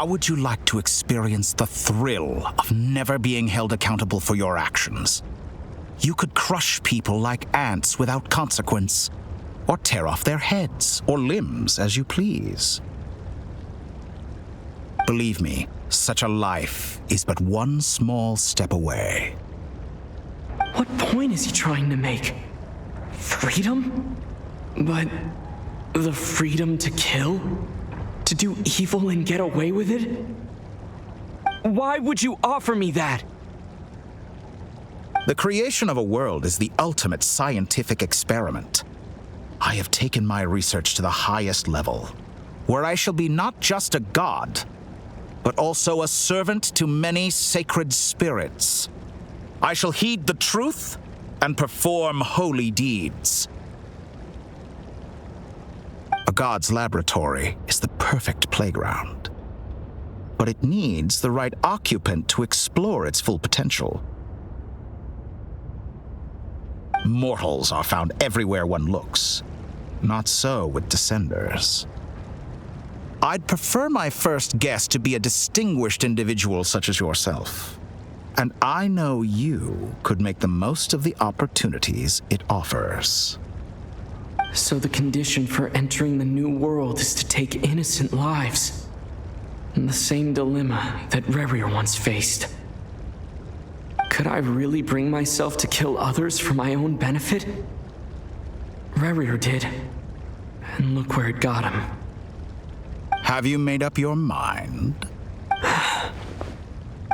How would you like to experience the thrill of never being held accountable for your actions? You could crush people like ants without consequence, or tear off their heads or limbs as you please. Believe me, such a life is but one small step away. What point is he trying to make? Freedom? But the freedom to kill? To do evil and get away with it? Why would you offer me that? The creation of a world is the ultimate scientific experiment. I have taken my research to the highest level, where I shall be not just a god, but also a servant to many sacred spirits. I shall heed the truth and perform holy deeds. A god's laboratory is the perfect playground, but it needs the right occupant to explore its full potential. Mortals are found everywhere one looks. Not so with Descenders. I'd prefer my first guest to be a distinguished individual such as yourself. And I know you could make the most of the opportunities it offers. So the condition for entering the new world is to take innocent lives. And the same dilemma that Rerir once faced. Could I really bring myself to kill others for my own benefit? Rerir did. And look where it got him. Have you made up your mind?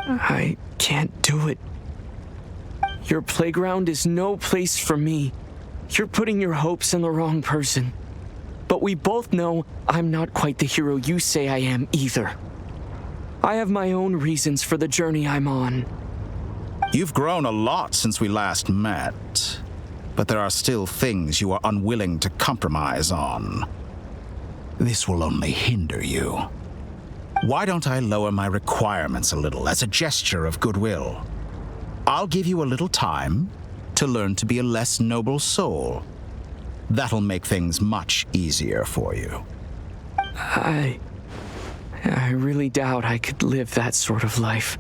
I can't do it. Your playground is no place for me. You're putting your hopes in the wrong person. But we both know I'm not quite the hero you say I am either. I have my own reasons for the journey I'm on. You've grown a lot since we last met, but there are still things you are unwilling to compromise on. This will only hinder you. Why don't I lower my requirements a little as a gesture of goodwill? I'll give you a little time to learn to be a less noble soul. That'll make things much easier for you. I really doubt I could live that sort of life.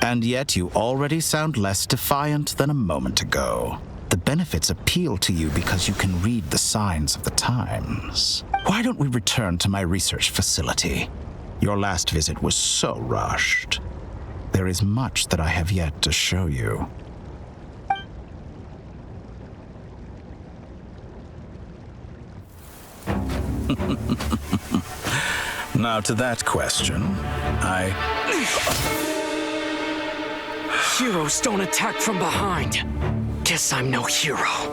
And yet you already sound less defiant than a moment ago. The benefits appeal to you because you can read the signs of the times. Why don't we return to my research facility? Your last visit was so rushed. There is much that I have yet to show you. Now to that question, Heroes don't attack from behind. Guess I'm no hero.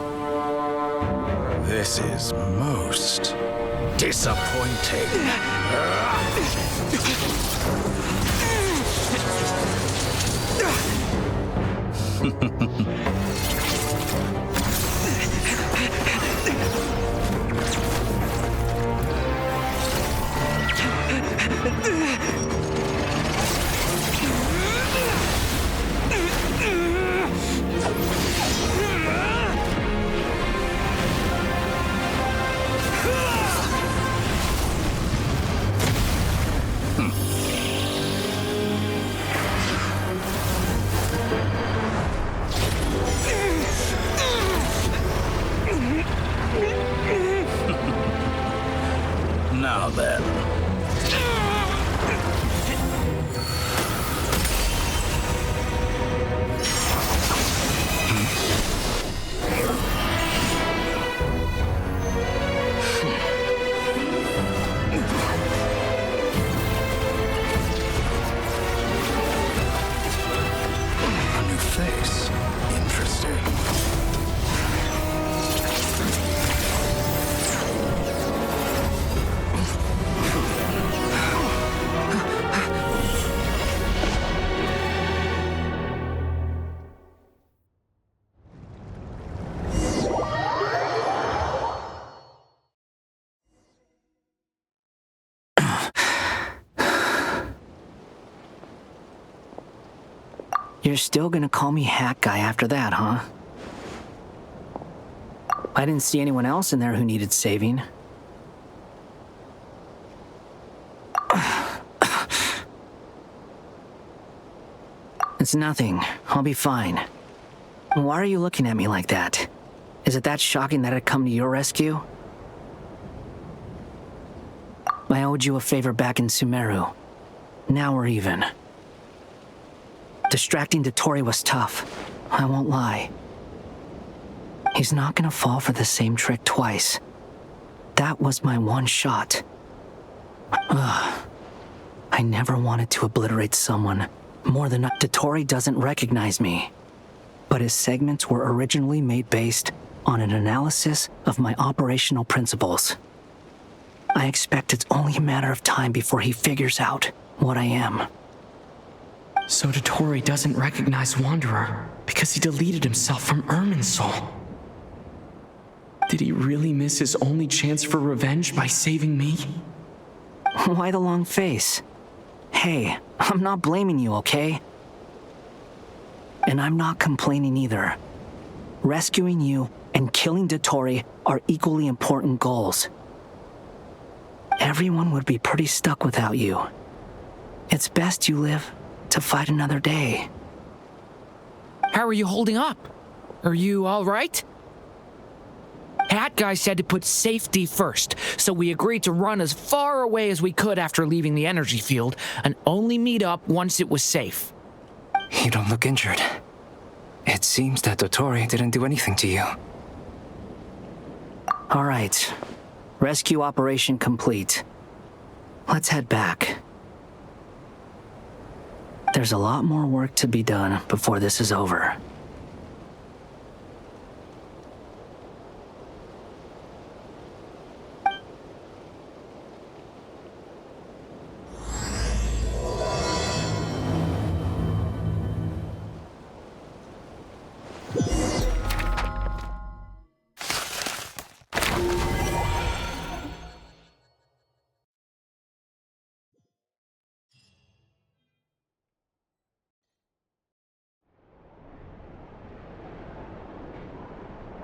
This is most disappointing. Now then. A new face. Interesting. You're still gonna call me Hack Guy after that, huh? I didn't see anyone else in there who needed saving. It's nothing. I'll be fine. Why are you looking at me like that? Is it that shocking that I'd come to your rescue? I owed you a favor back in Sumeru. Now we're even. Distracting Dottore was tough. I won't lie. He's not gonna fall for the same trick twice. That was my one shot. I never wanted to obliterate someone more than Dottore doesn't recognize me. But his segments were originally made based on an analysis of my operational principles. I expect it's only a matter of time before he figures out what I am. So Dottore doesn't recognize Wanderer because he deleted himself from Irminsul. Did he really miss his only chance for revenge by saving me? Why the long face? Hey, I'm not blaming you, okay? And I'm not complaining either. Rescuing you and killing Dottore are equally important goals. Everyone would be pretty stuck without you. It's best you live to fight another day. How are you holding up? Are you all right? Hat Guy said to put safety first, so we agreed to run as far away as we could after leaving the energy field and only meet up once it was safe. You don't look injured. It seems that Dottore didn't do anything to you. All right. Rescue operation complete. Let's head back. There's a lot more work to be done before this is over.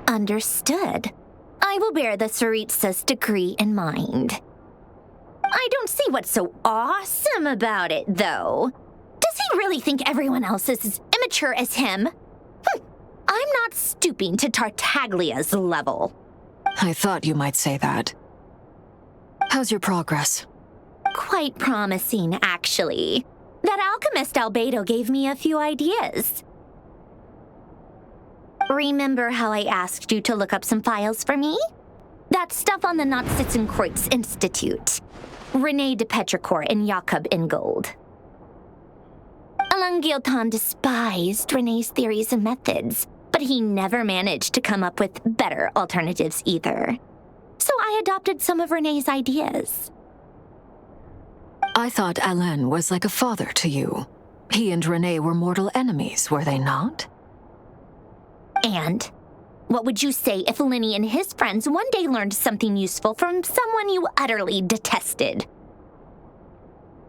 Understood. I will bear the Tsaritsa's degree in mind. I don't see what's so awesome about it, though. Does he really think everyone else is as immature as him? I'm not stooping to Tartaglia's level. I thought you might say that. How's your progress? Quite promising, actually. That alchemist Albedo gave me a few ideas. Remember how I asked you to look up some files for me? That stuff on the Nazi-Kreuz Institute. René de Petrichor and Jakob Ingold. Alain Guillotin despised René's theories and methods, but he never managed to come up with better alternatives either. So I adopted some of René's ideas. I thought Alain was like a father to you. He and René were mortal enemies, were they not? And what would you say if Lenny and his friends one day learned something useful from someone you utterly detested?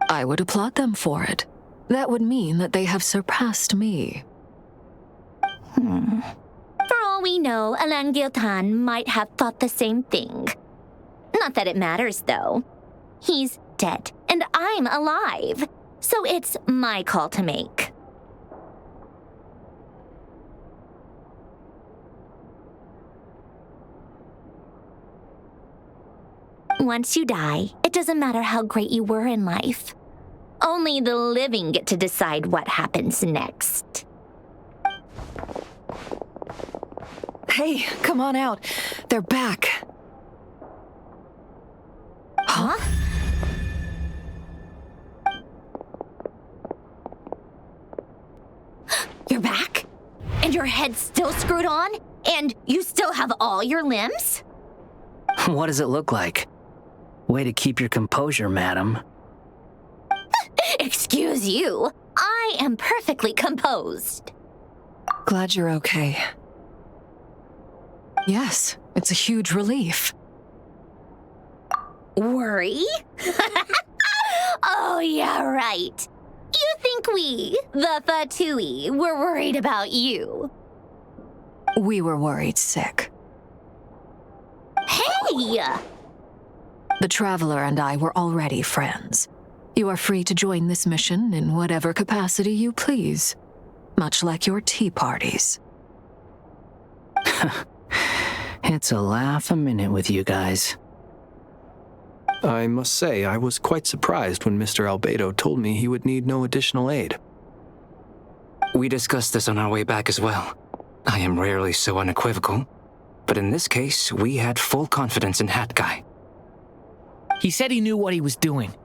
I would applaud them for it. That would mean that they have surpassed me. For all we know, Alain Guillotin might have thought the same thing. Not that it matters, though. He's dead, and I'm alive. So it's my call to make. Once you die, it doesn't matter how great you were in life. Only the living get to decide what happens next. Hey, come on out. They're back. Huh? You're back? And your head's still screwed on? And you still have all your limbs? What does it look like? Way to keep your composure, madam. Excuse you. I am perfectly composed. Glad you're okay. Yes, it's a huge relief. Worry? Oh, yeah, right. You think we, the Fatui, were worried about you? We were worried sick. Hey! The Traveler and I were already friends. You are free to join this mission in whatever capacity you please. much like your tea parties. It's a laugh a minute with you guys. I must say, I was quite surprised when Mr. Albedo told me he would need no additional aid. We discussed this on our way back as well. I am rarely so unequivocal, but in this case, we had full confidence in Hat Guy. He said he knew what he was doing.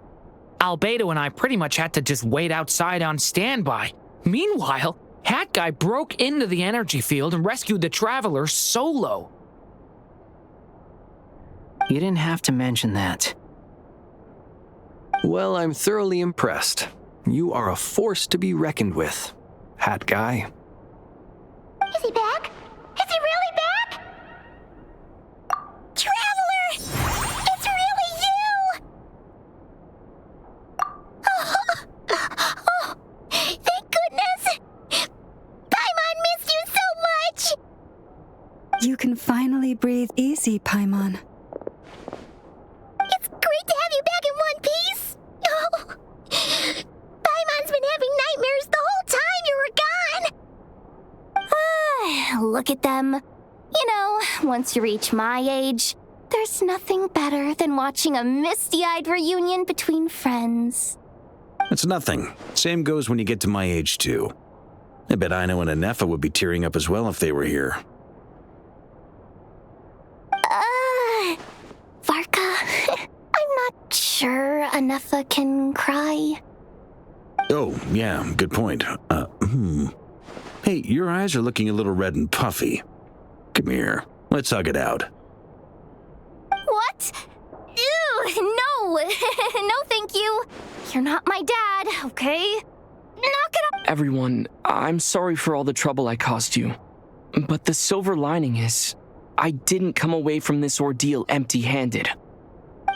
Albedo and I pretty much had to just wait outside on standby. Meanwhile, Hat Guy broke into the energy field and rescued the traveler solo. You didn't have to mention that. Well, I'm thoroughly impressed. You are a force to be reckoned with, Hat Guy. Is he back? Is he really back? Traveler! It's really you! Oh, thank goodness! Paimon missed you so much! You can finally breathe easy, Paimon. It's great to have you back in one piece! Oh, Paimon's been having nightmares the whole time you were gone! Look at them. You know, once you reach my age, there's nothing better than watching a misty-eyed reunion between friends. It's nothing. Same goes when you get to my age, too. I bet Ino and Anefa would be tearing up as well if they were here. VARKA, I'm not sure Anefa can cry. Oh, yeah, good point. Hey, your eyes are looking a little red and puffy. Come here, let's hug it out. What? Ew, no. No, thank you. You're not my dad, okay? Knock it off. Everyone, I'm sorry for all the trouble I caused you. But the silver lining is, I didn't come away from this ordeal empty-handed.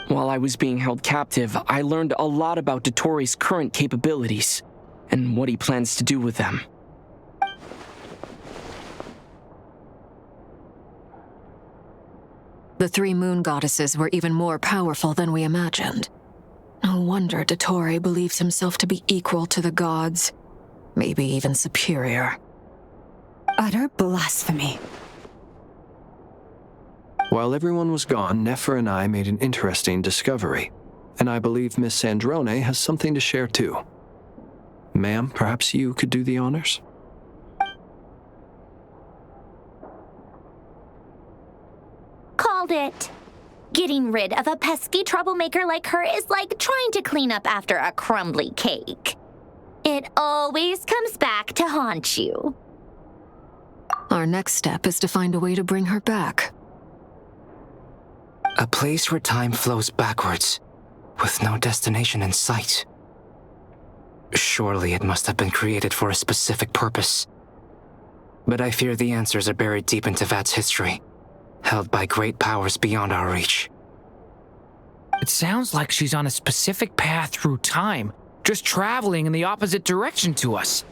While I was being held captive, I learned a lot about Dottore's current capabilities, and what he plans to do with them. The three moon goddesses were even more powerful than we imagined. No wonder Dottore believes himself to be equal to the gods, maybe even superior. Utter blasphemy. While everyone was gone, Nefer and I made an interesting discovery, and I believe Miss Sandrone has something to share too. Ma'am, perhaps you could do the honors? Called it. Getting rid of a pesky troublemaker like her is like trying to clean up after a crumbly cake. It always comes back to haunt you. Our next step is to find a way to bring her back. A place where time flows backwards, with no destination in sight. Surely it must have been created for a specific purpose. But I fear the answers are buried deep into VAT's history, held by great powers beyond our reach. It sounds like she's on a specific path through time, just traveling in the opposite direction to us.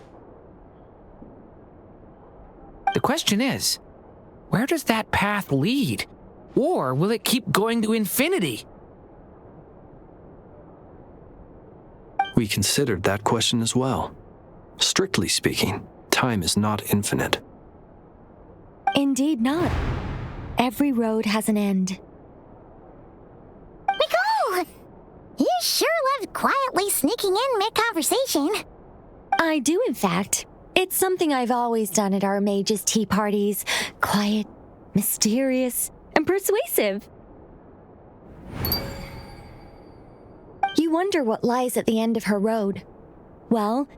The question is, where does that path lead? Or will it keep going to infinity? We considered that question as well. Strictly speaking, time is not infinite. Indeed not. Every road has an end. NICOLE! You sure loved quietly sneaking in mid-conversation. I do, in fact. It's something I've always done at our mages' tea parties. Quiet, mysterious, and persuasive. You wonder what lies at the end of her road. Well,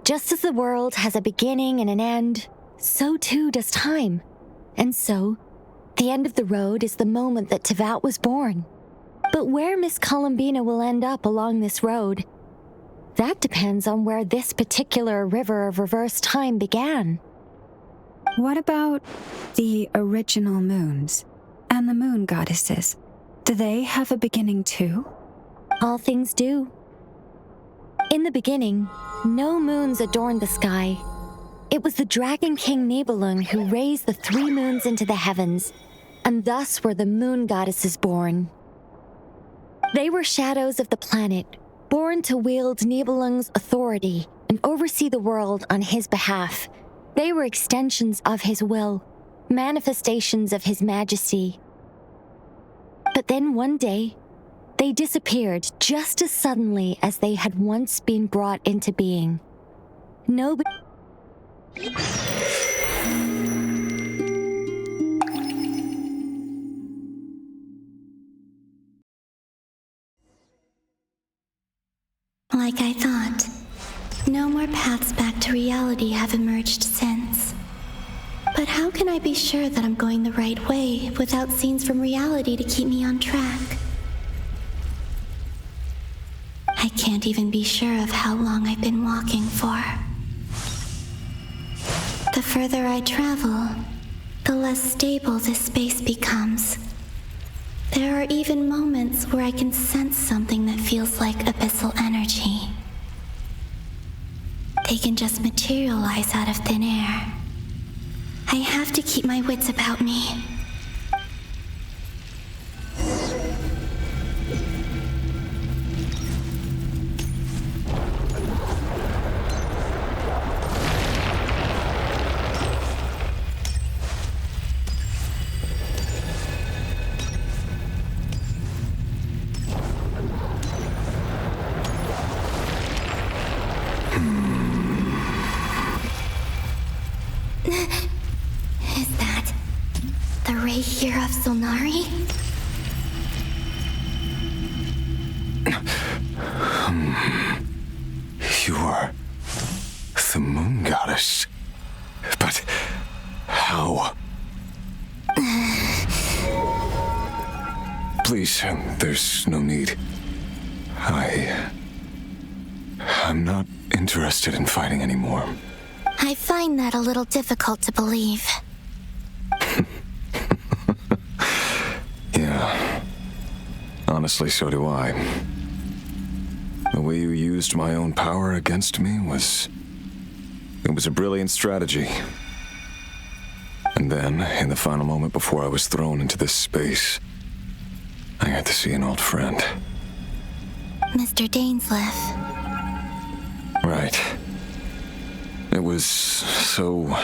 just as the world has a beginning and an end, so too does time. And so, the end of the road is the moment that Teyvat was born. But where Miss Columbina will end up along this road, that depends on where this particular river of reverse time began. What about the original moons and the moon goddesses? Do they have a beginning too? All things do. In the beginning, no moons adorned the sky. It was the Dragon King Nibelung who raised the three moons into the heavens, and thus were the moon goddesses born. They were shadows of the planet, born to wield Nibelung's authority and oversee the world on his behalf, They were extensions of his will, manifestations of his majesty. But then one day, they disappeared just as suddenly as they had once been brought into being. Nobody... Like I thought, no more paths back to reality have emerged since. But how can I be sure that I'm going the right way without scenes from reality to keep me on track? I can't even be sure of how long I've been walking for. The further I travel, the less stable this space becomes. There are even moments where I can sense something that feels like abyssal energy. They can just materialize out of thin air. I have to keep my wits about me. Is that the ray here of Solnari? You are the moon goddess. But how? Please, there's no need. I'm not interested in fighting anymore. I find that a little difficult to believe. Yeah. Honestly, so do I. The way you used my own power against me was a brilliant strategy. And then, in the final moment before I was thrown into this space, I got to see an old friend. Mr. Dainsleif. Right. It was so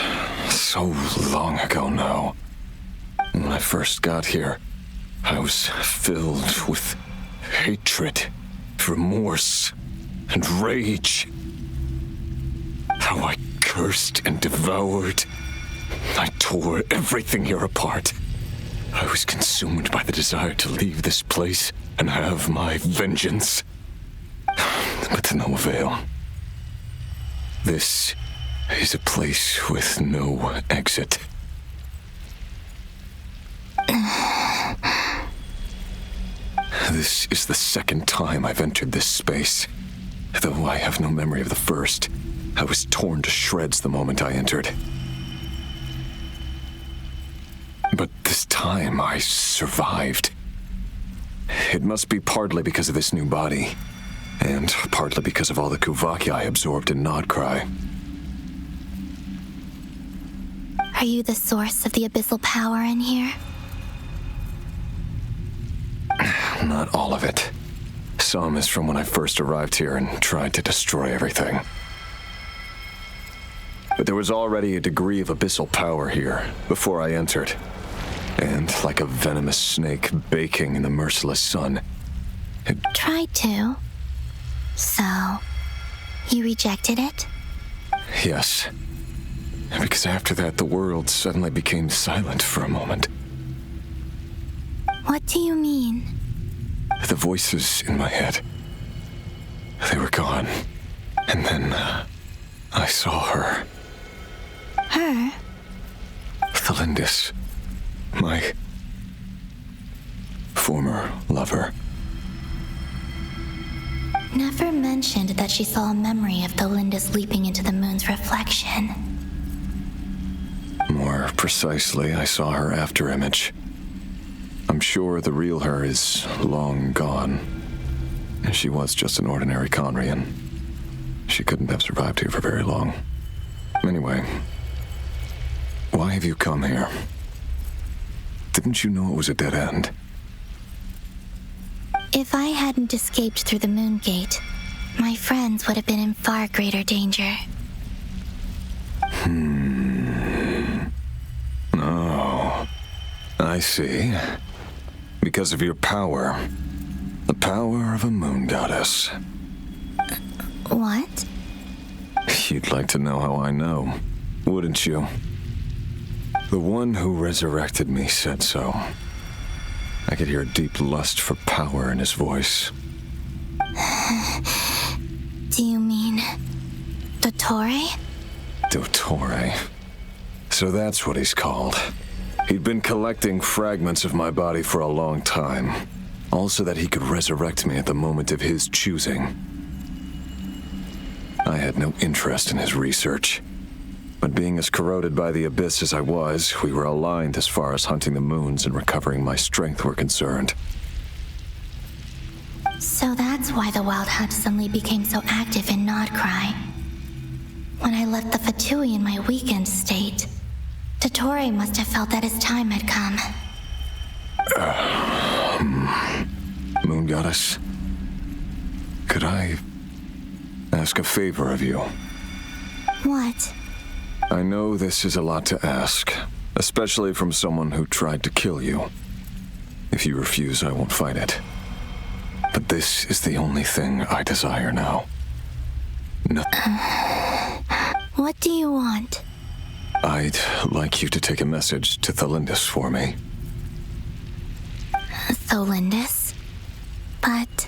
long ago now. When I first got here, I was filled with hatred, remorse, and rage. How I cursed and devoured. I tore everything here apart. I was consumed by the desire to leave this place and have my vengeance. But to no avail. This is a place with no exit. This is the second time I've entered this space. Though I have no memory of the first, I was torn to shreds the moment I entered. But this time I survived. It must be partly because of this new body, and partly because of all the Kuvaki I absorbed in Krai. Are you the source of the abyssal power in here? Not all of it. Some is from when I first arrived here and tried to destroy everything. But there was already a degree of abyssal power here before I entered. And like a venomous snake baking in the merciless sun, it tried to. So, you rejected it? Yes. Because after that, the world suddenly became silent for a moment. What do you mean? The voices in my head, they were gone. And then, I saw her. Her? Thelindis. My former lover. Never mentioned that she saw a memory of Thelindis leaping into the moon's reflection. More precisely, I saw her afterimage. I'm sure the real her is long gone. She was just an ordinary Conrian. She couldn't have survived here for very long. Anyway, why have you come here? Didn't you know it was a dead end? If I hadn't escaped through the moon gate, my friends would have been in far greater danger. I see. Because of your power. The power of a moon goddess. What? You'd like to know how I know, wouldn't you? The one who resurrected me said so. I could hear a deep lust for power in his voice. Do you mean... Dottore? Dottore. So that's what he's called. He'd been collecting fragments of my body for a long time. All so that he could resurrect me at the moment of his choosing. I had no interest in his research. But being as corroded by the abyss as I was, we were aligned as far as hunting the moons and recovering my strength were concerned. So that's why the Wild Hunt suddenly became so active in Krai. When I left the Fatui in my weakened state, Dottore must have felt that his time had come. Moon Goddess, could I ask a favor of you? What? I know this is a lot to ask, especially from someone who tried to kill you. If you refuse, I won't fight it. But this is the only thing I desire now. What do you want? I'd like you to take a message to Thelindis for me. Thelindis? But...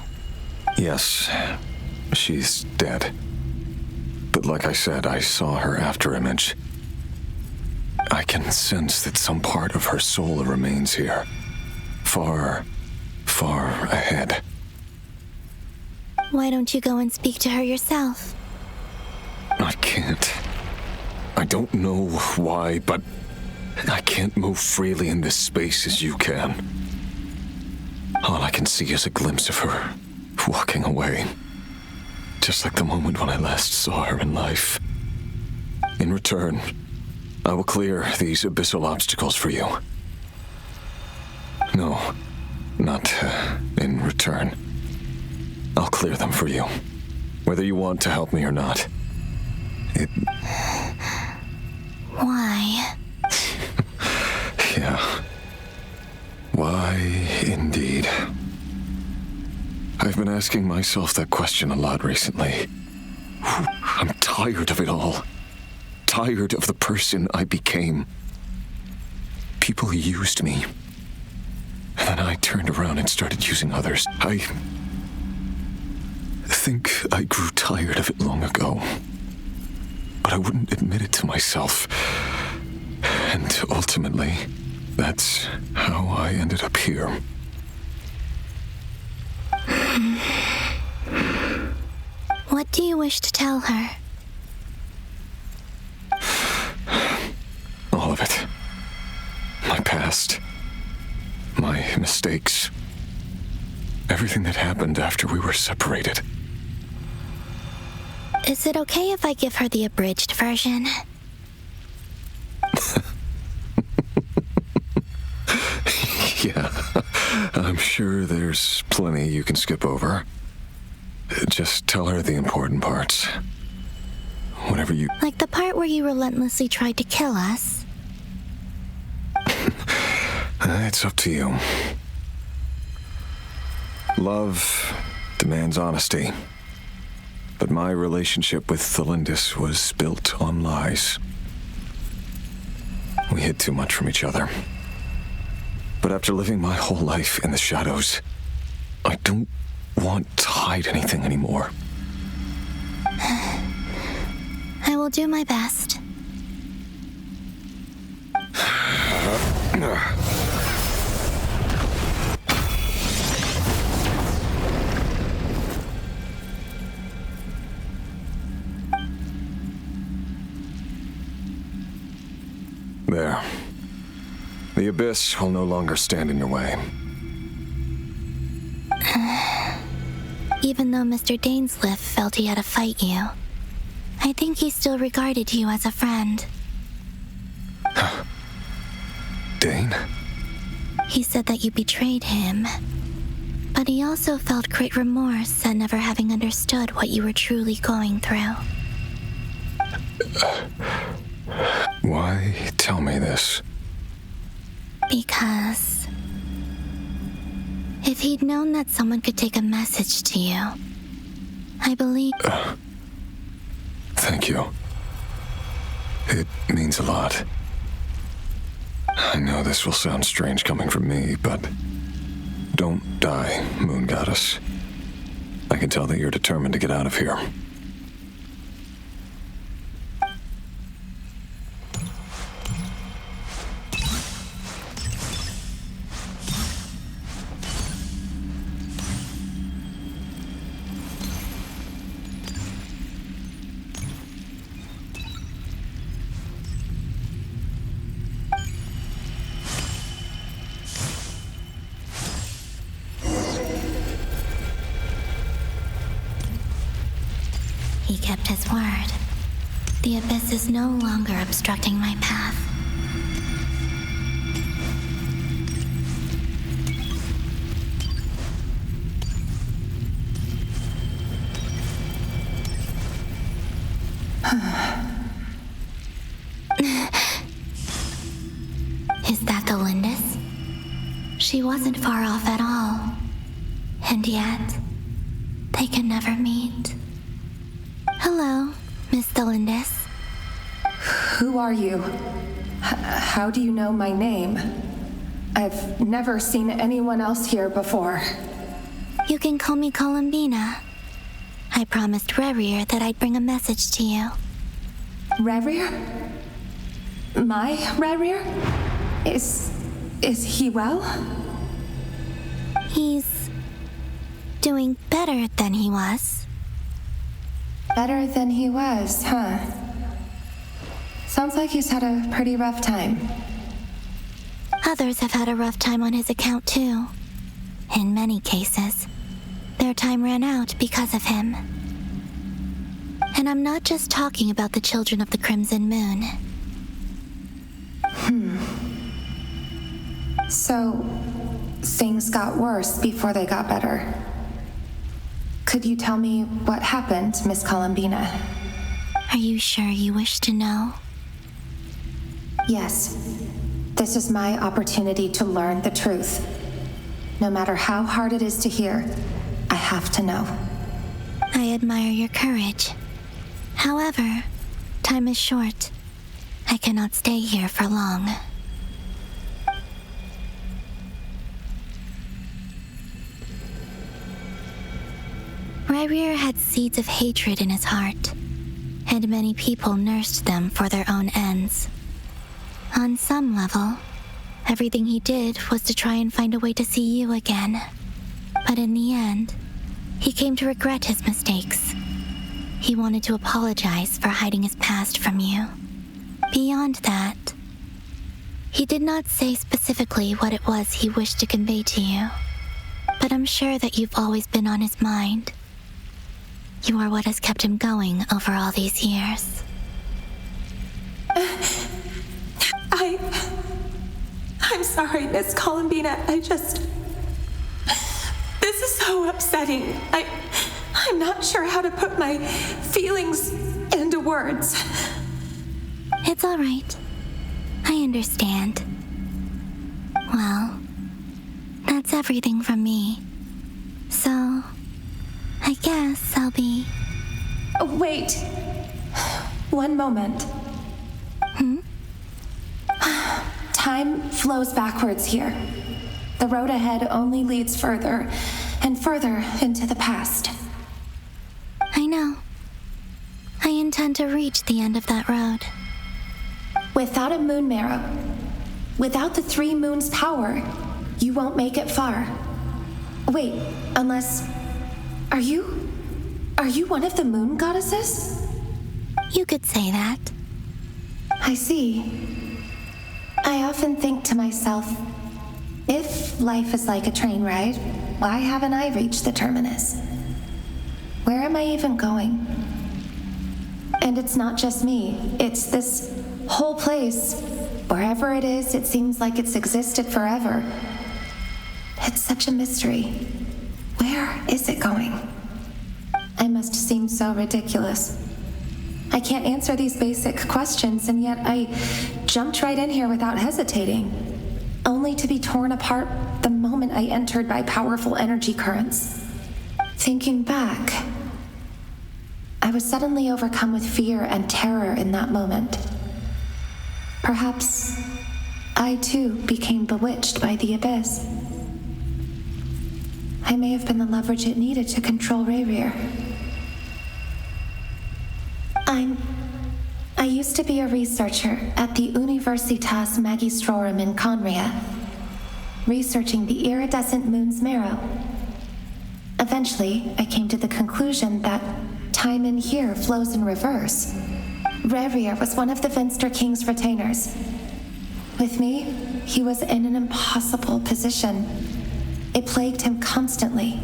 Yes, she's dead. But like I said, I saw her afterimage. I can sense that some part of her soul remains here. Far, far ahead. Why don't you go and speak to her yourself? I can't. I don't know why, but I can't move freely in this space as you can. All I can see is a glimpse of her, walking away. Just like the moment when I last saw her in life. In return, I will clear these abyssal obstacles for you. No, not in return. I'll clear them for you, whether you want to help me or not. Why? Yeah. Why, indeed. I've been asking myself that question a lot recently. I'm tired of it all. Tired of the person I became. People used me. And then I turned around and started using others. I think I grew tired of it long ago. But I wouldn't admit it to myself. And ultimately, that's how I ended up here. What do you wish to tell her? All of it. My past. My mistakes. Everything that happened after we were separated. Is it okay if I give her the abridged version? Yeah, I'm sure there's plenty you can skip over. Just tell her the important parts. Whatever you... Like the part where you relentlessly tried to kill us? It's up to you. Love demands honesty. But my relationship with Thelindis was built on lies. We hid too much from each other. But after living my whole life in the shadows, I don't want to hide anything anymore. I will do my best. There. The abyss will no longer stand in your way. Even though Mr. Dainsliff felt he had to fight you, I think he still regarded you as a friend. Dane? He said that you betrayed him, but he also felt great remorse at never having understood what you were truly going through. Why tell me this? Because if he'd known that someone could take a message to you, I believe... Thank you. It means a lot. I know this will sound strange coming from me, but don't die, Moon Goddess. I can tell that you're determined to get out of here. He kept his word. The abyss is no longer obstructing my path. Is that the Lindis? She wasn't far off at all. And yet, they can never meet. Hello, Miss Delindis. Who are you? How do you know my name? I've never seen anyone else here before. You can call me Columbina. I promised Rerir that I'd bring a message to you. Rerir? My Rerir? Is he well? He's doing better than he was. Better than he was, huh? Sounds like he's had a pretty rough time. Others have had a rough time on his account, too. In many cases, their time ran out because of him. And I'm not just talking about the children of the Crimson Moon. So, things got worse before they got better. Could you tell me what happened, Miss Columbina? Are you sure you wish to know? Yes. This is my opportunity to learn the truth. No matter how hard it is to hear, I have to know. I admire your courage. However, time is short. I cannot stay here for long. Rerir had seeds of hatred in his heart, and many people nursed them for their own ends. On some level, everything he did was to try and find a way to see you again. But in the end, he came to regret his mistakes. He wanted to apologize for hiding his past from you. Beyond that, he did not say specifically what it was he wished to convey to you, but I'm sure that you've always been on his mind. You are what has kept him going over all these years. I'm sorry, Miss Columbina. This is so upsetting. I'm not sure how to put my feelings into words. It's all right. I understand. Well, that's everything from me. So, I guess I'll be... Wait. One moment. Time flows backwards here. The road ahead only leads further and further into the past. I know. I intend to reach the end of that road. Without a moon marrow, without the 3 moons' power, you won't make it far. Wait, unless... Are you one of the moon goddesses? You could say that. I see. I often think to myself, if life is like a train ride, why haven't I reached the terminus? Where am I even going? And it's not just me, it's this whole place. Wherever it is, it seems like it's existed forever. It's such a mystery. Where is it going? I must seem so ridiculous. I can't answer these basic questions, and yet I jumped right in here without hesitating. only to be torn apart the moment I entered by powerful energy currents. Thinking back, I was suddenly overcome with fear and terror in that moment. Perhaps I too became bewitched by the abyss. I may have been the leverage it needed to control Reaparece. I used to be a researcher at the Universitas Magistrorum in Conria, researching the iridescent moon's marrow. Eventually, I came to the conclusion that time in here flows in reverse. Reaparece was one of the Finster King's retainers. With me, he was in an impossible position. It plagued him constantly.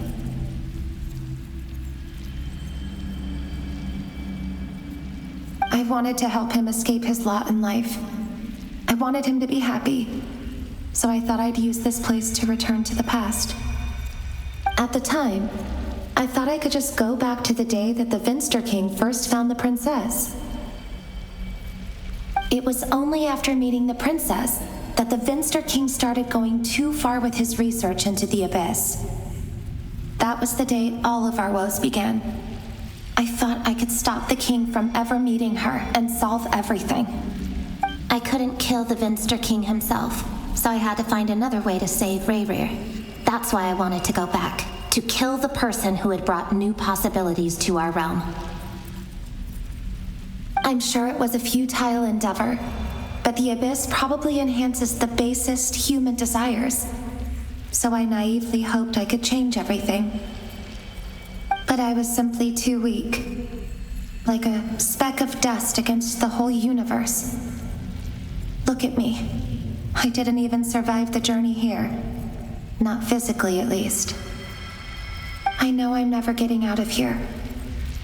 I wanted to help him escape his lot in life. I wanted him to be happy, so I thought I'd use this place to return to the past. At the time, I thought I could just go back to the day that the Finster King first found the princess. It was only after meeting the princess that the Finster King started going too far with his research into the abyss. That was the day all of our woes began. I thought I could stop the king from ever meeting her and solve everything. I couldn't kill the Finster King himself, so I had to find another way to save Reaparece. That's why I wanted to go back, to kill the person who had brought new possibilities to our realm. I'm sure it was a futile endeavor, but the abyss probably enhances the basest human desires. So I naively hoped I could change everything. But I was simply too weak, like a speck of dust against the whole universe. Look at me. I didn't even survive the journey here. Not physically, at least. I know I'm never getting out of here,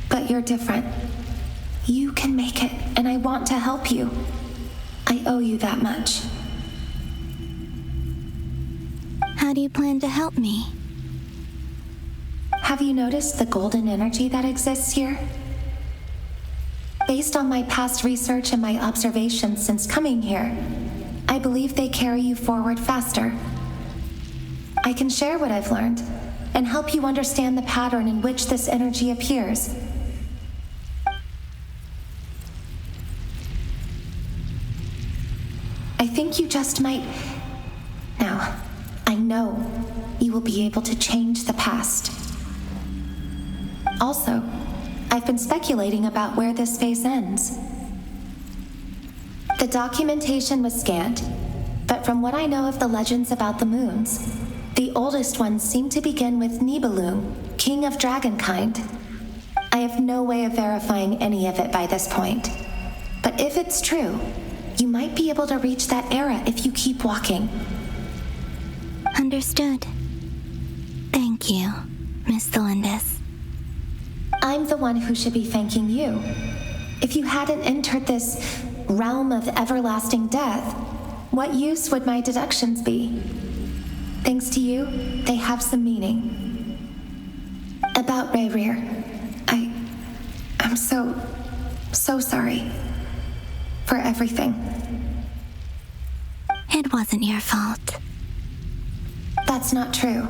but you're different. You can make it, and I want to help you. I owe you that much. How do you plan to help me? Have you noticed the golden energy that exists here? Based on my past research and my observations since coming here, I believe they carry you forward faster. I can share what I've learned and help you understand the pattern in which this energy appears. I think you just might... Now, I know you will be able to change the past. Also, I've been speculating about where this phase ends. The documentation was scanned, but from what I know of the legends about the moons, the oldest ones seem to begin with Nibelung, king of dragonkind. I have no way of verifying any of it by this point, but if it's true, you might be able to reach that era if you keep walking. Understood. Thank you, Miss Thelindis. I'm the one who should be thanking you. If you hadn't entered this realm of everlasting death, what use would my deductions be? Thanks to you, they have some meaning. About Reaparece, I'm so sorry for everything. It wasn't your fault. That's not true.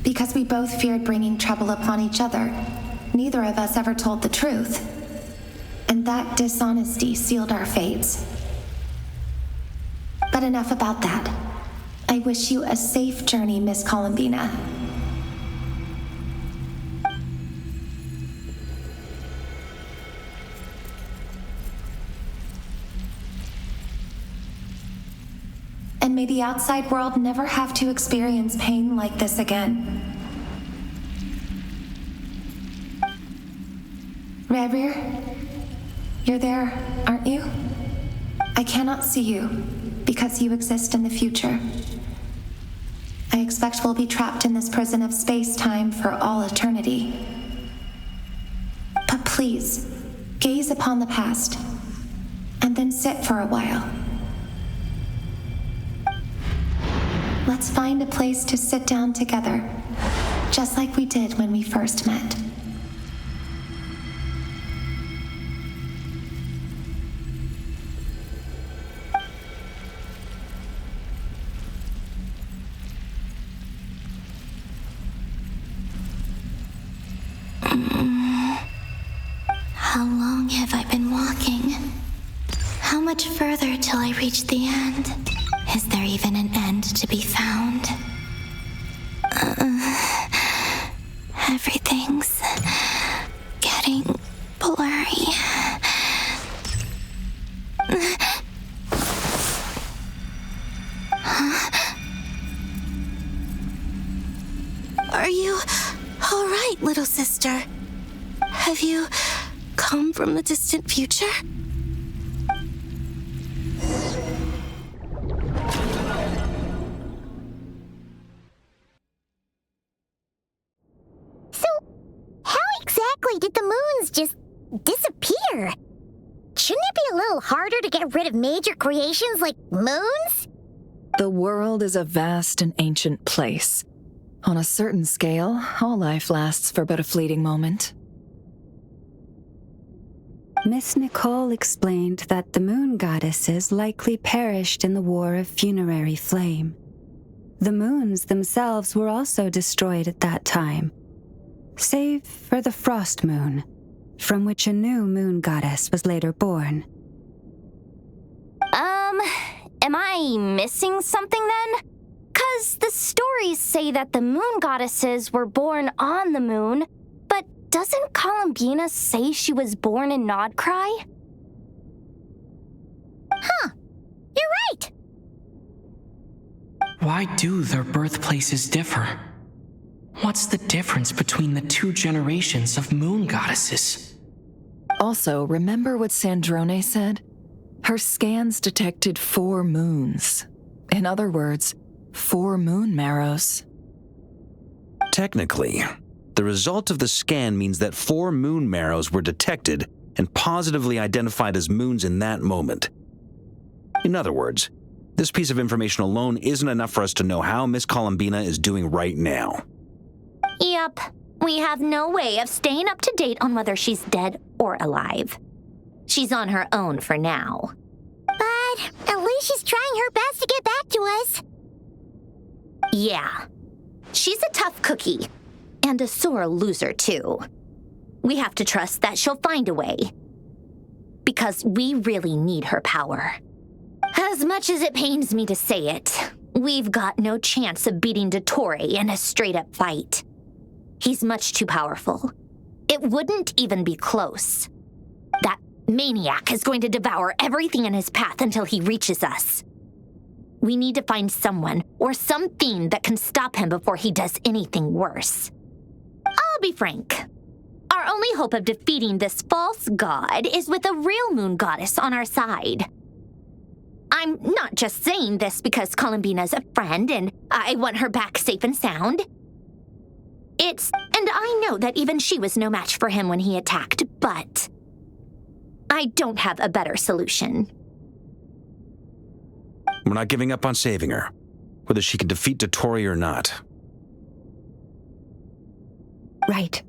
Because we both feared bringing trouble upon each other, neither of us ever told the truth. And that dishonesty sealed our fates. But enough about that. I wish you a safe journey, Miss Columbina. And may the outside world never have to experience pain like this again. Reaparece, you're there, aren't you? I cannot see you, because you exist in the future. I expect we'll be trapped in this prison of space-time for all eternity. But please, gaze upon the past, and then sit for a while. Let's find a place to sit down together, just like we did when we first met. How long have I been walking? How much further till I reach the end? Is there even an end to be found? Everything's getting blurry. Are you all right, little sister? Have you come from the distant future? So, how exactly did the moons just disappear? Shouldn't it be a little harder to get rid of major creations like moons? The world is a vast and ancient place. On a certain scale, all life lasts for but a fleeting moment. Miss NICOLE explained that the moon goddesses likely perished in the War of Funerary Flame. The moons themselves were also destroyed at that time, save for the frost moon, from which a new moon goddess was later born. Am I missing something then? 'Cause the stories say that the moon goddesses were born on the moon, but doesn't Columbina say she was born in Krai? Huh, you're right! Why do their birthplaces differ? What's the difference between the two generations of moon goddesses? Also, remember what Sandrone said? Her scans detected 4 moons. In other words, 4 moon marrows. Technically, the result of the scan means that 4 moon marrows were detected and positively identified as moons in that moment. In other words, this piece of information alone isn't enough for us to know how Miss Columbina is doing right now. Yep, we have no way of staying up to date on whether she's dead or alive. She's on her own for now. But at least she's trying her best to get back to us. Yeah, she's a tough cookie, and a sore loser too. We have to trust that she'll find a way, because we really need her power. As much as it pains me to say it, we've got no chance of beating Dottore in a straight-up fight. He's much too powerful. It wouldn't even be close. That maniac is going to devour everything in his path until he reaches us. We need to find someone or something that can stop him before he does anything worse. I'll be frank. Our only hope of defeating this false god is with a real moon goddess on our side. I'm not just saying this because Columbina's a friend and I want her back safe and sound. And I know that even she was no match for him when he attacked, but I don't have a better solution. We're not giving up on saving her, whether she can defeat Dottore or not. Right.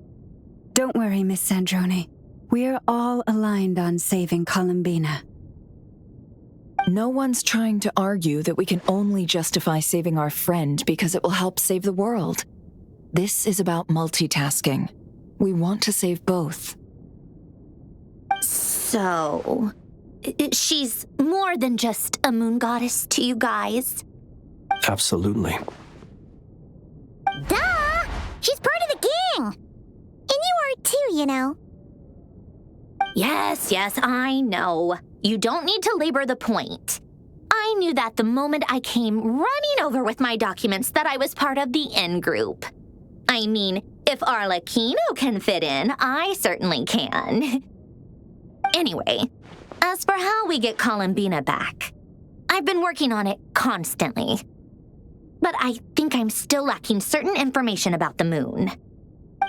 Don't worry, Miss Sandrone. We're all aligned on saving Columbina. No one's trying to argue that we can only justify saving our friend because it will help save the world. This is about multitasking. We want to save both. So, she's more than just a moon goddess to you guys? Absolutely. Duh! She's part of the gang! And you are too, you know. Yes, I know. You don't need to labor the point. I knew that the moment I came running over with my documents that I was part of the in-group. I mean, if Arlecchino can fit in, I certainly can. Anyway, as for how we get Columbina back, I've been working on it constantly. But I think I'm still lacking certain information about the moon.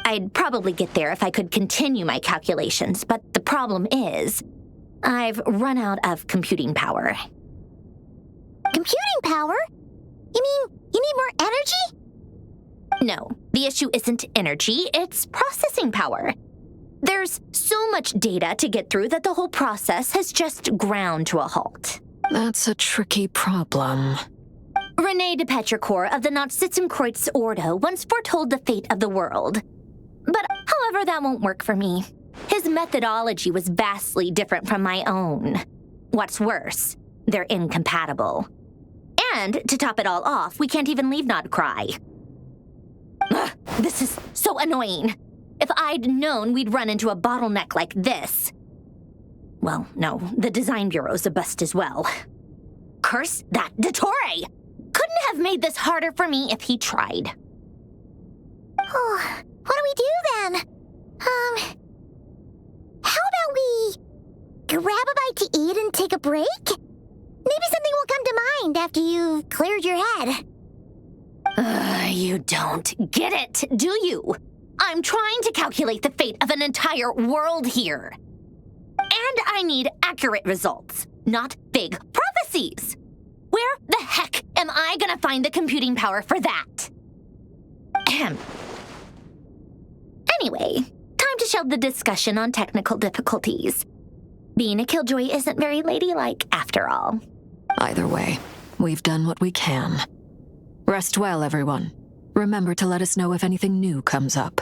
I'd probably get there if I could continue my calculations, but the problem is, I've run out of computing power. Computing power? You mean you need more energy? No, the issue isn't energy, it's processing power. There's so much data to get through that the whole process has just ground to a halt. That's a tricky problem. René de Petrichor of the Nazissenkreuz Ordo once foretold the fate of the world. But however, that won't work for me. His methodology was vastly different from my own. What's worse, they're incompatible. And, to top it all off, we can't even leave Krai. Ugh, this is so annoying. If I'd known we'd run into a bottleneck like this... Well, no, the design bureau's a bust as well. Curse that Dottore! Couldn't have made this harder for me if he tried. Oh, what do we do then? How about we grab a bite to eat and take a break? Maybe something will come to mind after you've cleared your head. You don't get it, do you? I'm trying to calculate the fate of an entire world here. And I need accurate results, not big prophecies. Where the heck am I gonna find the computing power for that? Ahem. Anyway, time to shelve the discussion on technical difficulties. Being a killjoy isn't very ladylike, after all. Either way, we've done what we can. Rest well, everyone. Remember to let us know if anything new comes up.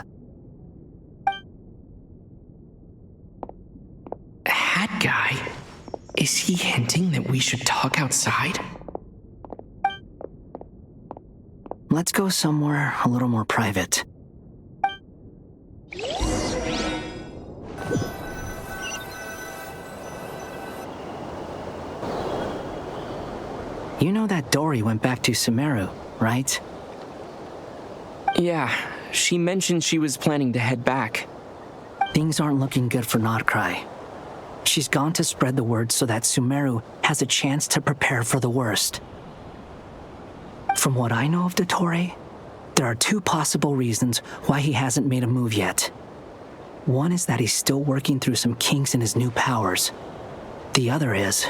Hat guy? Is he hinting that we should talk outside? Let's go somewhere a little more private. You know that Dory went back to Sumeru, right? Yeah, she mentioned she was planning to head back. Things aren't looking good for Krai. She's gone to spread the word so that Sumeru has a chance to prepare for the worst. From what I know of Dottore, there are two possible reasons why he hasn't made a move yet. One is that he's still working through some kinks in his new powers. The other is,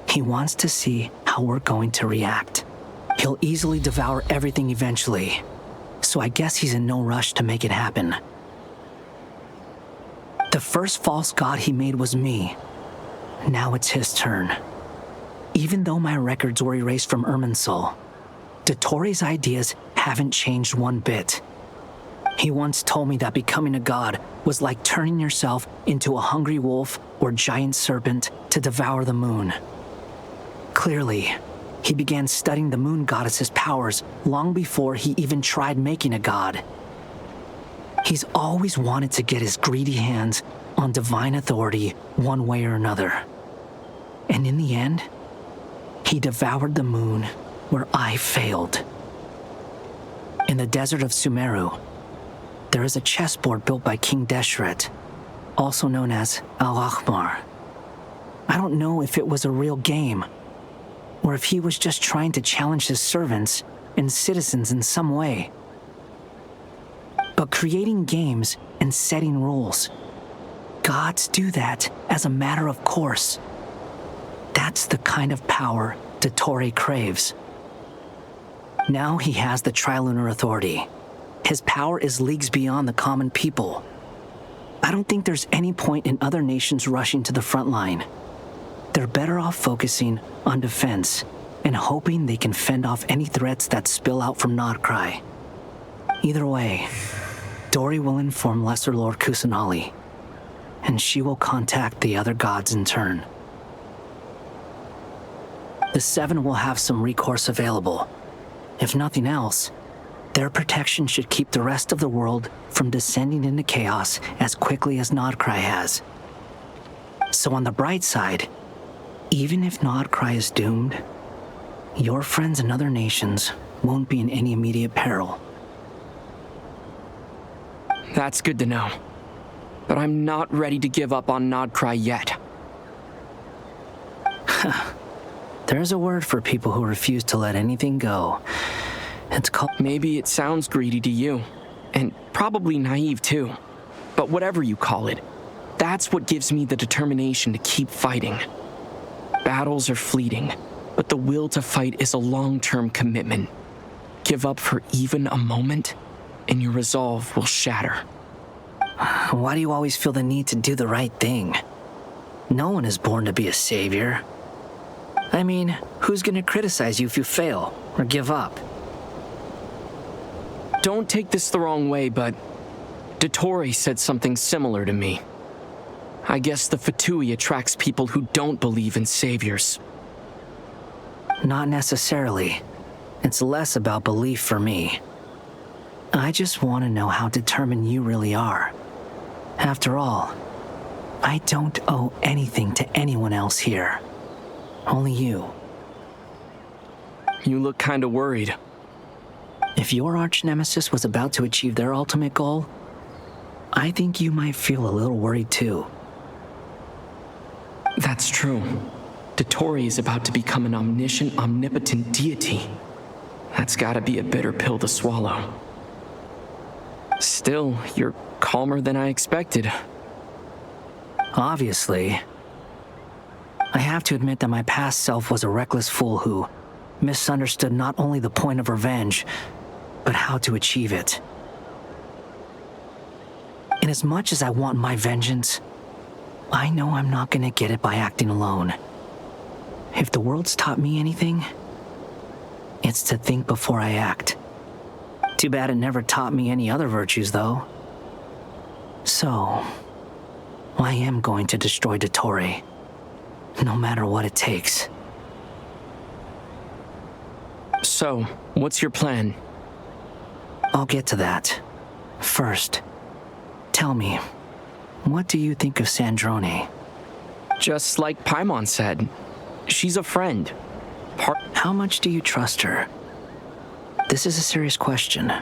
he wants to see how we're going to react. He'll easily devour everything eventually, so I guess he's in no rush to make it happen. The first false god he made was me. Now it's his turn. Even though my records were erased from Irminsul, Dottore's ideas haven't changed one bit. He once told me that becoming a god was like turning yourself into a hungry wolf or giant serpent to devour the moon. Clearly, he began studying the moon goddess's powers long before he even tried making a god. He's always wanted to get his greedy hands on divine authority one way or another. And in the end, he devoured the moon where I failed. In the desert of Sumeru, there is a chessboard built by King Deshret, also known as Al-Ahmar. I don't know if it was a real game, or if he was just trying to challenge his servants and citizens in some way. But creating games and setting rules, gods do that as a matter of course. That's the kind of power Dottore craves. Now he has the Trilunar Authority. His power is leagues beyond the common people. I don't think there's any point in other nations rushing to the front line. They're better off focusing on defense and hoping they can fend off any threats that spill out from Krai. Either way, Dory will inform Lesser Lord Kusanali, and she will contact the other gods in turn. The Seven will have some recourse available. If nothing else, their protection should keep the rest of the world from descending into chaos as quickly as Krai has. So on the bright side, even if Krai is doomed, your friends in other nations won't be in any immediate peril. That's good to know. But I'm not ready to give up on Krai yet. There's a word for people who refuse to let anything go. It's called... Maybe it sounds greedy to you, and probably naive too. But whatever you call it, that's what gives me the determination to keep fighting. Battles are fleeting, but the will to fight is a long-term commitment. Give up for even a moment, and your resolve will shatter. Why do you always feel the need to do the right thing? No one is born to be a savior. I mean, who's gonna criticize you if you fail or give up? Don't take this the wrong way, but Dottore said something similar to me. I guess the Fatui attracts people who don't believe in saviors. Not necessarily. It's less about belief for me. I just want to know how determined you really are. After all, I don't owe anything to anyone else here. Only you. You look kinda worried. If your arch-nemesis was about to achieve their ultimate goal, I think you might feel a little worried too. That's true. Dottore is about to become an omniscient, omnipotent deity. That's gotta be a bitter pill to swallow. Still, you're calmer than I expected. Obviously. I have to admit that my past self was a reckless fool who misunderstood not only the point of revenge, but how to achieve it. And as much as I want my vengeance, I know I'm not gonna get it by acting alone. If the world's taught me anything, it's to think before I act. Too bad it never taught me any other virtues, though. So, I am going to destroy Dottore, no matter what it takes. So, what's your plan? I'll get to that. First, tell me, what do you think of Sandrone? Just like Paimon said, she's a friend. How much do you trust her? This is a serious question.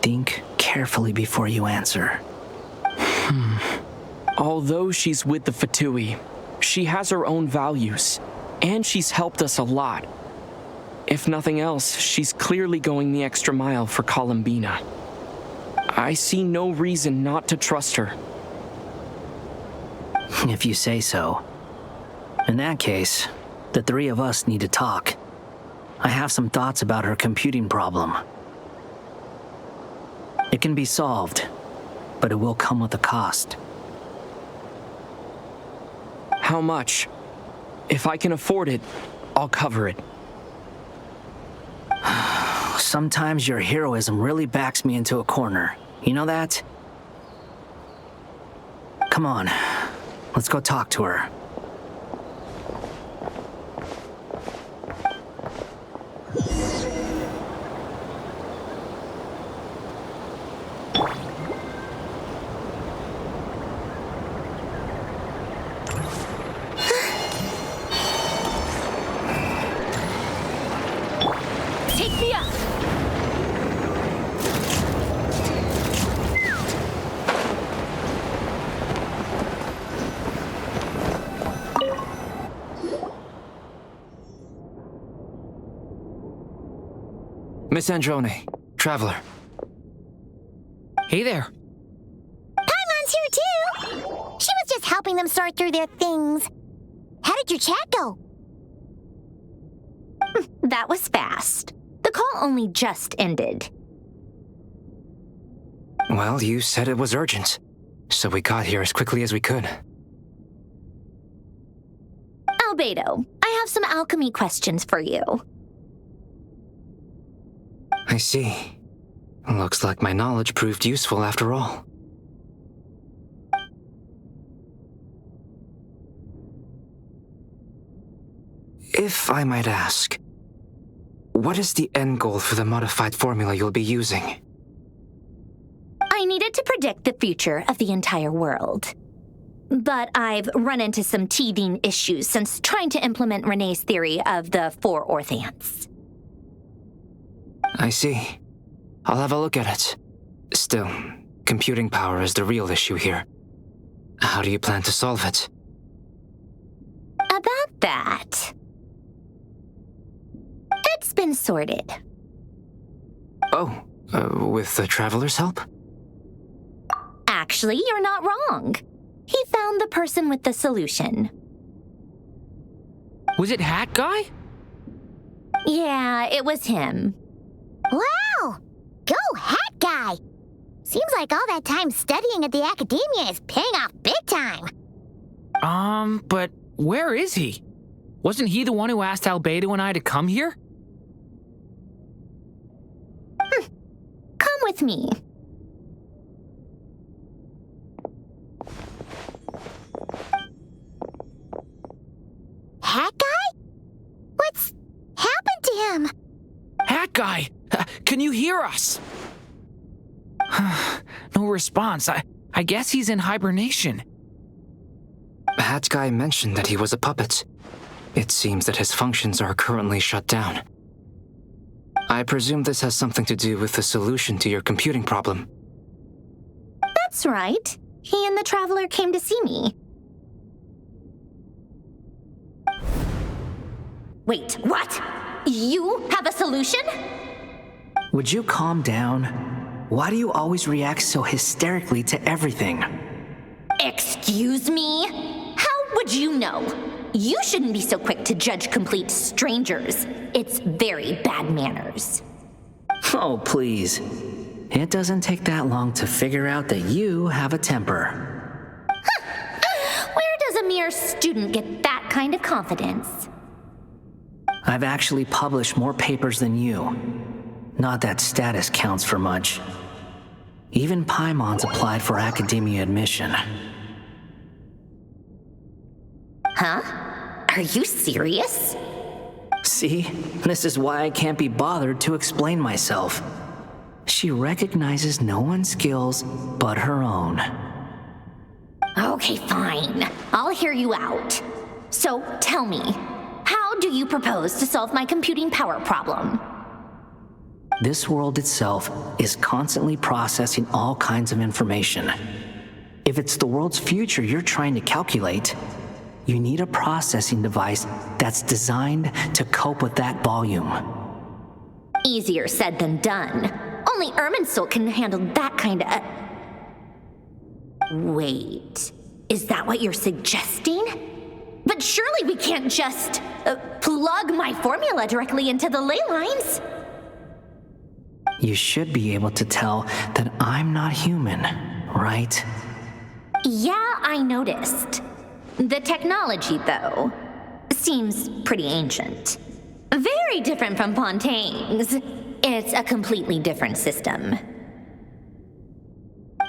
Think carefully before you answer. Although she's with the Fatui, she has her own values, and she's helped us a lot. If nothing else, she's clearly going the extra mile for Columbina. I see no reason not to trust her. If you say so. In that case, the three of us need to talk. I have some thoughts about her computing problem. It can be solved, but it will come with a cost. How much? If I can afford it, I'll cover it. Sometimes your heroism really backs me into a corner. You know that? Come on, let's go talk to her. Miss Sandrone, traveler. Hey there. Paimon's here too! She was just helping them sort through their things. How did your chat go? That was fast. The call only just ended. Well, you said it was urgent, so we got here as quickly as we could. Albedo, I have some alchemy questions for you. I see. Looks like my knowledge proved useful after all. If I might ask, what is the end goal for the modified formula you'll be using? I needed to predict the future of the entire world. But I've run into some teething issues since trying to implement Renee's theory of the 4 Orthants. I see. I'll have a look at it. Still, computing power is the real issue here. How do you plan to solve it? About that, it's been sorted. Oh, with the Traveler's help? Actually, you're not wrong. He found the person with the solution. Was it Hat Guy? Yeah, it was him. Wow! Go Hat Guy! Seems like all that time studying at the academia is paying off big time. But where is he? Wasn't he the one who asked Albedo and I to come here? Come with me. can you hear us? No response. I guess he's in hibernation. Hat Guy mentioned that he was a puppet. It seems that his functions are currently shut down. I presume this has something to do with the solution to your computing problem. That's right. He and the Traveler came to see me. Wait, what? You have a solution? Would you calm down? Why do you always react so hysterically to everything? Excuse me? How would you know? You shouldn't be so quick to judge complete strangers. It's very bad manners. Oh, please. It doesn't take that long to figure out that you have a temper. Where does a mere student get that kind of confidence? I've actually published more papers than you. Not that status counts for much. Even Paimon's applied for academia admission. Huh? Are you serious? See? This is why I can't be bothered to explain myself. She recognizes no one's skills but her own. Okay, fine. I'll hear you out. So, tell me, how do you propose to solve my computing power problem? This world itself is constantly processing all kinds of information. If it's the world's future you're trying to calculate, you need a processing device that's designed to cope with that volume. Easier said than done. Only Irminsul can handle that kind of... Wait, is that what you're suggesting? But surely we can't just plug my formula directly into the ley lines. You should be able to tell that I'm not human, right? Yeah, I noticed. The technology, though, seems pretty ancient. Very different from Fontaine's. It's a completely different system.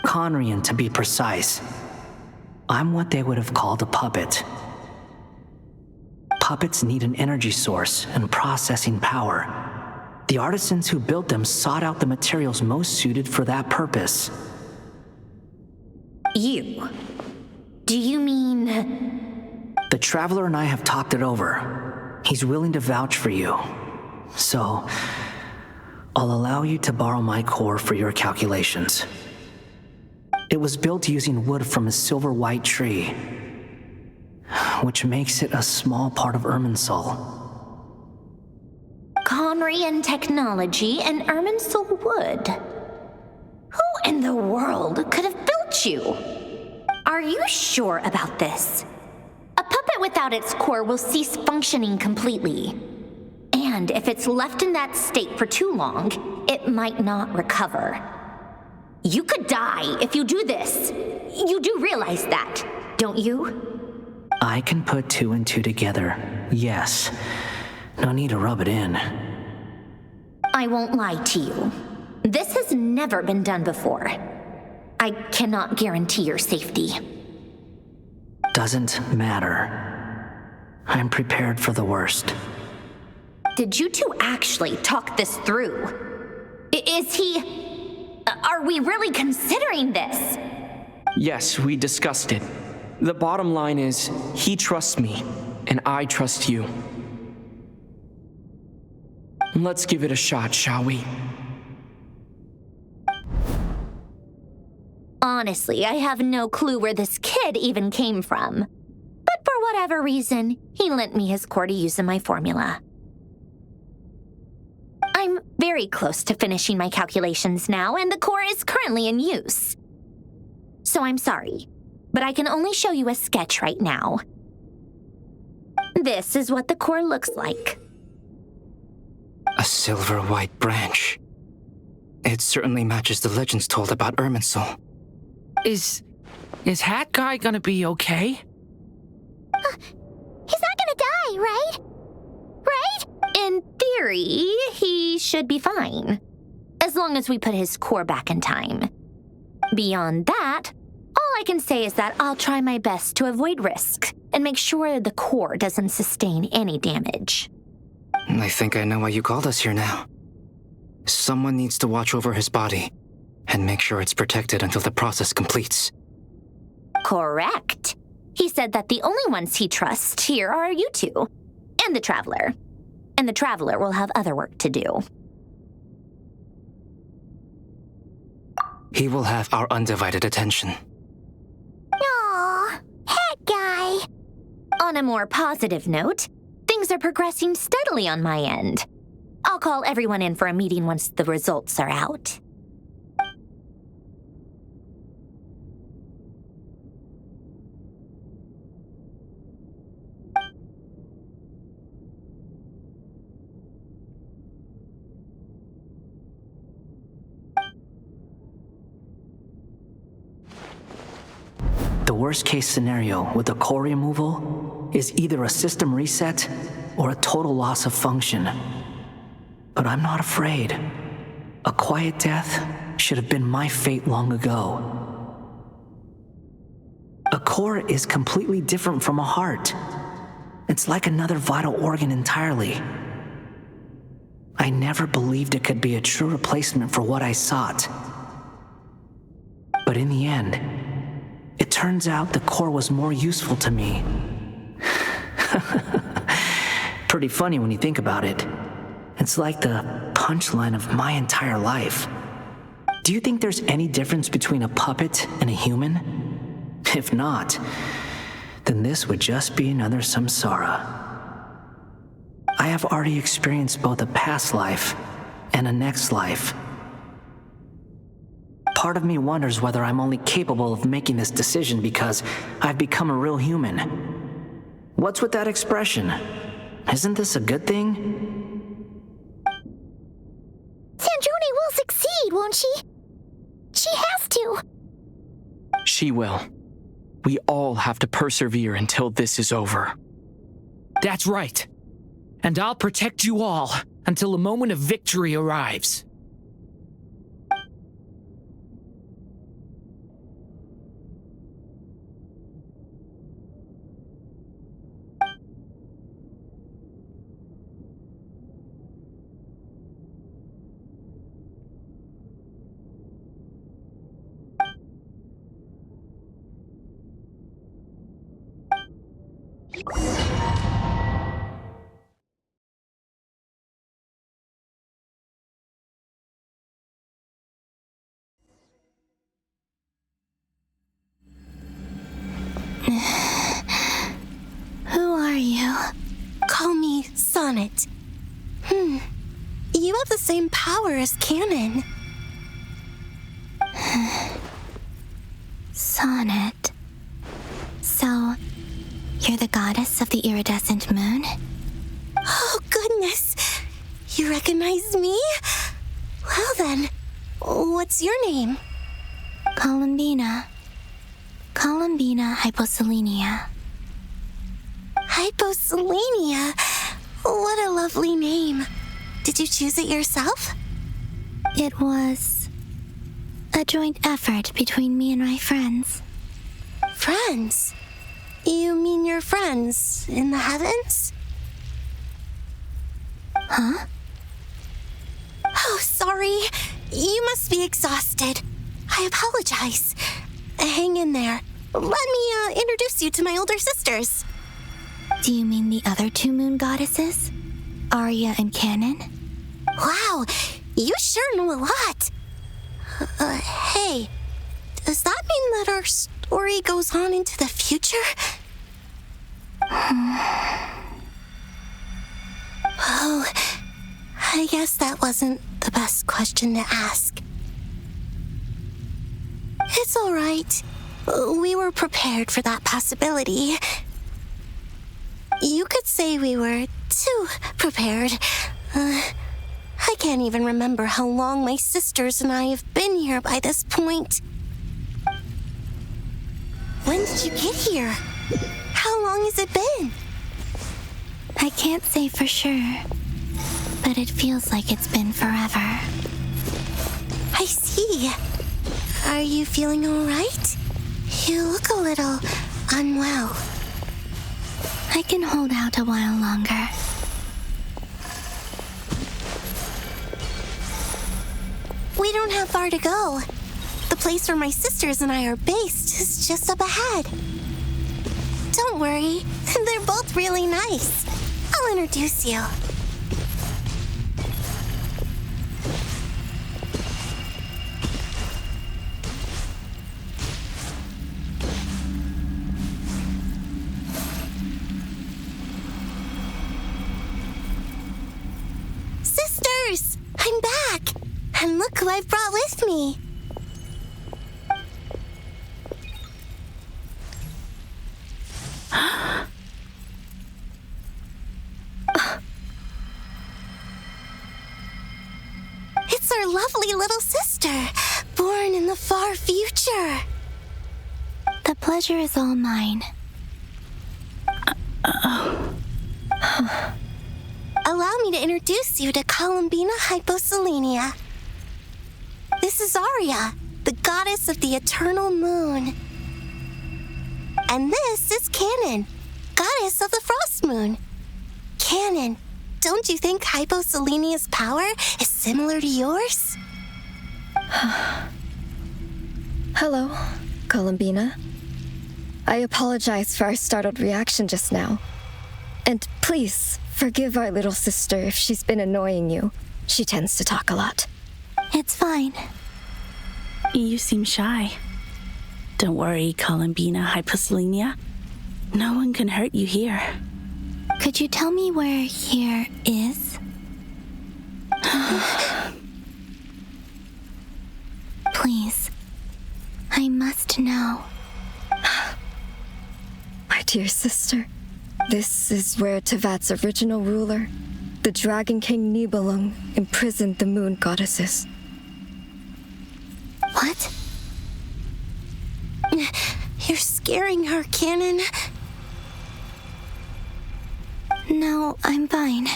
Conrian, to be precise. I'm what they would have called a puppet. Puppets need an energy source and processing power. The artisans who built them sought out the materials most suited for that purpose. You? Do you mean... The Traveler and I have talked it over. He's willing to vouch for you. So, I'll allow you to borrow my core for your calculations. It was built using wood from a silver white tree, which makes it a small part of Irminsul. Conrian technology and Irminsul wood. Who in the world could have built you? Are you sure about this? A puppet without its core will cease functioning completely. And if it's left in that state for too long, it might not recover. You could die if you do this. You do realize that, don't you? I can put two and two together, yes. No need to rub it in. I won't lie to you. This has never been done before. I cannot guarantee your safety. Doesn't matter. I'm prepared for the worst. Did you two actually talk this through? Is he... Are we really considering this? Yes, we discussed it. The bottom line is, he trusts me, and I trust you. Let's give it a shot, shall we? Honestly, I have no clue where this kid even came from. But for whatever reason, he lent me his core to use in my formula. I'm very close to finishing my calculations now, and the core is currently in use. So I'm sorry, but I can only show you a sketch right now. This is what the core looks like. A silver white branch. It certainly matches the legends told about Irminsul. Is Hat Guy gonna be okay? He's not gonna die, right? Right? In theory, he should be fine. As long as we put his core back in time. Beyond that, all I can say is that I'll try my best to avoid risk and make sure the core doesn't sustain any damage. I think I know why you called us here now. Someone needs to watch over his body and make sure it's protected until the process completes. Correct. He said that the only ones he trusts here are you two, and the Traveler. And the Traveler will have other work to do. He will have our undivided attention. Aww, head guy. On a more positive note, things are progressing steadily on my end. I'll call everyone in for a meeting once the results are out. The worst-case scenario with the core removal is either a system reset or a total loss of function. But I'm not afraid. A quiet death should have been my fate long ago. A core is completely different from a heart. It's like another vital organ entirely. I never believed it could be a true replacement for what I sought. But in the end, it turns out the core was more useful to me. Pretty funny when you think about it. It's like the punchline of my entire life. Do you think there's any difference between a puppet and a human? If not, then this would just be another samsara. I have already experienced both a past life and a next life. Part of me wonders whether I'm only capable of making this decision because I've become a real human. What's with that expression? Isn't this a good thing? Sandrone will succeed, won't she? She has to. She will. We all have to persevere until this is over. That's right. And I'll protect you all until a moment of victory arrives. Who are you? Call me Sonnet. You have the same power as Canon. Sonnet. So, you're the goddess of the iridescent moon? Oh, goodness! You recognize me? Well then, what's your name? Columbina. Columbina Hyposelenia. Hyposelenia? What a lovely name. Did you choose it yourself? It was a joint effort between me and my friends. Friends? You mean your friends in the heavens? Huh? Oh, sorry. You must be exhausted. I apologize. Hang in there. Let me introduce you to my older sisters. Do you mean the other two moon goddesses? Arya and Canon? Wow, you sure know a lot. Hey, does that mean that our story goes on into the future? Oh, I guess that wasn't the best question to ask. It's all right. We were prepared for that possibility. You could say we were too prepared. I can't even remember how long my sisters and I have been here by this point. When did you get here? How long has it been? I can't say for sure, but it feels like it's been forever. I see. Are you feeling all right? You look a little unwell. I can hold out a while longer. We don't have far to go. The place where my sisters and I are based is just up ahead. Don't worry, they're both really nice. I'll introduce you. Sisters, I'm back. And look who I've brought with me. It's our lovely little sister, born in the far future. The pleasure is all mine. Allow me to introduce you to Columbina Hyposelenia. This is Aria, the goddess of the eternal moon. And this is Canon, goddess of the frost moon. Canon, don't you think Hyposelenia's power is similar to yours? Hello, Columbina. I apologize for our startled reaction just now. And please, forgive our little sister if she's been annoying you. She tends to talk a lot. It's fine. You seem shy. Don't worry, Columbina Hyposelenia. No one can hurt you here. Could you tell me where here is? Please. I must know. My dear sister, this is where Tevat's original ruler, the Dragon King Nibelung, imprisoned the moon goddesses. What? You're scaring her, Canon. No, I'm fine.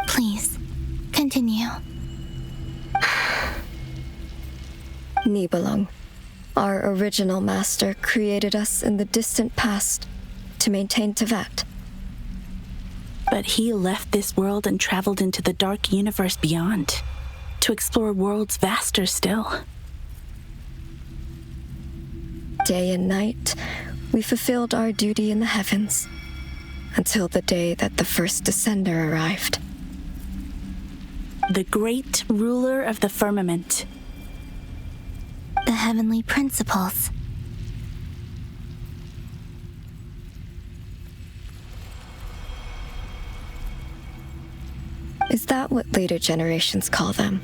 Please, continue. Nibelung, our original master, created us in the distant past to maintain Tevat. But he left this world and traveled into the dark universe beyond, to explore worlds vaster still. Day and night, we fulfilled our duty in the heavens, until the day that the first descender arrived. The great ruler of the firmament. The heavenly principles. Is that what later generations call them?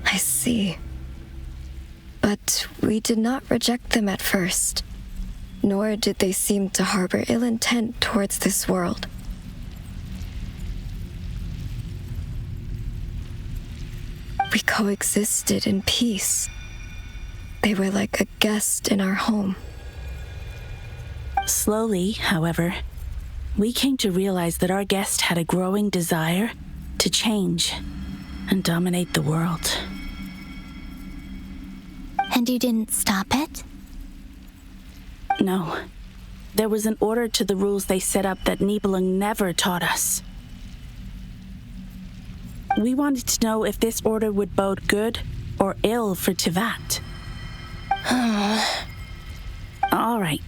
I see. But we did not reject them at first, nor did they seem to harbor ill intent towards this world. We coexisted in peace. They were like a guest in our home. Slowly, however, we came to realize that our guest had a growing desire to change and dominate the world. And you didn't stop it? No. There was an order to the rules they set up that Nibelung never taught us. We wanted to know if this order would bode good or ill for Tevat. All right.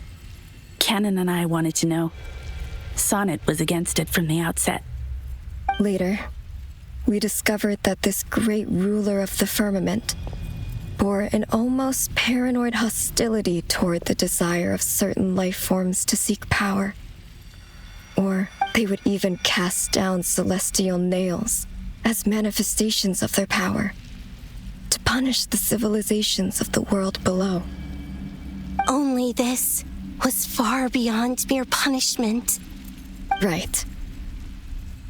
Canon and I wanted to know. Sonnet was against it from the outset. Later, we discovered that this great ruler of the firmament bore an almost paranoid hostility toward the desire of certain life forms to seek power. Or they would even cast down celestial nails as manifestations of their power, to punish the civilizations of the world below. Only this was far beyond mere punishment. Right.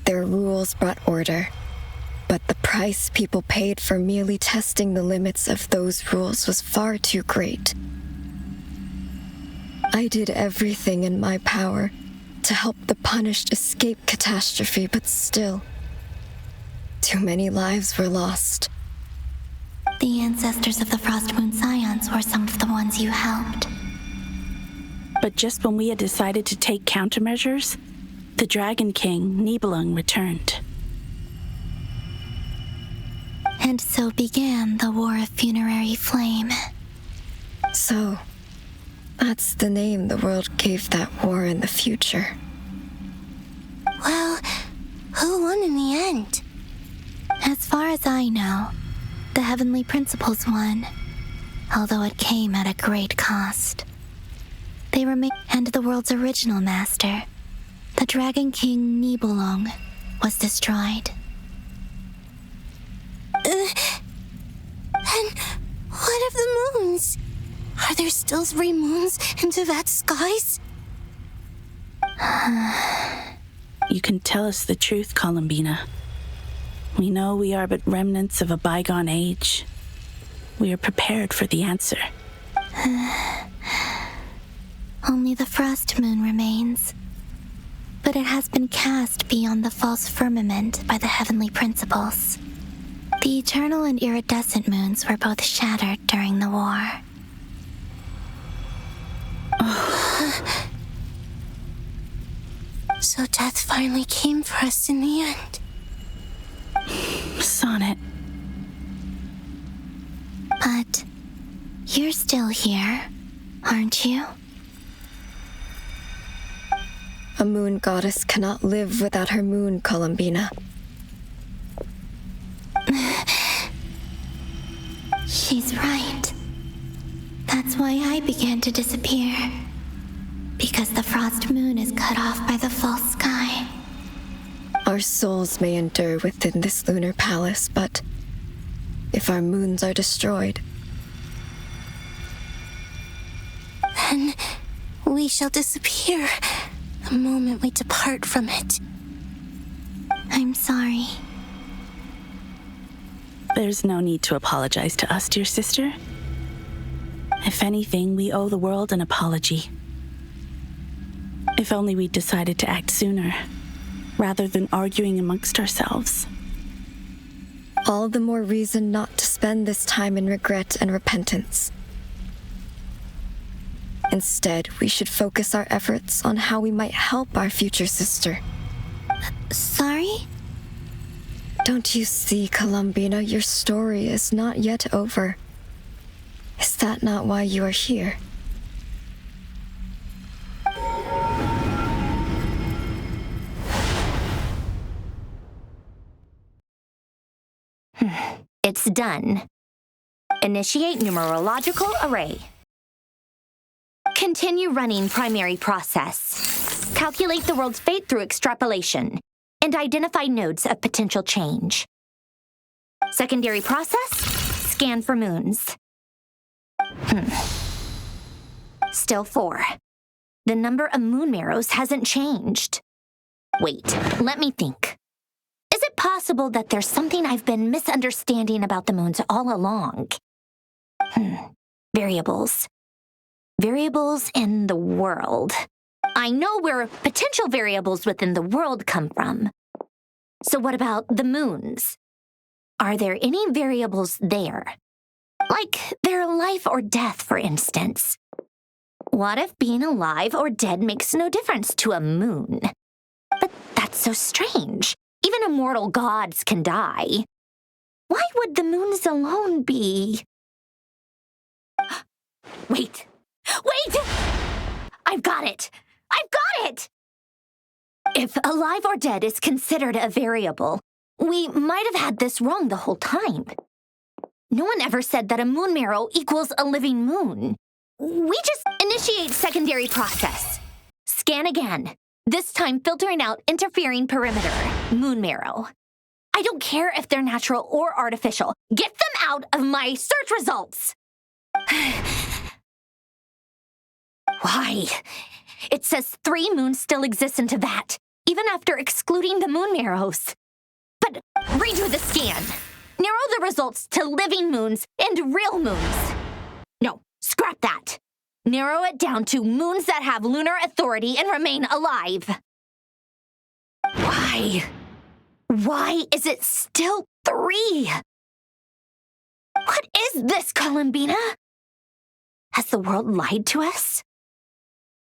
Their rules brought order, but the price people paid for merely testing the limits of those rules was far too great. I did everything in my power to help the punished escape catastrophe, but still, too many lives were lost. The ancestors of the Frost Moon Scions were some of the ones you helped. But just when we had decided to take countermeasures, the Dragon King, Nibelung, returned. And so began the War of Funerary Flame. So, that's the name the world gave that war in the future. Well, who won in the end? As far as I know, the Heavenly Principles won, although it came at a great cost. They remain, and the world's original master, the Dragon King Nibelung, was destroyed. And what of the moons? Are there still 3 moons in Tevat's skies? You can tell us the truth, Columbina. We know we are but remnants of a bygone age. We are prepared for the answer. Only the frost moon remains. But it has been cast beyond the false firmament by the heavenly principles. The eternal and iridescent moons were both shattered during the war. So death finally came for us in the end. Sonnet. But you're still here, aren't you? A moon goddess cannot live without her moon, Columbina. She's right. That's why I began to disappear. Because the frost moon is cut off by the false sky. Our souls may endure within this lunar palace, but if our moons are destroyed, then we shall disappear the moment we depart from it. I'm sorry. There's no need to apologize to us, dear sister. If anything, we owe the world an apology. If only we'd decided to act sooner, rather than arguing amongst ourselves. All the more reason not to spend this time in regret and repentance. Instead, we should focus our efforts on how we might help our future sister. Sorry? Don't you see, Columbina, your story is not yet over. Is that not why you are here? It's done. Initiate numerological array. Continue running primary process. Calculate the world's fate through extrapolation, and identify nodes of potential change. Secondary process, scan for moons. Still 4. The number of moon marrows hasn't changed. Wait, let me think. Is it possible that there's something I've been misunderstanding about the moons all along? Variables. Variables in the world. I know where potential variables within the world come from. So what about the moons? Are there any variables there? Like their life or death, for instance. What if being alive or dead makes no difference to a moon? But that's so strange. Even immortal gods can die. Why would the moons alone be? Wait! Wait! I've got it! I've got it! If alive or dead is considered a variable, we might have had this wrong the whole time. No one ever said that a moon marrow equals a living moon. We just initiate secondary process. Scan again. This time filtering out interfering perimeter, moon marrow. I don't care if they're natural or artificial. Get them out of my search results! Why? It says 3 moons still exist in Tevat, even after excluding the moon marrows. But redo the scan. Narrow the results to living moons and real moons. No, scrap that. Narrow it down to moons that have lunar authority and remain alive. Why? Why is it still 3? What is this, Columbina? Has the world lied to us?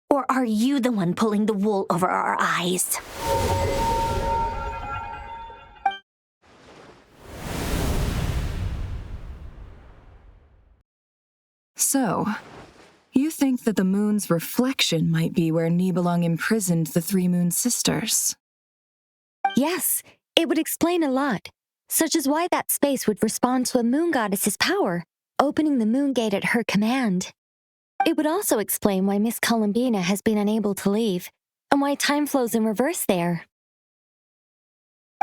Or are you the one pulling the wool over our eyes? So, you think that the moon's reflection might be where Nibelung imprisoned the three moon sisters? Yes, it would explain a lot, such as why that space would respond to a moon goddess's power, opening the moon gate at her command. It would also explain why Miss Columbina has been unable to leave, and why time flows in reverse there.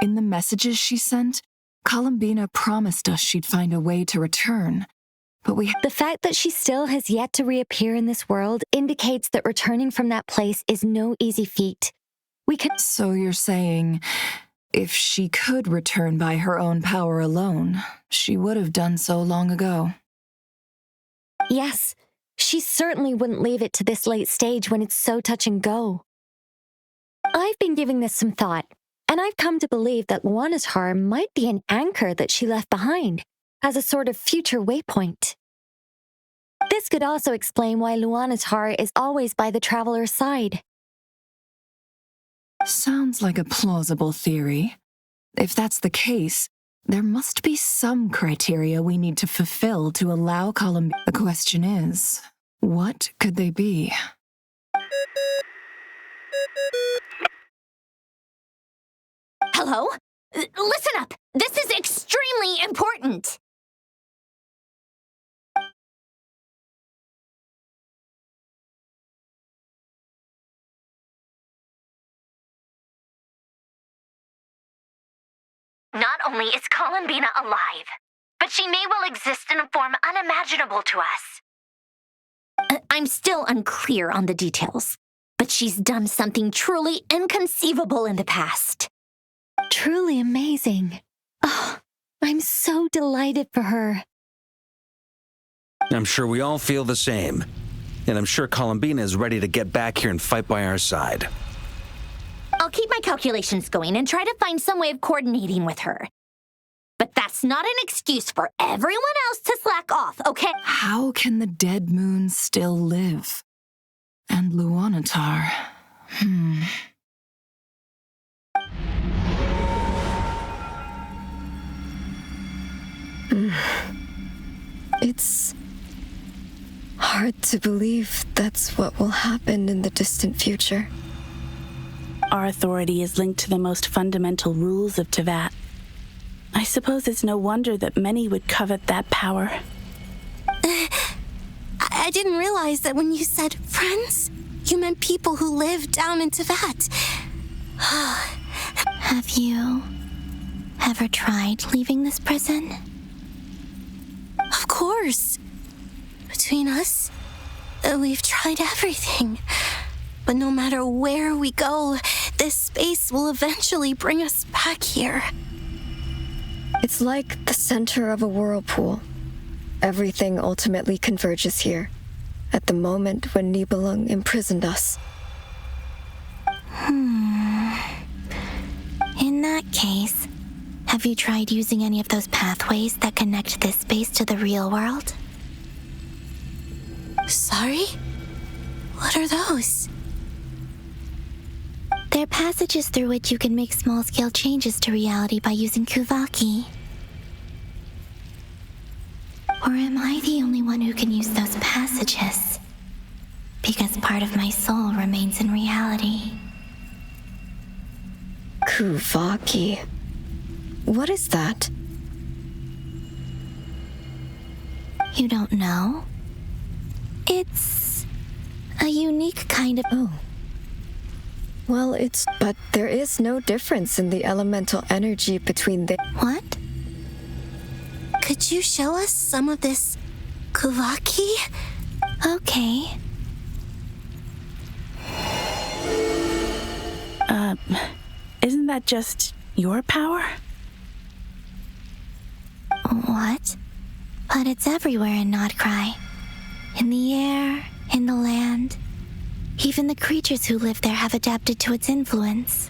In the messages she sent, Columbina promised us she'd find a way to return, but The fact that she still has yet to reappear in this world indicates that returning from that place is no easy feat. So you're saying, if she could return by her own power alone, she would have done so long ago? Yes, she certainly wouldn't leave it to this late stage when it's so touch and go. I've been giving this some thought, and I've come to believe that Luanatar might be an anchor that she left behind, as a sort of future waypoint. This could also explain why Luanatar is always by the traveler's side. Sounds like a plausible theory. If that's the case, there must be some criteria we need to fulfill to allow Columbina. The question is, what could they be? Hello? Listen up! This is extremely important! Not only is Columbina alive, but she may well exist in a form unimaginable to us. I'm still unclear on the details, but she's done something truly inconceivable in the past. Truly amazing. Oh, I'm so delighted for her. I'm sure we all feel the same. And I'm sure Columbina is ready to get back here and fight by our side. I'll keep my calculations going and try to find some way of coordinating with her. But that's not an excuse for everyone else to slack off, okay? How can the dead moon still live? And Luanatar... It's hard to believe that's what will happen in the distant future. Our authority is linked to the most fundamental rules of Teyvat. I suppose it's no wonder that many would covet that power. I didn't realize that when you said friends, you meant people who live down in Teyvat. Have you ever tried leaving this prison? Of course. Between us, we've tried everything. But no matter where we go, this space will eventually bring us back here. It's like the center of a whirlpool. Everything ultimately converges here, at the moment when Nibelung imprisoned us. In that case, have you tried using any of those pathways that connect this space to the real world? Sorry? What are those? They're passages through which you can make small-scale changes to reality by using Kuvaki. Or am I the only one who can use those passages? Because part of my soul remains in reality. Kuvaki. What is that? You don't know? It's a unique kind of... Oh. Well, but there is no difference in the elemental energy between the... What? Could you show us some of this Kuvaki? Okay. Isn't that just your power? What? But it's everywhere in Krai. In the air, in the land. Even the creatures who live there have adapted to its influence.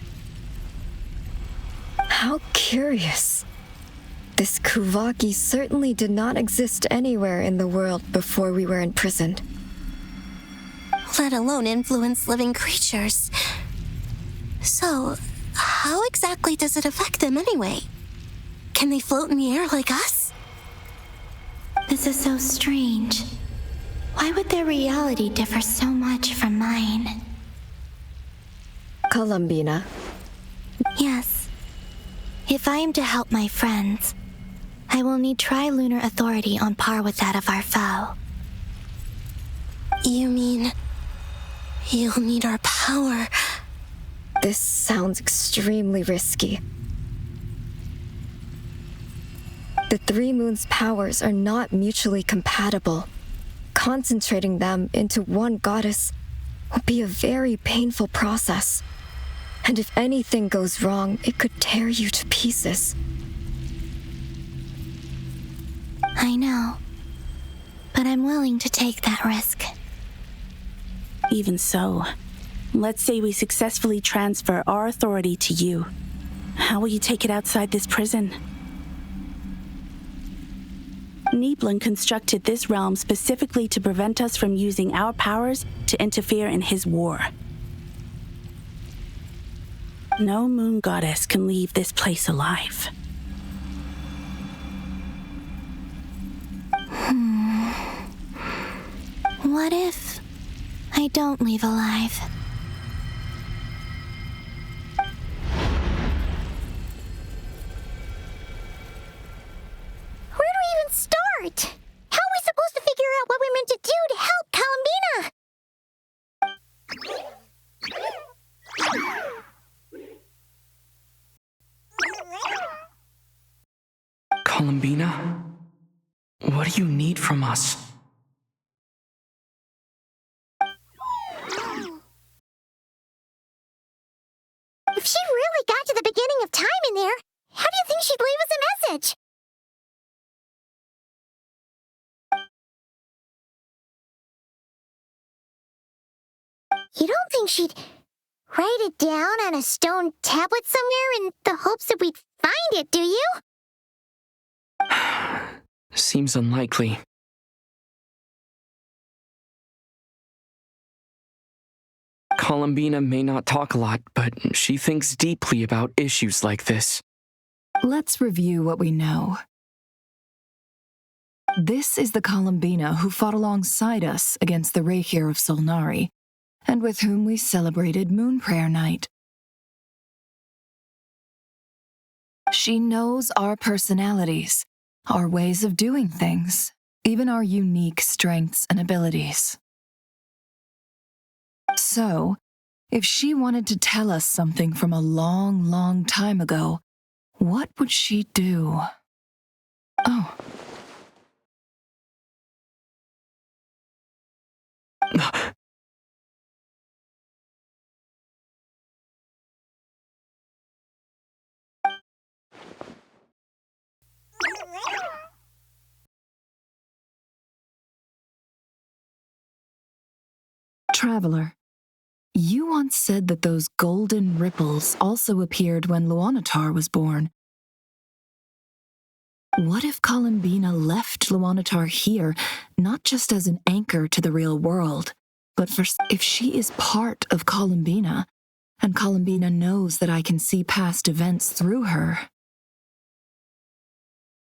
How curious. This Kuvaki certainly did not exist anywhere in the world before we were imprisoned. Let alone influence living creatures. So, how exactly does it affect them anyway? Can they float in the air like us? This is so strange. Why would their reality differ so much from mine? Columbina. Yes. If I am to help my friends, I will need tri-lunar authority on par with that of our foe. You mean you'll need our power? This sounds extremely risky. The three moons' powers are not mutually compatible. Concentrating them into one goddess will be a very painful process. And if anything goes wrong, it could tear you to pieces. I know. But I'm willing to take that risk. Even so, let's say we successfully transfer our authority to you. How will you take it outside this prison? Nibelung constructed this realm specifically to prevent us from using our powers to interfere in his war. No moon goddess can leave this place alive. What if I don't leave alive? Where do we even start? How are we supposed to figure out what we're meant to do to help Columbina? Columbina? What do you need from us? If she really got to the beginning of time in there, how do you think she'd leave us a message? You don't think she'd write it down on a stone tablet somewhere in the hopes that we'd find it, do you? Seems unlikely. Columbina may not talk a lot, but she thinks deeply about issues like this. Let's review what we know. This is the Columbina who fought alongside us against the Reikir of Solnari, and with whom we celebrated Moon Prayer Night. She knows our personalities, our ways of doing things, even our unique strengths and abilities. So, if she wanted to tell us something from a long, long time ago, what would she do? Oh. Traveler, you once said that those golden ripples also appeared when Luanatar was born. What if Columbina left Luanatar here, not just as an anchor to the real world, but if she is part of Columbina, and Columbina knows that I can see past events through her?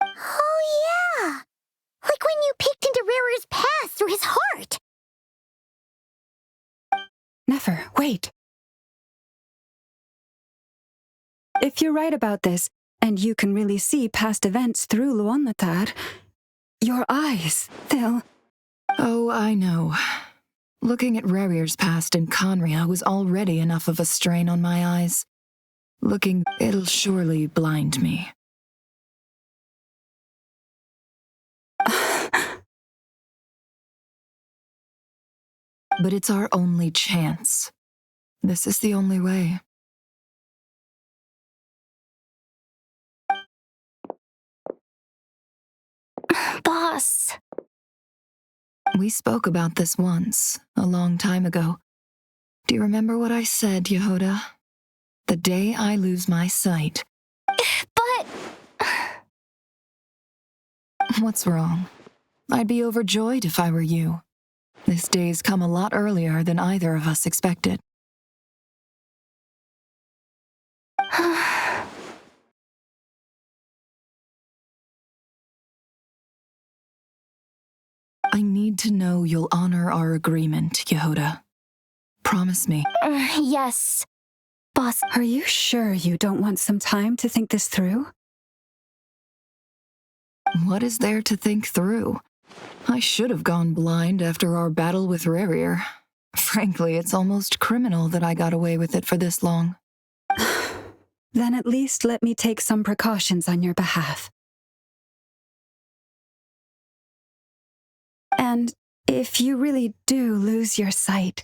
Oh yeah! Like when you peeked into Rarer's past through his heart! Nefer, wait. If you're right about this, and you can really see past events through Luanatar, your eyes, they'll... Oh, I know. Looking at Rerir's past in Conria was already enough of a strain on my eyes. It'll surely blind me. But it's our only chance. This is the only way. Boss. We spoke about this once, a long time ago. Do you remember what I said, Yehoda? The day I lose my sight. But... What's wrong? I'd be overjoyed if I were you. This day's come a lot earlier than either of us expected. I need need to know you'll honor our agreement, Yehuda. Promise me. Yes, boss. Are you sure you don't want some time to think this through? What is there to think through? I should have gone blind after our battle with Rerir. Frankly, it's almost criminal that I got away with it for this long. Then at least let me take some precautions on your behalf. And if you really do lose your sight,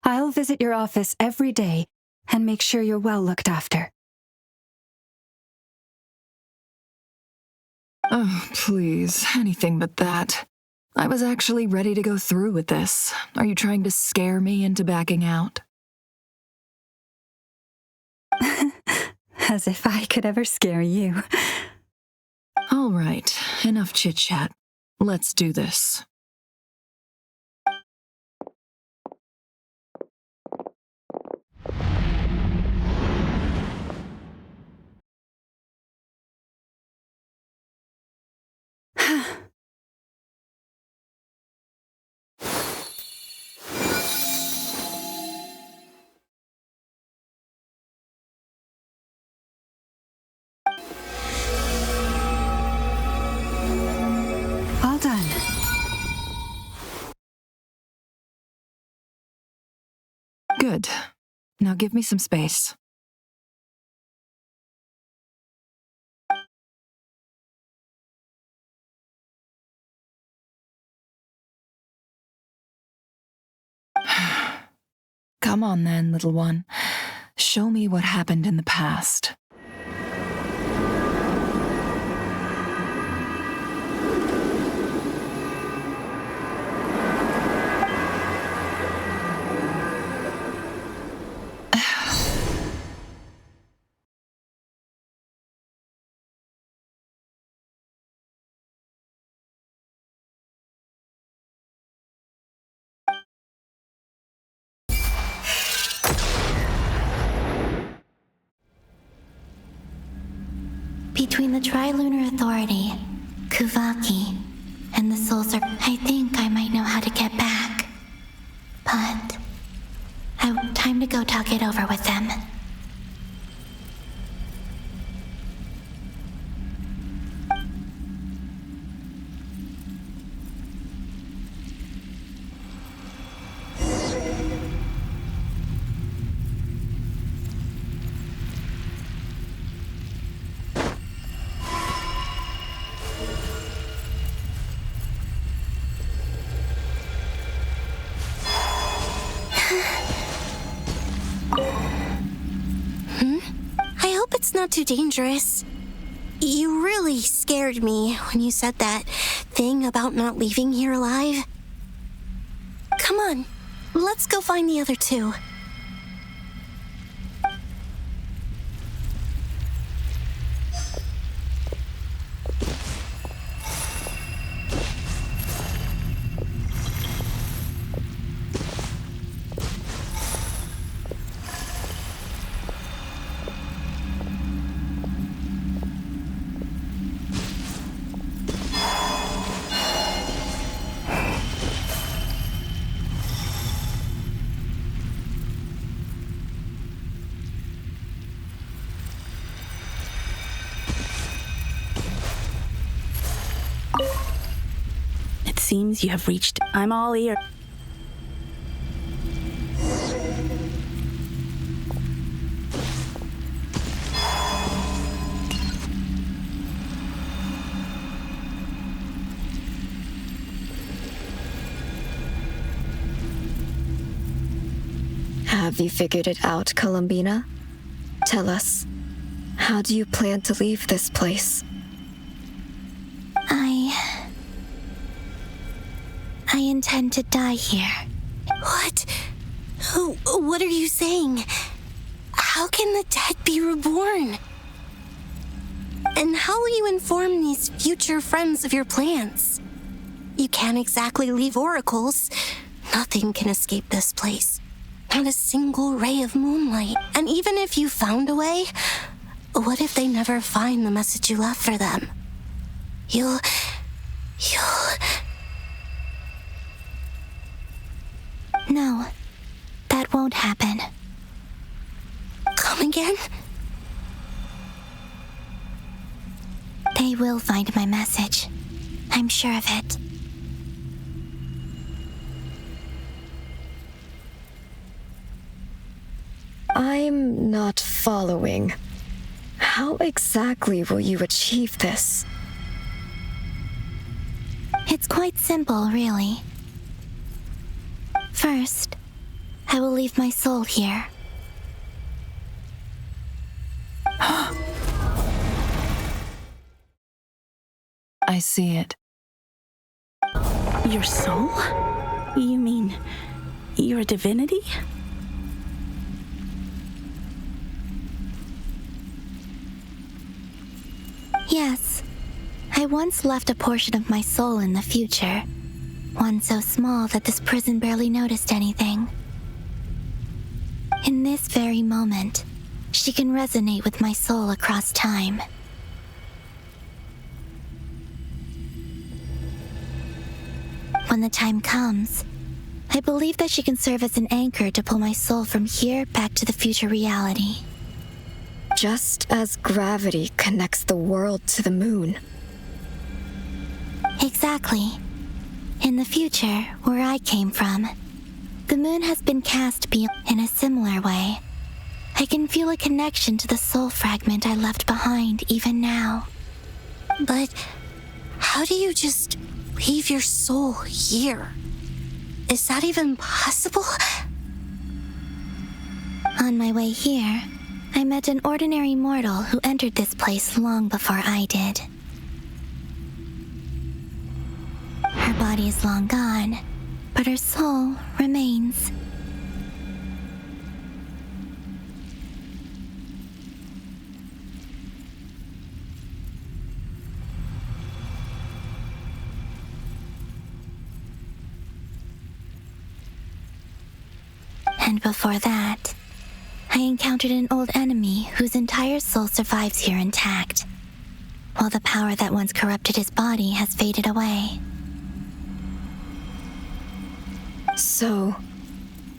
I'll visit your office every day and make sure you're well looked after. Oh, please, anything but that. I was actually ready to go through with this. Are you trying to scare me into backing out? As if I could ever scare you. All right, enough chit-chat. Let's do this. All done. Good. Now give me some space. Come on then, little one. Show me what happened in the past. Between the Trilunar Authority, Kuvaki, and the Soul Serpent, I think I might know how to get back. But time to go talk it over with them. It's not too dangerous. You really scared me when you said that thing about not leaving here alive. Come on, let's go find the other two. Seems you have reached. I'm all ear. Have you figured it out, Columbina? Tell us, how do you plan to leave this place? I intend to die here. What? What are you saying? How can the dead be reborn? And how will you inform these future friends of your plans? You can't exactly leave oracles. Nothing can escape this place. Not a single ray of moonlight. And even if you found a way, what if they never find the message you left for them? You'll... No, that won't happen. Come again? They will find my message. I'm sure of it. I'm not following. How exactly will you achieve this? It's quite simple, really. First, I will leave my soul here. I see it. Your soul? You mean you're a divinity? Yes. I once left a portion of my soul in the future. One so small that this prison barely noticed anything. In this very moment, she can resonate with my soul across time. When the time comes, I believe that she can serve as an anchor to pull my soul from here back to the future reality. Just as gravity connects the world to the moon. Exactly. In the future, where I came from, the moon has been cast beyond in a similar way. I can feel a connection to the soul fragment I left behind even now. But how do you just leave your soul here? Is that even possible? On my way here, I met an ordinary mortal who entered this place long before I did. Her body is long gone, but her soul remains. And before that, I encountered an old enemy whose entire soul survives here intact, while the power that once corrupted his body has faded away. So,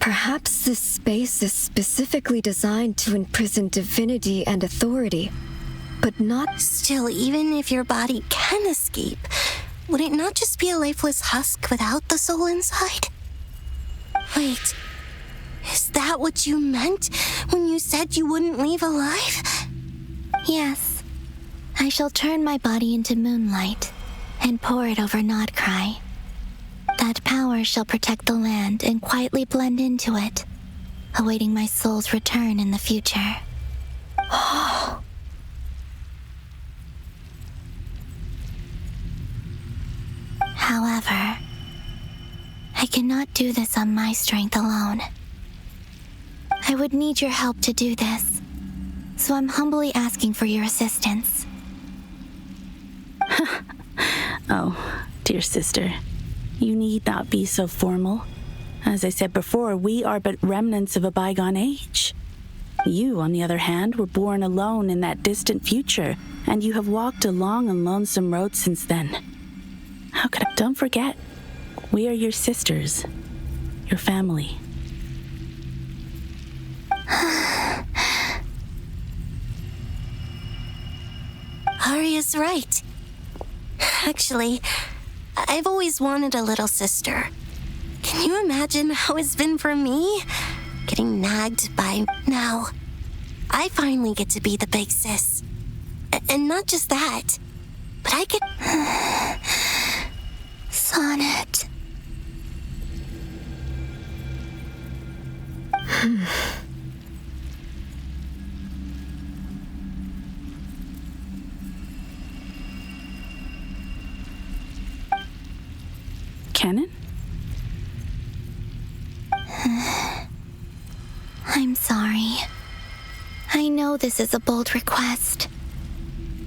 perhaps this space is specifically designed to imprison divinity and authority, but not... Still, even if your body can escape, would it not just be a lifeless husk without the soul inside? Wait, is that what you meant when you said you wouldn't leave alive? Yes. I shall turn my body into moonlight and pour it over Krai. That power shall protect the land and quietly blend into it, awaiting my soul's return in the future. However, I cannot do this on my strength alone. I would need your help to do this, so I'm humbly asking for your assistance. Oh, dear sister, you need not be so formal. As I said before, we are but remnants of a bygone age. You, on the other hand, were born alone in that distant future, and you have walked a long and lonesome road since then. How could I? Don't forget, we are your sisters, your family. Arya's right. Actually, I've always wanted a little sister. Can you imagine how it's been for me? Getting nagged by now. I finally get to be the big sis. And not just that, but I get... Sonnet. Canon? I'm sorry. I know this is a bold request.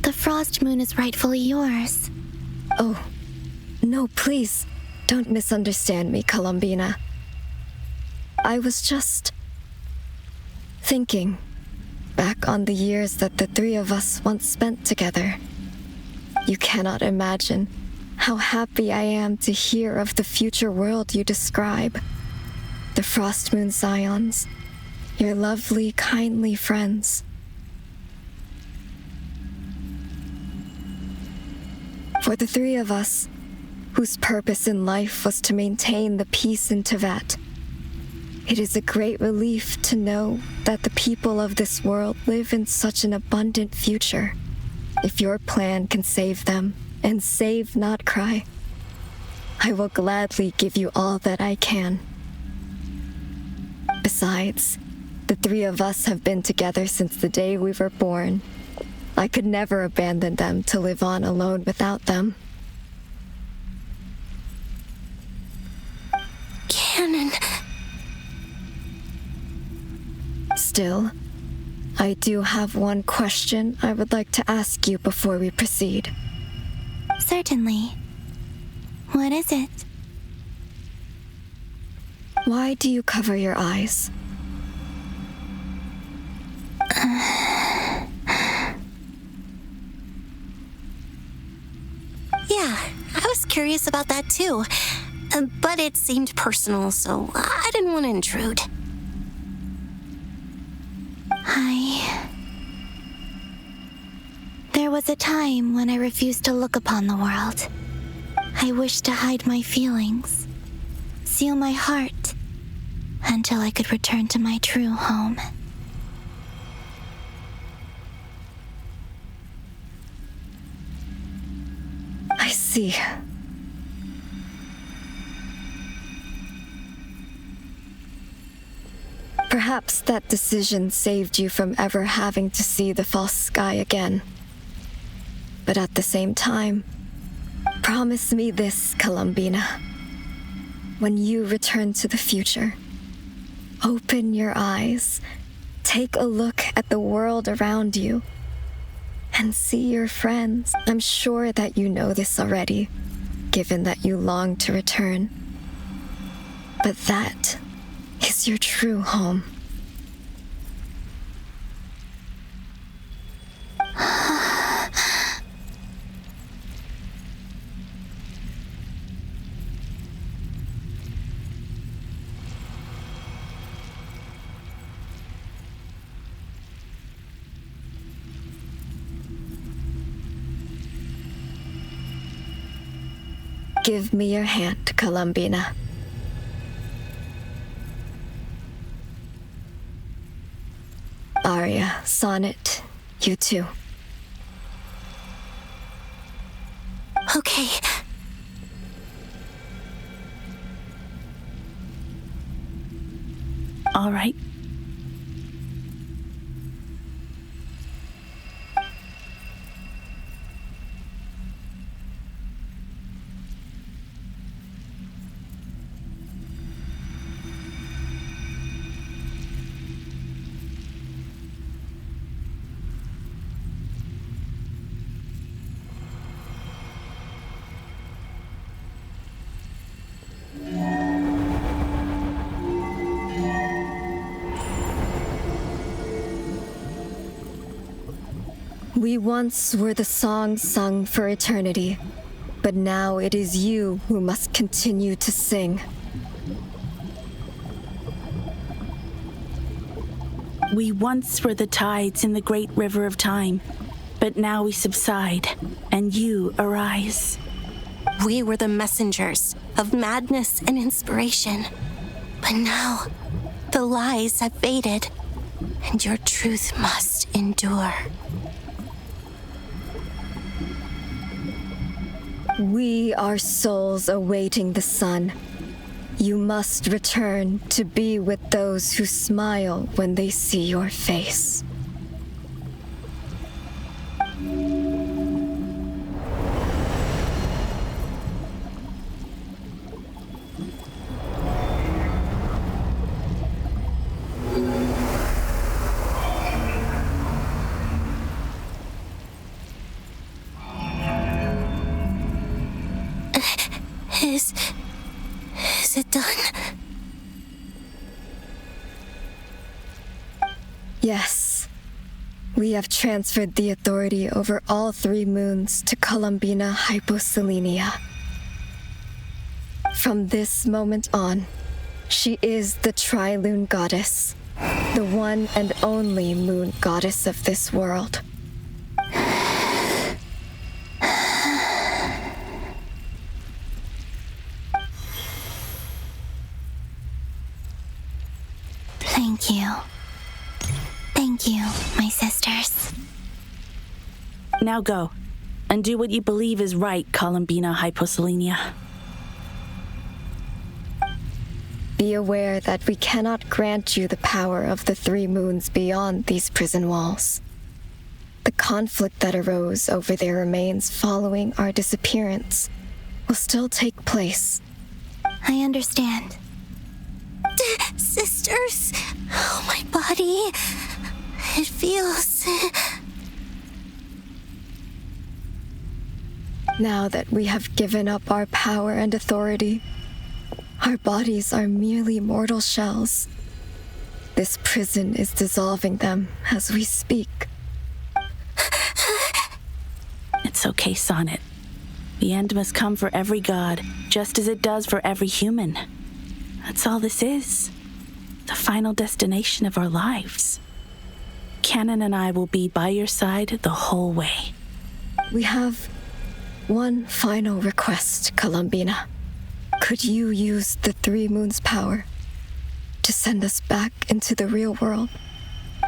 The Frost Moon is rightfully yours. Oh, no, please, don't misunderstand me, Columbina. I was just thinking back on the years that the three of us once spent together. You cannot imagine how happy I am to hear of the future world you describe. the Frost Moon Scions, your lovely, kindly friends. For the three of us, whose purpose in life was to maintain the peace in Teyvat, it is a great relief to know that the people of this world live in such an abundant future. If your plan can save them, and save not Krai, I will gladly give you all that I can. Besides, the three of us have been together since the day we were born. I could never abandon them to live on alone without them. Canon. Still, I do have one question I would like to ask you before we proceed. Certainly. What is it? Why do you cover your eyes? Yeah, I was curious about that too. But it seemed personal, so I didn't want to intrude. There was a time when I refused to look upon the world. I wished to hide my feelings, seal my heart, until I could return to my true home. I see. Perhaps that decision saved you from ever having to see the false sky again. But at the same time, promise me this, Columbina. When you return to the future, open your eyes, take a look at the world around you, and see your friends. I'm sure that you know this already, given that you long to return. But that is your true home. Give me your hand, Columbina. Aria, Sonnet, you too. Okay. All right. We once were the song sung for eternity, but now it is you who must continue to sing. We once were the tides in the great river of time, but now we subside, and you arise. We were the messengers of madness and inspiration, but now the lies have faded, and your truth must endure. We are souls awaiting the sun. You must return to be with those who smile when they see your face. Is it done? Yes. We have transferred the authority over all 3 moons to Columbina Hyposelenia. From this moment on, She is the Tri-Lune Goddess, the one and only moon goddess of this world. Thank you. Thank you, my sisters. Now go, and do what you believe is right, Columbina Hyposelenia. Be aware that we cannot grant you the power of the 3 moons beyond these prison walls. The conflict that arose over their remains following our disappearance will still take place. I understand. Sisters, oh, my body. It feels... Now that we have given up our power and authority, our bodies are merely mortal shells. This prison is dissolving them as we speak. It's okay, Sonnet. The end must come for every god, just as it does for every human. That's all this is. The final destination of our lives. Canon and I will be by your side the whole way. We have one final request, Columbina. Could you use the 3 moons' power to send us back into the real world?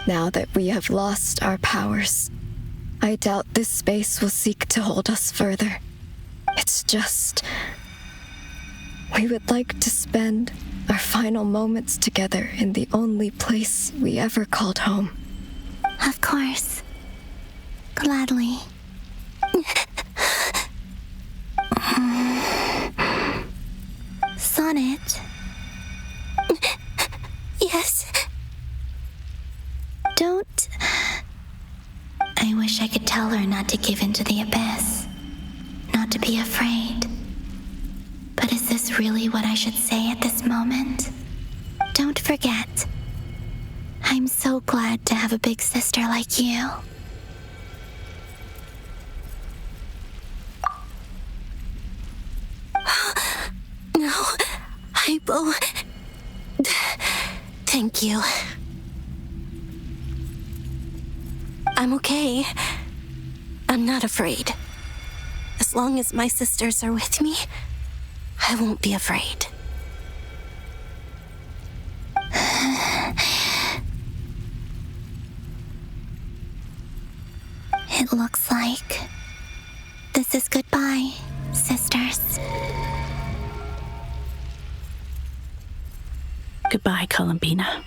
Now that we have lost our powers, I doubt this space will seek to hold us further. It's just... we would like to spend our final moments together in the only place we ever called home. Of course. Gladly. Sonnet. Yes. Don't... I wish I could tell her not to give in to the abyss. Not to be afraid. But is this really what I should say at this moment? Don't forget. I'm so glad to have a big sister like you. No, Hypo. Thank you. I'm okay. I'm not afraid. As long as my sisters are with me, I won't be afraid. It looks like this is goodbye, sisters. Goodbye, Columbina.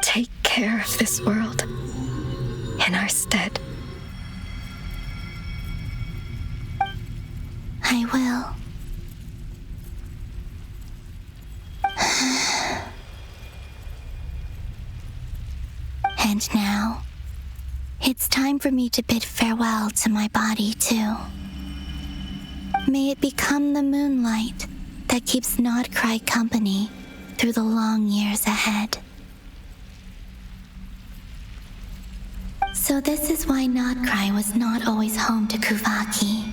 Take care of this world in our stead. I will. And now, it's time for me to bid farewell to my body, too. May it become the moonlight that keeps Krai company through the long years ahead. So this is why Krai was not always home to Kuvaki.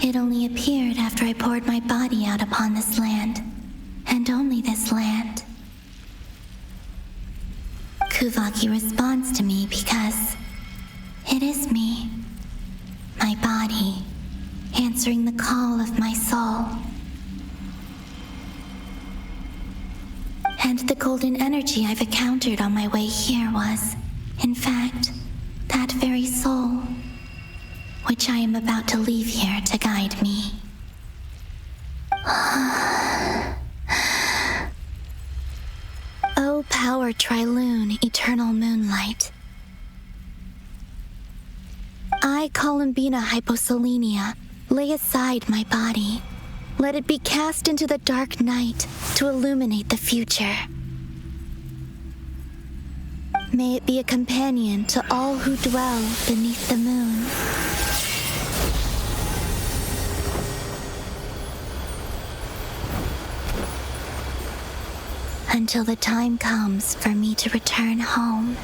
It only appeared after I poured my body out upon this land, and only this land. Kuvaki responds to me because it is me, my body, answering the call of my soul. And the golden energy I've encountered on my way here was, in fact, that very soul, which I am about to leave here to guide me. O power Tri-Lune, eternal moonlight. I, Columbina Hyposelenia, lay aside my body. Let it be cast into the dark night to illuminate the future. May it be a companion to all who dwell beneath the moon. Until the time comes for me to return home.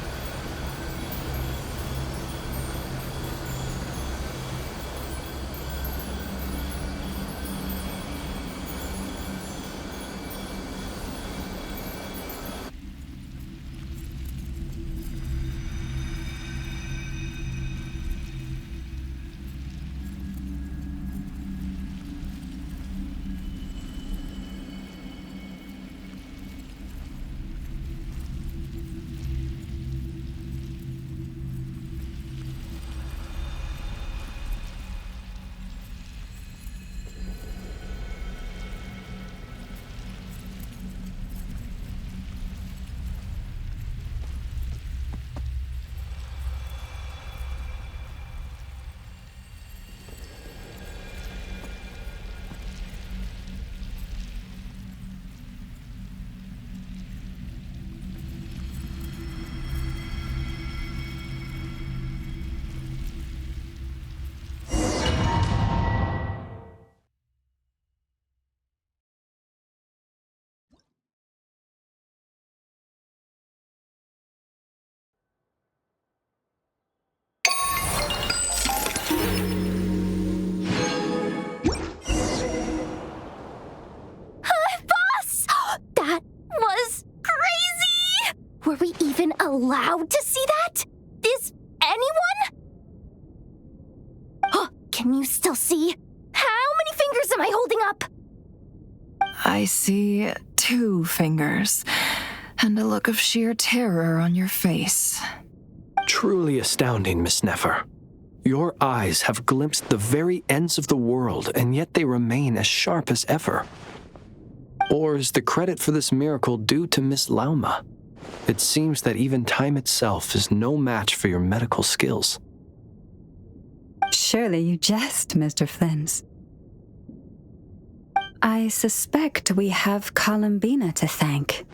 Can you still see? How many fingers am I holding up? I see 2 fingers, and a look of sheer terror on your face. Truly astounding, Miss Nefer. Your eyes have glimpsed the very ends of the world, and yet they remain as sharp as ever. Or is the credit for this miracle due to Miss Lauma? It seems that even time itself is no match for your medical skills. Surely you jest, Mr. Flins. I suspect we have Columbina to thank.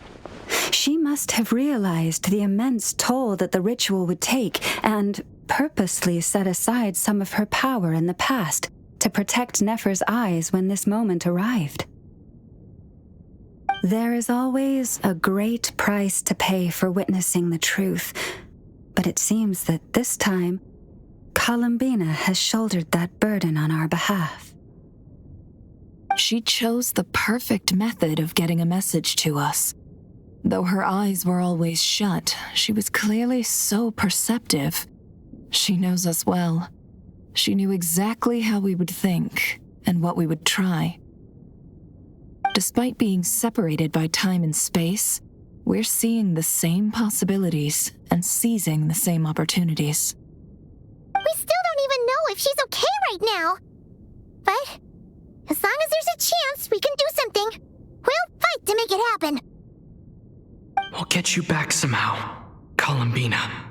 She must have realized the immense toll that the ritual would take and purposely set aside some of her power in the past to protect Nefer's eyes when this moment arrived. There is always a great price to pay for witnessing the truth, but it seems that this time, Columbina has shouldered that burden on our behalf. She chose the perfect method of getting a message to us. Though her eyes were always shut, she was clearly so perceptive. She knows us well. She knew exactly how we would think and what we would try. Despite being separated by time and space, we're seeing the same possibilities and seizing the same opportunities. We still don't even know if she's okay right now. But as long as there's a chance we can do something, we'll fight to make it happen. We'll get you back somehow, Columbina.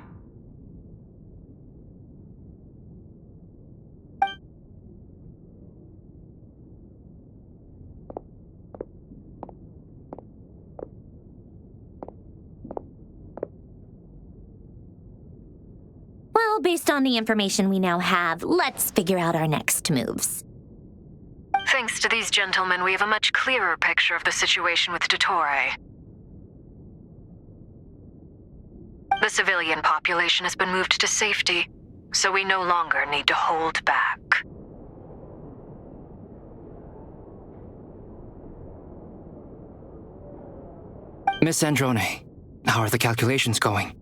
Well, based on the information we now have, let's figure out our next moves. Thanks to these gentlemen, we have a much clearer picture of the situation with Dottore. The civilian population has been moved to safety, so we no longer need to hold back. Miss Sandrone, how are the calculations going?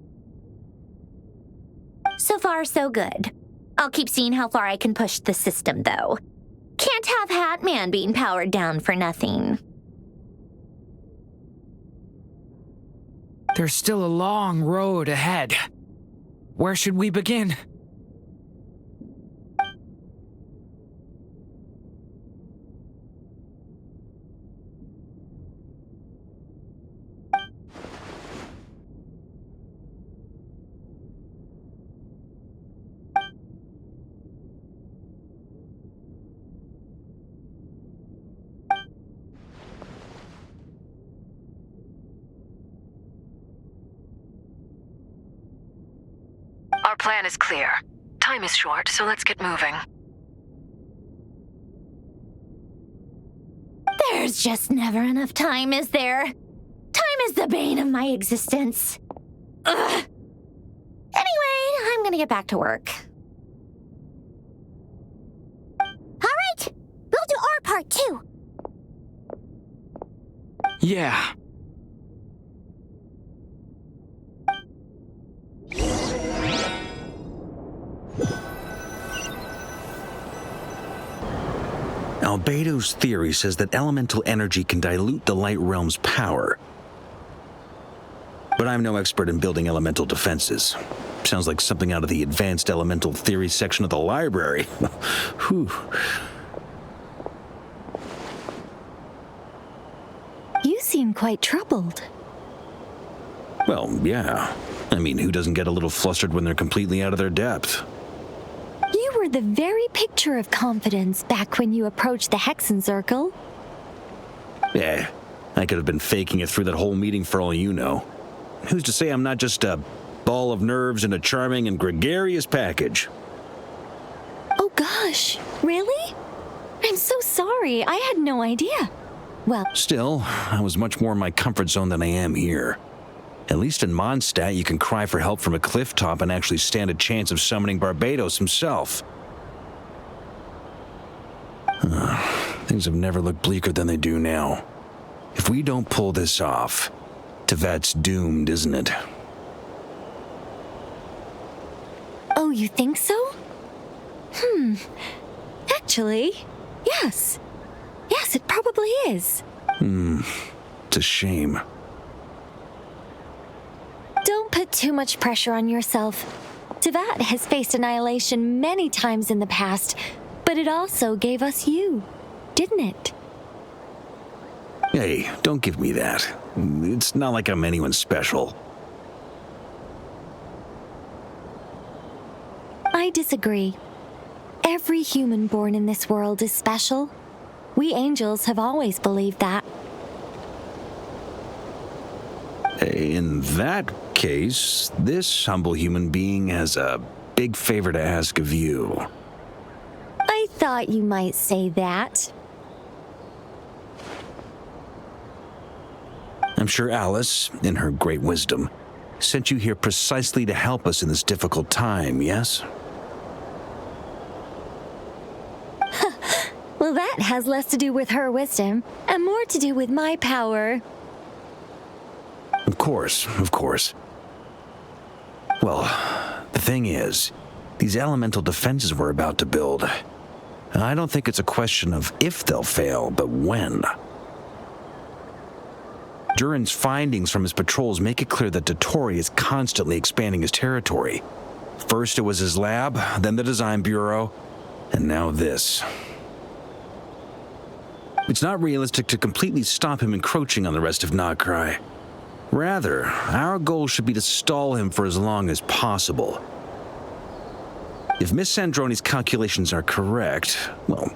So far, so good. I'll keep seeing how far I can push the system, though. Can't have Hat Man being powered down for nothing. There's still a long road ahead. Where should we begin? Our plan is clear. Time is short, so let's get moving. There's just never enough time, is there? Time is the bane of my existence. Ugh. Anyway, I'm gonna get back to work. All right, we'll do our part too. Yeah. Albedo's theory says that elemental energy can dilute the light realm's power. But I'm no expert in building elemental defenses. Sounds like something out of the advanced elemental theory section of the library. Whew. You seem quite troubled. Well, yeah. I mean, who doesn't get a little flustered when they're completely out of their depth? You were the very picture of confidence back when you approached the Hexen Circle. Yeah, I could have been faking it through that whole meeting for all you know. Who's to say I'm not just a ball of nerves in a charming and gregarious package? Oh gosh, really? I'm so sorry, I had no idea. Well, Still, I was much more in my comfort zone than I am here. At least in Mondstadt, you can cry for help from a cliff top and actually stand a chance of summoning Barbados himself. Things have never looked bleaker than they do now. If we don't pull this off, Tevat's doomed, isn't it? oh, you think so? actually. Yes. Yes, it probably is. It's a shame. Don't put too much pressure on yourself. Tevat has faced annihilation many times in the past, but it also gave us you, didn't it? Hey, don't give me that. It's not like I'm anyone special. I disagree. Every human born in this world is special. We angels have always believed that. In that case, this humble human being has a big favor to ask of you. I thought you might say that. I'm sure Alice, in her great wisdom, sent you here precisely to help us in this difficult time, yes? Well, that has less to do with her wisdom and more to do with my power. Of course, of course. Well, the thing is, these elemental defenses we're about to build, I don't think it's a question of if they'll fail, but when. Durin's findings from his patrols make it clear that Dottore is constantly expanding his territory. First it was his lab, then the design bureau, and now this. It's not realistic to completely stop him encroaching on the rest of Krai. Rather, our goal should be to stall him for as long as possible. If Miss Sandrone's calculations are correct, well,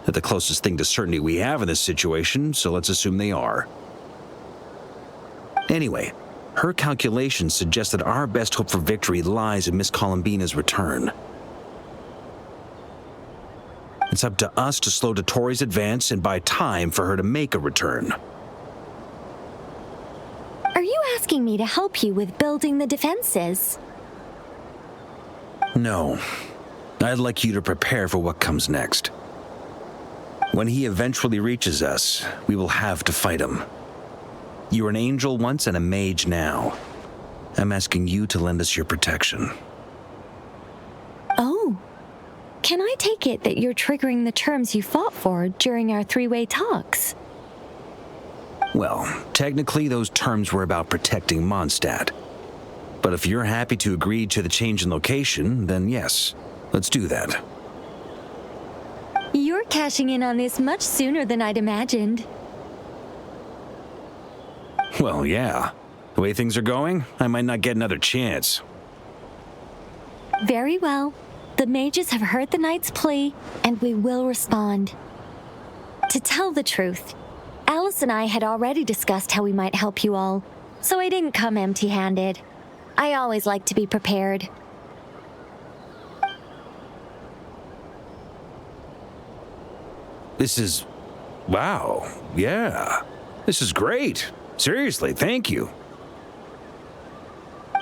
they're the closest thing to certainty we have in this situation, so let's assume they are. Anyway, her calculations suggest that our best hope for victory lies in Miss Columbina's return. It's up to us to slow Dottore's advance and buy time for her to make a return. Are you asking me to help you with building the defenses? No. I'd like you to prepare for what comes next. When he eventually reaches us, we will have to fight him. You were an angel once and a mage now. I'm asking you to lend us your protection. Oh. Can I take it that you're triggering the terms you fought for during our three-way talks? Well, technically those terms were about protecting Mondstadt. But if you're happy to agree to the change in location, then yes, let's do that. You're cashing in on this much sooner than I'd imagined. Well, yeah. The way things are going, I might not get another chance. Very well. The mages have heard the knight's plea, and we will respond. To tell the truth, Alice and I had already discussed how we might help you all, so I didn't come empty-handed. I always like to be prepared. This is... wow. Yeah. This is great. Seriously, thank you.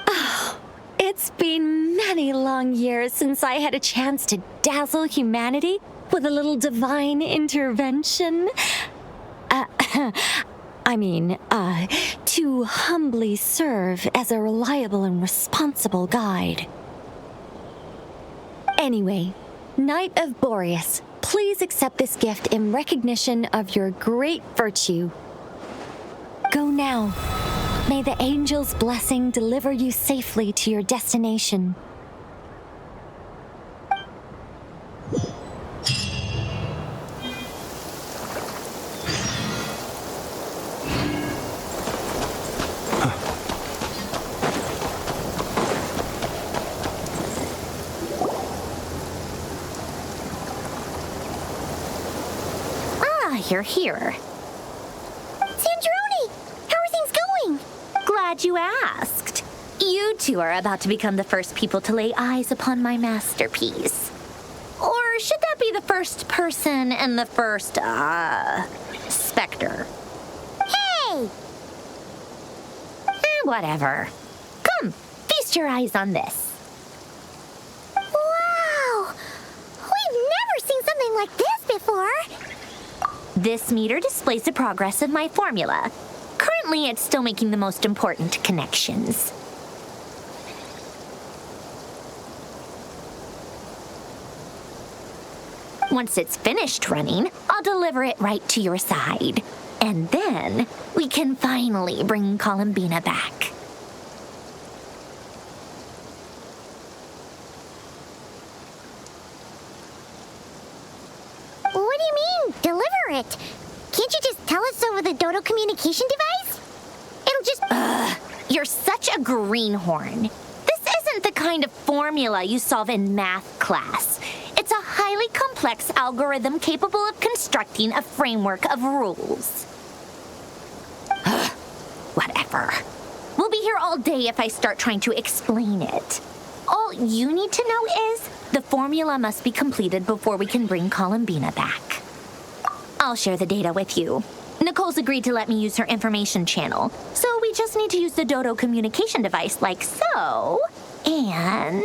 Oh, it's been many long years since I had a chance to dazzle humanity with a little divine intervention. To humbly serve as a reliable and responsible guide. Anyway, Knight of Boreas, please accept this gift in recognition of your great virtue. Go now. May the angel's blessing deliver you safely to your destination. You're here. Sandrone! How are things going? Glad you asked. You two are about to become the first people to lay eyes upon my masterpiece. Or should that be the first person and the first, specter? Hey! Whatever. Come, feast your eyes on this. Wow! We've never seen something like this before. This meter displays the progress of my formula. Currently, it's still making the most important connections. Once it's finished running, I'll deliver it right to your side. And then we can finally bring Columbina back. What do you mean, deliver it? Can't you just tell us over the Dodo communication device? It'll just... You're such a greenhorn. This isn't the kind of formula you solve in math class. It's a highly complex algorithm capable of constructing a framework of rules. Whatever. We'll be here all day if I start trying to explain it. All you need to know is the formula must be completed before we can bring Columbina back. I'll share the data with you. Nicole's agreed to let me use her information channel, so we just need to use the Dodo communication device like so, and...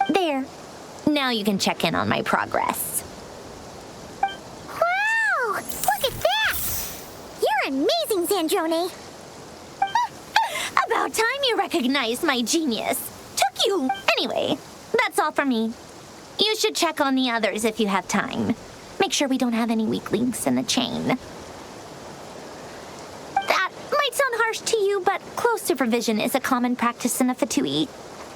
there. Now you can check in on my progress. Wow! Look at that! You're amazing, Sandrone! About time you recognized my genius. Took you... Anyway, that's all from me. You should check on the others if you have time. Make sure we don't have any weak links in the chain. That might sound harsh to you, but close supervision is a common practice in a Fatui.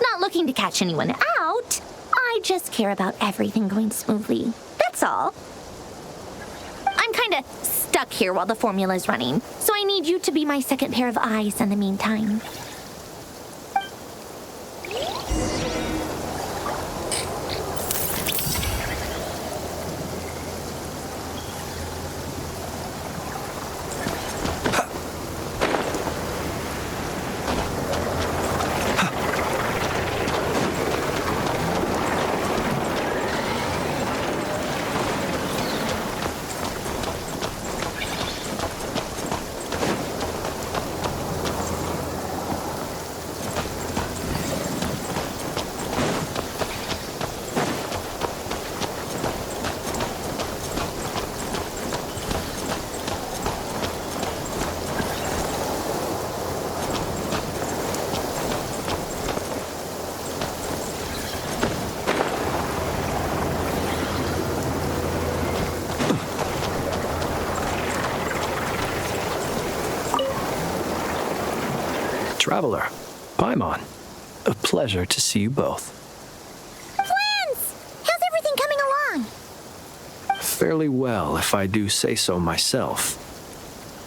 Not looking to catch anyone out. I just care about everything going smoothly. That's all. I'm kinda stuck here while the formula's running, so I need you to be my second pair of eyes in the meantime. Traveler, Paimon, a pleasure to see you both. Friends! How's everything coming along? Fairly well, if I do say so myself.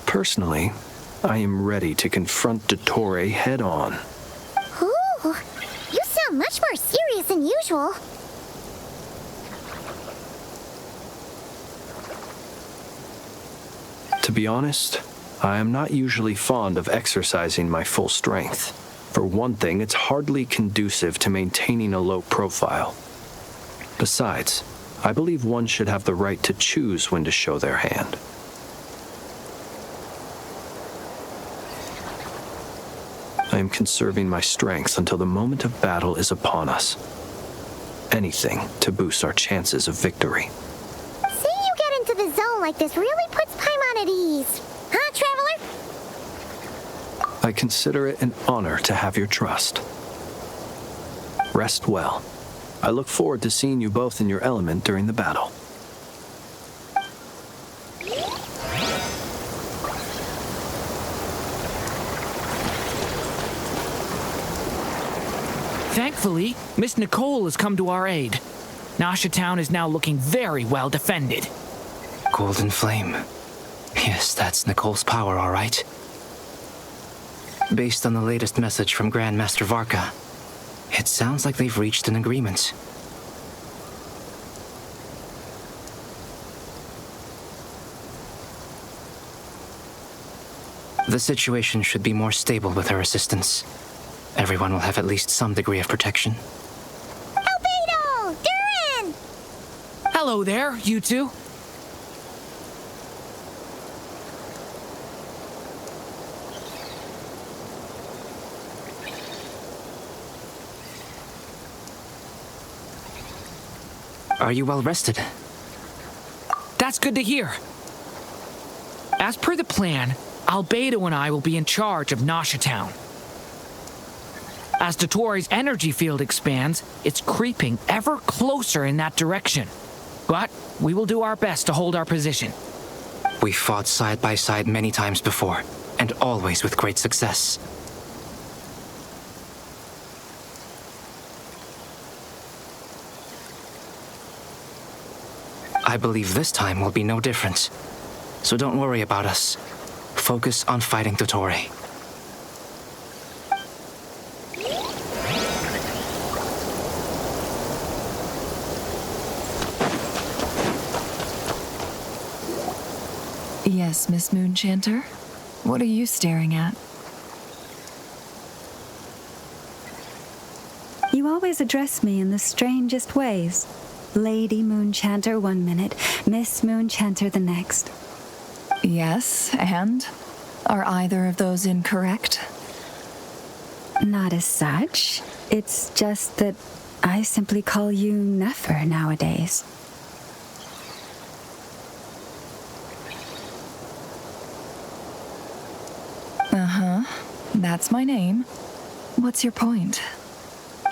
Personally, I am ready to confront Dottore head-on. Ooh, you sound much more serious than usual. To be honest, I am not usually fond of exercising my full strength. For one thing, it's hardly conducive to maintaining a low profile. Besides, I believe one should have the right to choose when to show their hand. I am conserving my strength until the moment of battle is upon us. Anything to boost our chances of victory. Seeing you get into the zone like this really puts Paimon at ease. Huh, Traveler? I consider it an honor to have your trust. Rest well. I look forward to seeing you both in your element during the battle. Thankfully, Miss Nicole has come to our aid. Noche Town is now looking very well defended. Golden Flame. Yes, that's Nicole's power, all right. Based on the latest message from Grandmaster VARKA, it sounds like they've reached an agreement. The situation should be more stable with her assistance. Everyone will have at least some degree of protection. Albedo! Durin! Hello there, you two. Are you well rested? That's good to hear. As per the plan, Albedo and I will be in charge of Noche Town. As Dottore's energy field expands, it's creeping ever closer in that direction. But we will do our best to hold our position. We fought side by side many times before, and always with great success. I believe this time will be no different. So don't worry about us. Focus on fighting Dottore. Yes, Miss Moonchanter? What are you staring at? You always address me in the strangest ways. Lady Moonchanter 1 minute, Miss Moonchanter the next. Yes, and? Are either of those incorrect? Not as such. It's just that I simply call you Nefer nowadays. Uh-huh. That's my name. What's your point?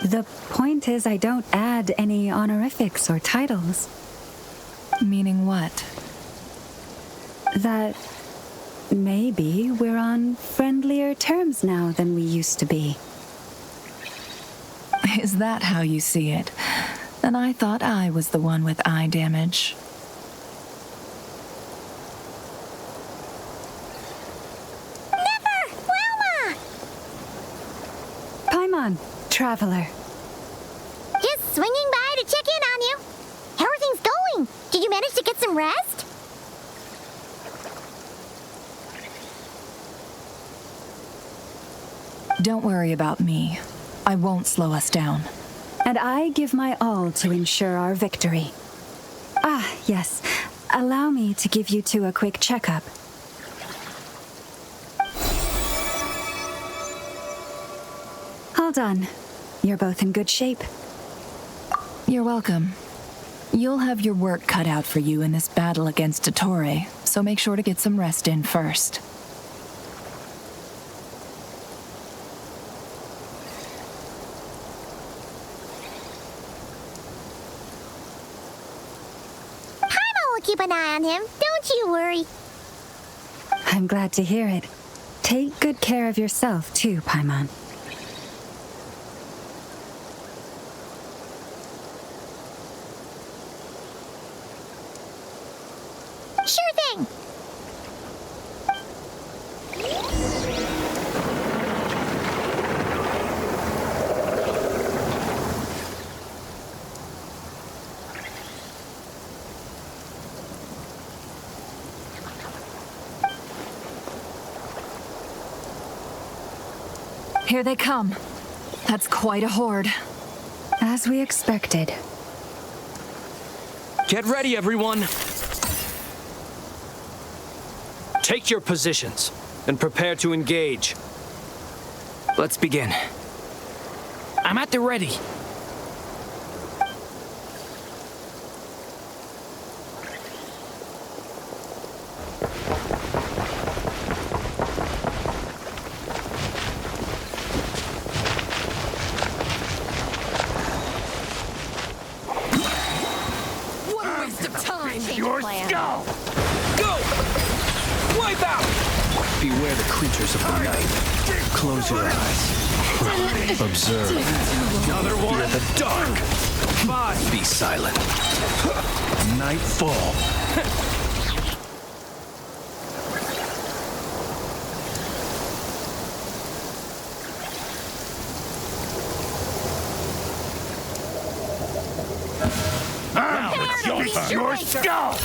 The point is I don't add any honorifics or titles. Meaning what? That maybe we're on friendlier terms now than we used to be. Is that how you see it? Then I thought I was the one with eye damage. Paimon, traveler. Just swinging by to check in on you. How are things going? Did you manage to get some rest? Don't worry about me. I won't slow us down. And I give my all to ensure our victory. Ah, yes. Allow me to give you two a quick checkup. All done. You're both in good shape. You're welcome. You'll have your work cut out for you in this battle against Dottore, so make sure to get some rest in first. Keep an eye on him. Don't you worry. I'm glad to hear it. Take good care of yourself, too, Paimon. Sure thing. Here they come. That's quite a horde. As we expected. Get ready, everyone. Take your positions and prepare to engage. Let's begin. I'm at the ready. Beware the creatures of the night. Close your eyes. Observe. Another one. Fear the dark. 5. Be silent. Nightfall. Now it's your skull!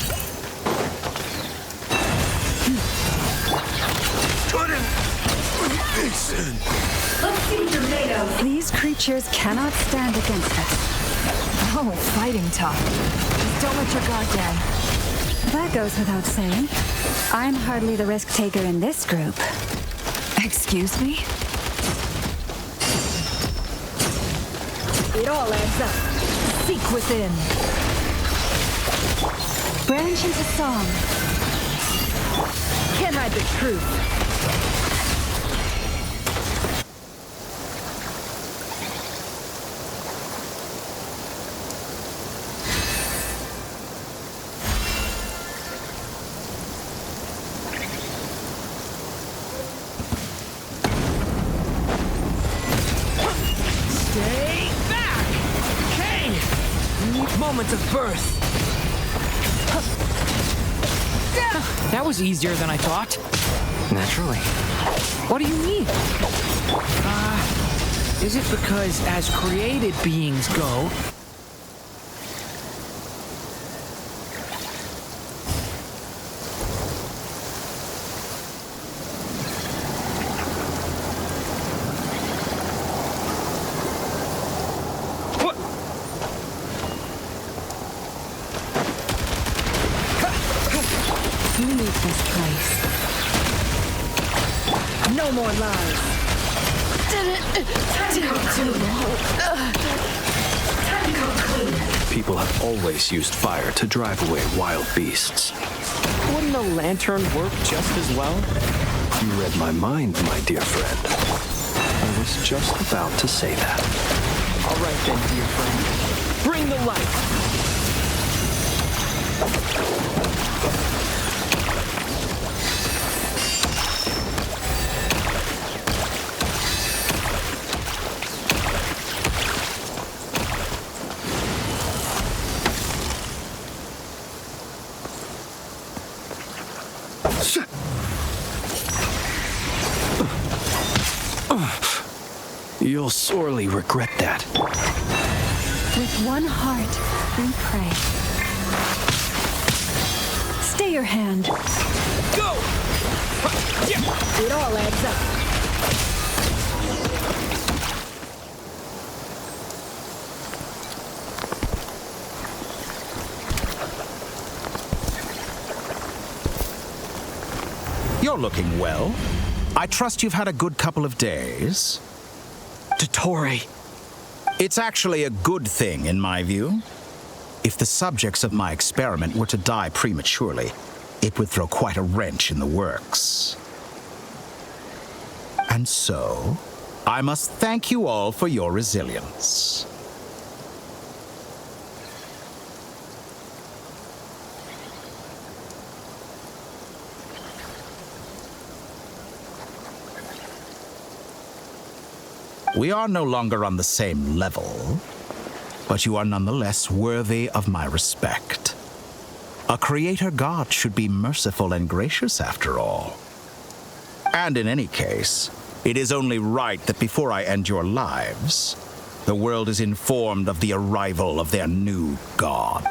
These creatures cannot stand against us. Oh, fighting talk. Just don't let your guard down. That goes without saying. I'm hardly the risk taker in this group. Excuse me? It all adds up. Seek within. Branch into song. Can't hide the truth. Moments of birth. That was easier than I thought. Naturally. What do you mean? Is it because as created beings go, Leave this place. No more lies. People have always used fire to drive away wild beasts. Wouldn't a lantern work just as well? You read my mind, my dear friend. I was just about to say that. All right then, dear friend. Bring the light. You'll sorely regret that. With one heart, we pray. Stay your hand. Go! It all adds up. You're looking well. I trust you've had a good couple of days. Dottore. It's actually a good thing, in my view. If the subjects of my experiment were to die prematurely, it would throw quite a wrench in the works. And so, I must thank you all for your resilience. We are no longer on the same level, but you are nonetheless worthy of my respect. A creator god should be merciful and gracious after all. And in any case, it is only right that before I end your lives, the world is informed of the arrival of their new god.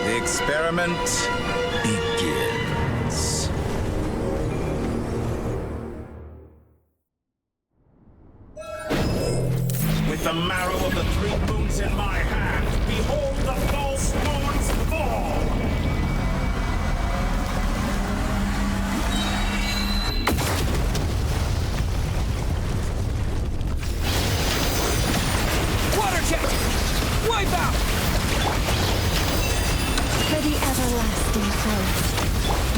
The experiment begins. With the marrow of the three moons in my hand, behold the false moons fall! Water jet! Wipe out! For the everlasting faith.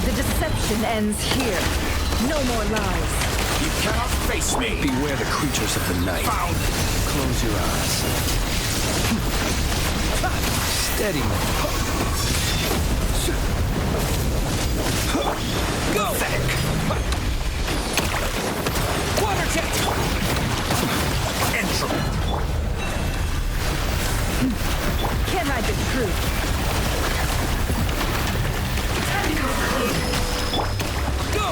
The deception ends here. No more lies. You cannot face me! Beware the creatures of the night. Found! Close your eyes. Steady. Go! Pathetic! Water jet! Entropy! Can't hide the truth. Go!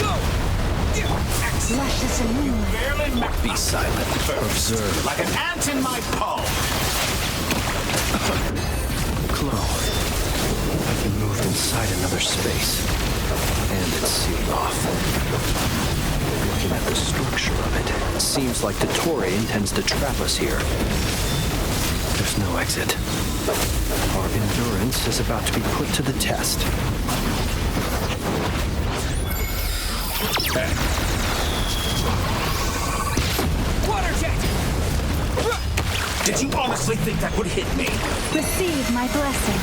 Go! Luscious and moonlight. Barely met. Be silent. Observe. deserve. Like an ant in my palm. Chloe, I've been moved inside another space, and it's sealed off. Looking at the structure of it, it seems like Dottore intends to trap us here. There's no exit. Our endurance is about to be put to the test. Water jet! Did you honestly think that would hit me? Receive my blessing.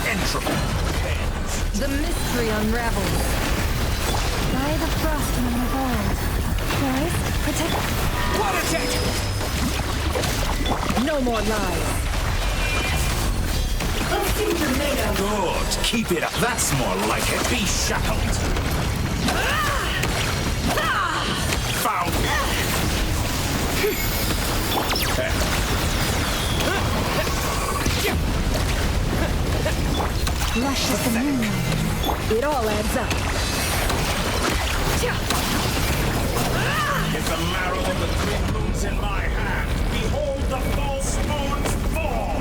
Entropy. The mystery unravels. By the frostman of old. Boys, protect. Water jet! No more lies. Good. Keep it up. That's more like it. Be shackled. Found. Lush as the moonlight. It all adds up. If the marrow of the three moons in my hand, behold the false moons fall!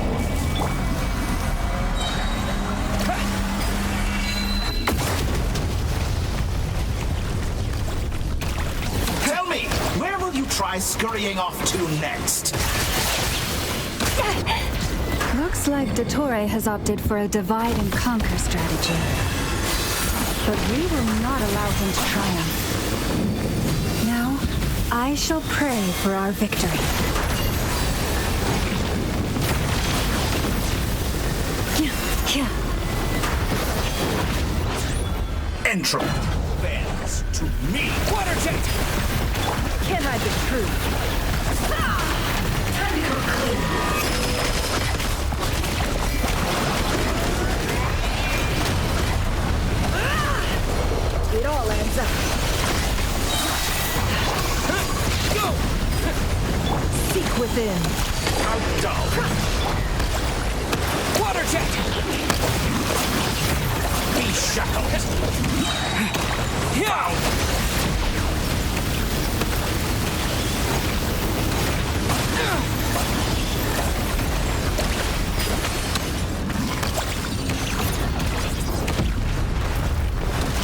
Tell me, where will you try scurrying off to next? Looks like Dottore has opted for a divide and conquer strategy. But we will not allow him to triumph. Now, I shall pray for our victory. Entropy bends to me. Water jet! Can't hide the truth. Time to go clean. It all adds up. Go! Seek within. How dull. Water jet! Be shackled. Down!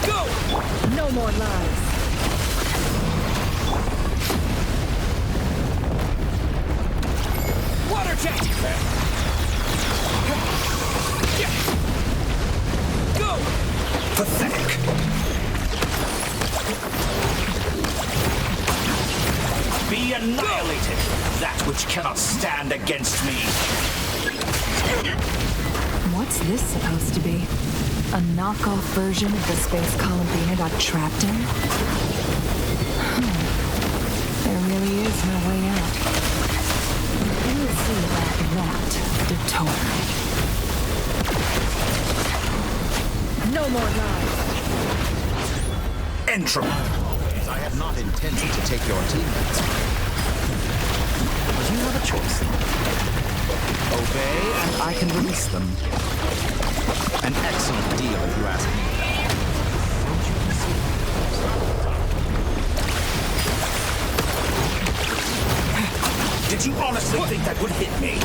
Go! No more lies. Water jet! Go! Pathetic! Be annihilated, that which cannot stand against me! What's this supposed to be? A knockoff version of the space Columbina got trapped in? There really is no way out. We'll see about that, Dottore. No more lies. Entropy. I have not intended to take your teammates. But you have a choice. Obey, and I can release them. An excellent deal, if you ask me. Did you honestly think that would hit me?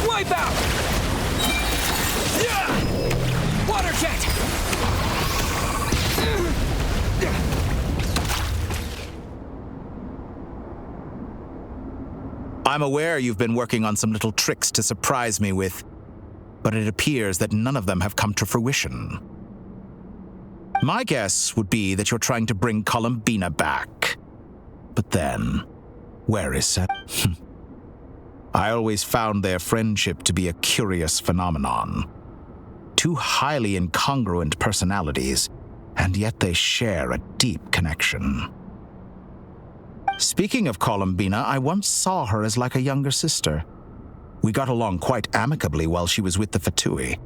Wipe out! Water jet! I'm aware you've been working on some little tricks to surprise me with, but it appears that none of them have come to fruition. My guess would be that you're trying to bring Columbina back. But then, where is Seth? I always found their friendship to be a curious phenomenon. Two highly incongruent personalities, and yet they share a deep connection. Speaking of Columbina, I once saw her as like a younger sister. We got along quite amicably while she was with the Fatui.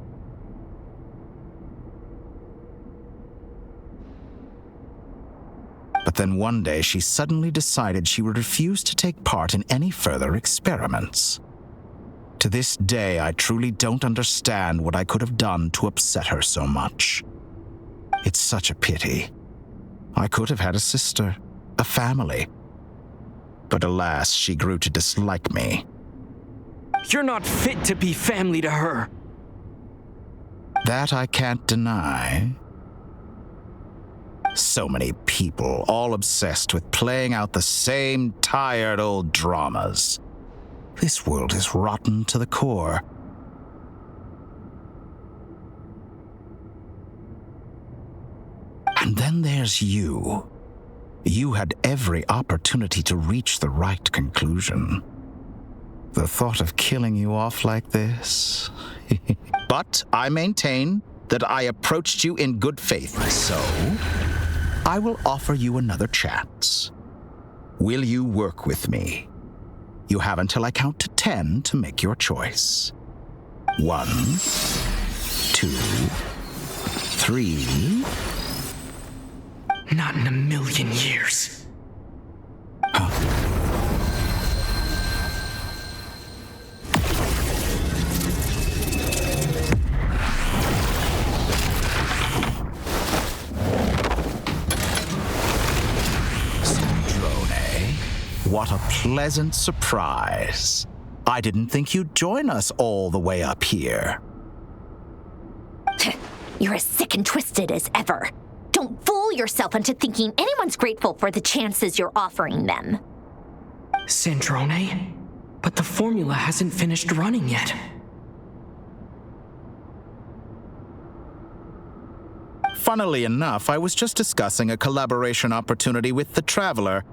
But But then one day she suddenly decided she would refuse to take part in any further experiments. To this day, I truly don't understand what I could have done to upset her so much. It's such a pity. I could have had a sister, a family. But alas, she grew to dislike me. You're not fit to be family to her. That I can't deny. So many people, all obsessed with playing out the same tired old dramas. This world is rotten to the core. And then there's you. You had every opportunity to reach the right conclusion. The thought of killing you off like this... But I maintain that I approached you in good faith, so I will offer you another chance. Will you work with me? You have until I count to 10 to make your choice. 1, 2, 3... Not in a million years. Sandrone, what a pleasant surprise. I didn't think you'd join us all the way up here. You're as sick and twisted as ever. Don't fool yourself into thinking anyone's grateful for the chances you're offering them. Sandrone? But the formula hasn't finished running yet. Funnily enough, I was just discussing a collaboration opportunity with the Traveler,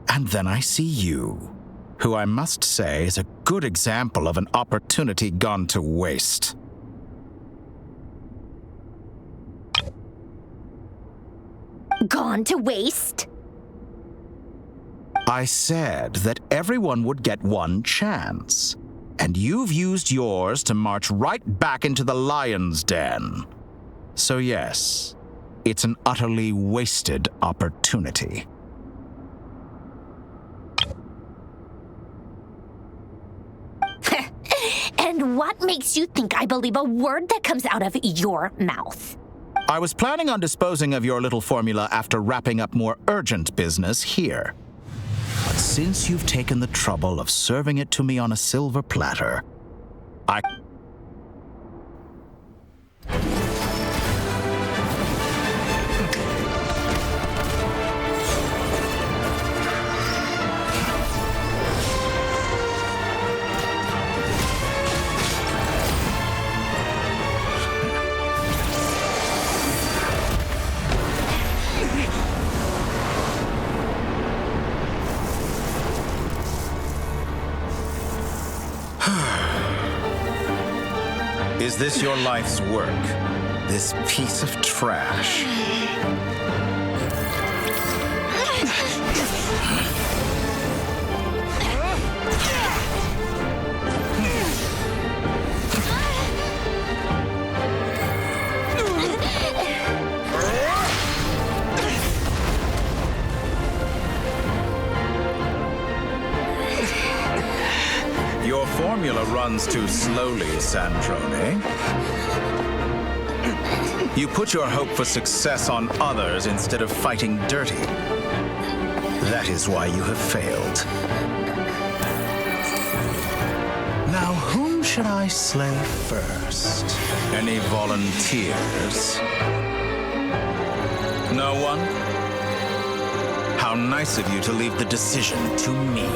and then I see you, who I must say is a good example of an opportunity gone to waste. Gone to waste? I said that everyone would get one chance, and you've used yours to march right back into the lion's den. So yes, it's an utterly wasted opportunity. And what makes you think I believe a word that comes out of your mouth? I was planning on disposing of your little formula after wrapping up more urgent business here. But since you've taken the trouble of serving it to me on a silver platter, I... Is this your life's work? This piece of trash? Your formula runs too slowly, Sandrone. You put your hope for success on others instead of fighting dirty. That is why you have failed. Now, whom should I slay first? Any volunteers? No one? How nice of you to leave the decision to me.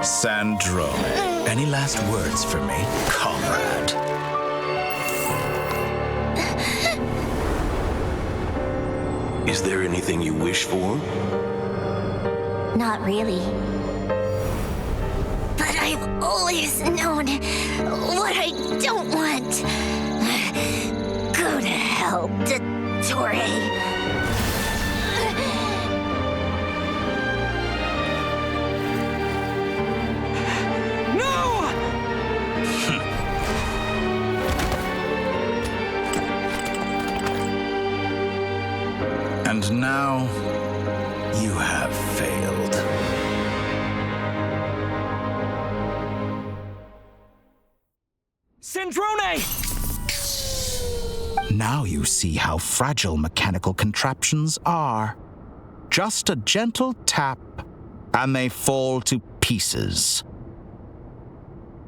Sandrone, any last words for me, comrade? Is there anything you wish for? Not really. But I've always known what I don't want. Go to hell, Dottore. And now, you have failed. Sandrone! Now you see how fragile mechanical contraptions are. Just a gentle tap, and they fall to pieces.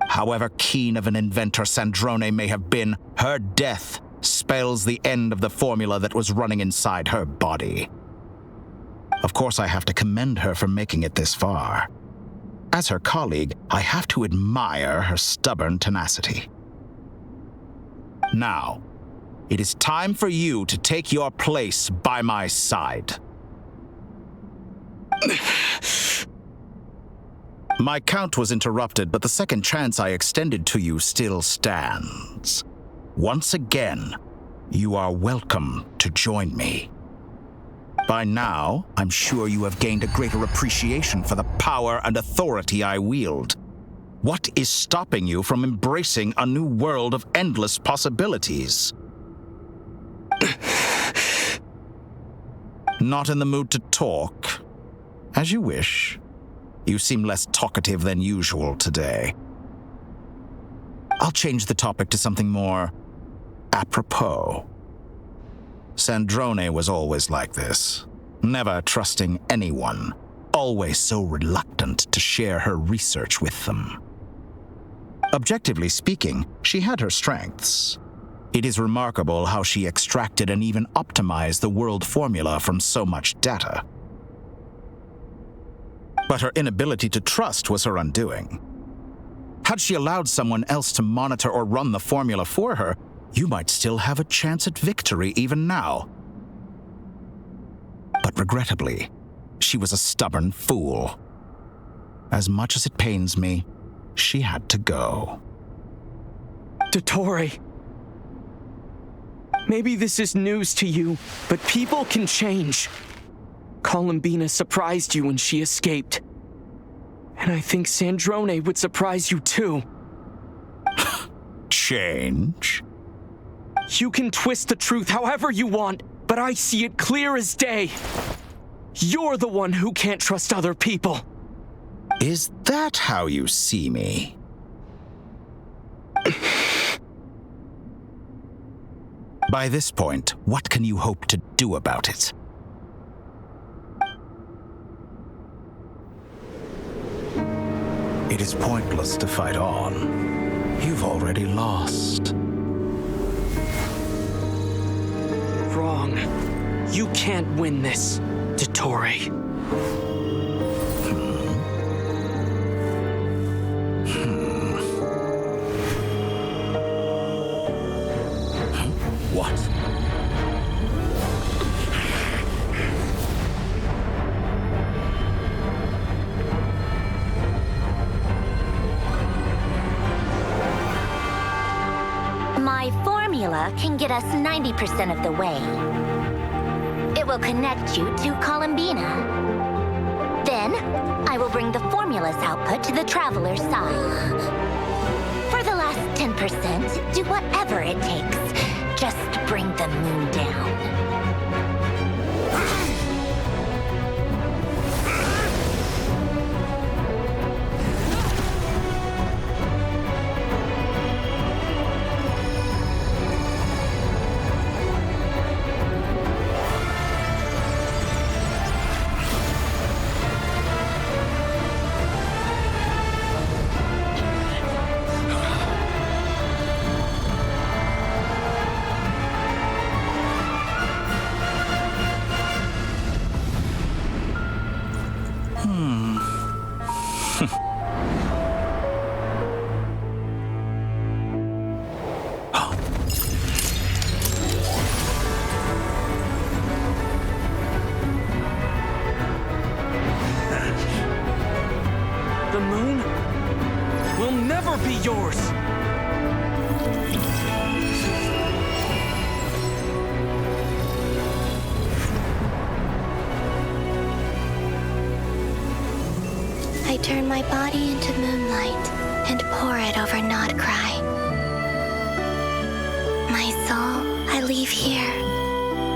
However keen of an inventor Sandrone may have been, her death spells the end of the formula that was running inside her body. Of course, I have to commend her for making it this far. As her colleague, I have to admire her stubborn tenacity. Now, it is time for you to take your place by my side. My count was interrupted, but the second chance I extended to you still stands. Once again, you are welcome to join me. By now, I'm sure you have gained a greater appreciation for the power and authority I wield. What is stopping you from embracing a new world of endless possibilities? Not in the mood to talk? As you wish. You seem less talkative than usual today. I'll change the topic to something more apropos. Sandrone was always like this, never trusting anyone, always so reluctant to share her research with them. Objectively speaking, she had her strengths. It is remarkable how she extracted and even optimized the world formula from so much data. But her inability to trust was her undoing. Had she allowed someone else to monitor or run the formula for her, you might still have a chance at victory even now. But regrettably, she was a stubborn fool. As much as it pains me, she had to go. Dottore. Maybe this is news to you, but people can change. Columbina surprised you when she escaped. And I think Sandrone would surprise you too. Change? You can twist the truth however you want, but I see it clear as day. You're the one who can't trust other people. Is that how you see me? By this point, what can you hope to do about it? It is pointless to fight on. You've already lost. Wrong. You can't win this, Dottore. What? My formula can get us 90% of the way. It will connect you to Columbina. Then, I will bring the formula's output to the Traveler's side. For the last 10%, do whatever it takes. Just bring the moon down. will never be yours! I turn my body into moonlight and pour it over Krai. My soul, I leave here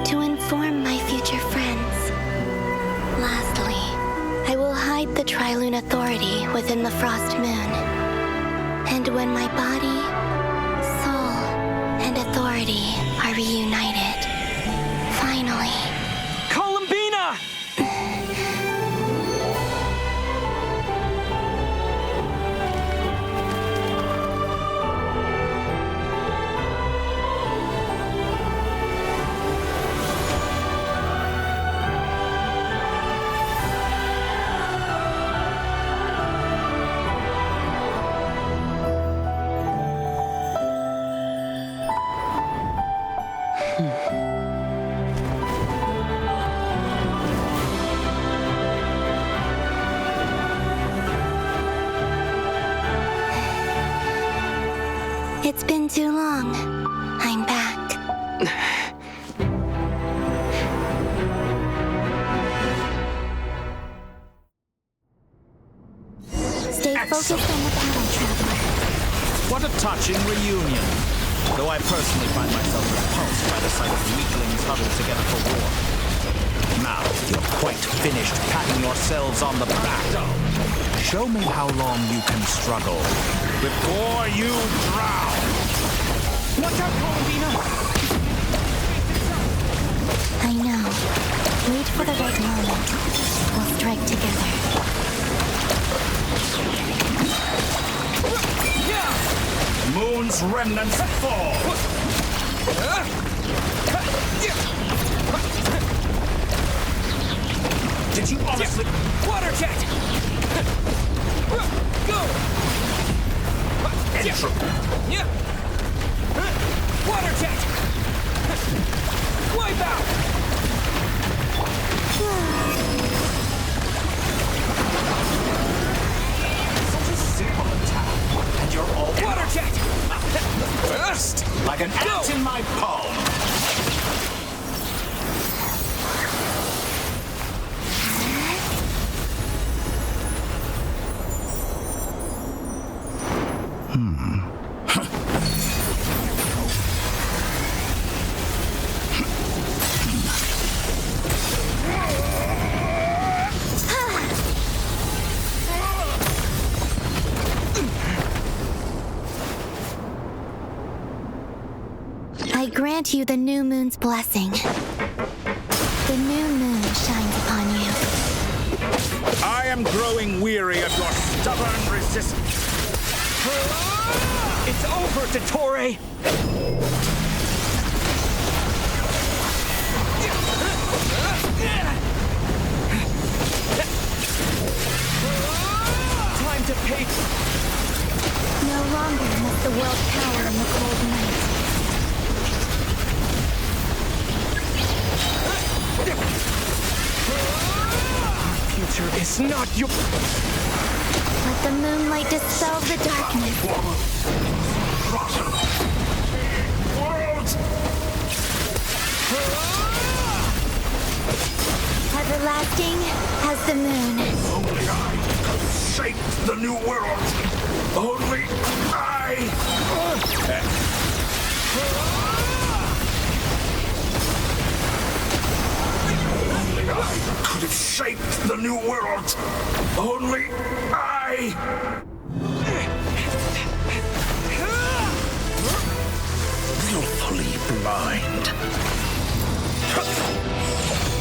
to inform my future friends. Lastly, I will hide the Trilune Authority within the Frost Moon. And when my body, soul, and authority are reunited, finally... Columbina! It's been too long. I'm back. Stay focused on the paddle, traveler. What a touching reunion. Though I personally find myself repulsed by the sight of weaklings huddled together for war. Now, you're quite finished patting yourselves on the back. Show me how long you can struggle before you drown. Watch out, Columbina! I know. Wait for the right moment. We'll strike together. Moon's remnants fall. Did you honestly... Water jet! Go! Entropy. Water jet! Wipe out! Such a simple attack, and you're all... Water jet! Burst like an ant in my palm. I grant you the new moon's blessing. The new moon shines upon you. I am growing weary of your stubborn resistance. It's over, Dottore! Time to pay. No longer must the world cower in the cold night. Our future is not your... Let the moonlight dispel the darkness. Everlasting as the moon. Only I could shape the new world. Only I. Only I could have shaped the new world. Only I. Willfully blind.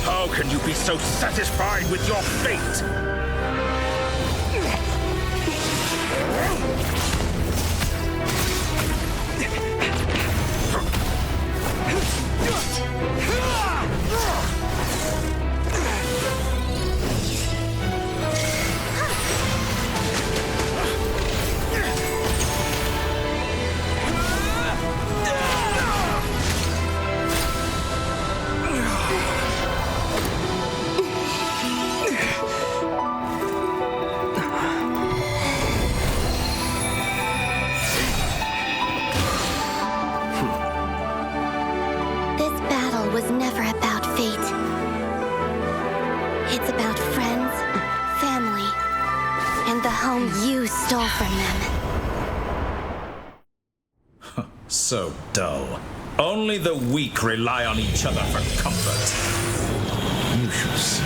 How can you be so satisfied with your fate? stole from them. So dull. Only the weak rely on each other for comfort. Useless.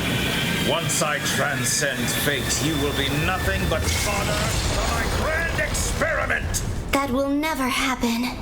Once I transcend fate, you will be nothing but fodder for my grand experiment! That will never happen.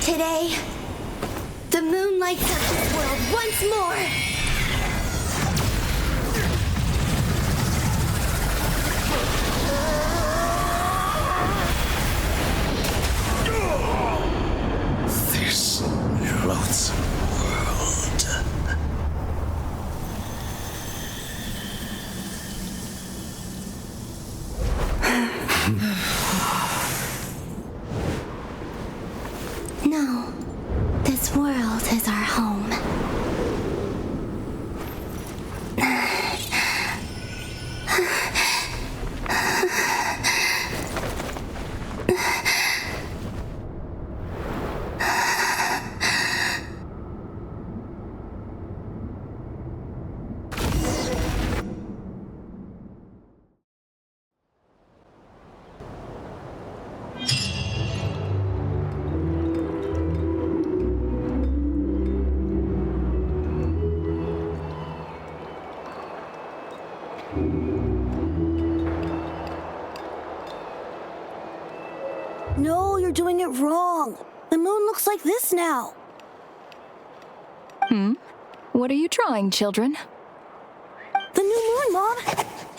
Today, the moon lights up this world once more. This loathsome world. No, this world is our home. No, you're doing it wrong. The moon looks like this now. What are you drawing, children? The new moon, Mom.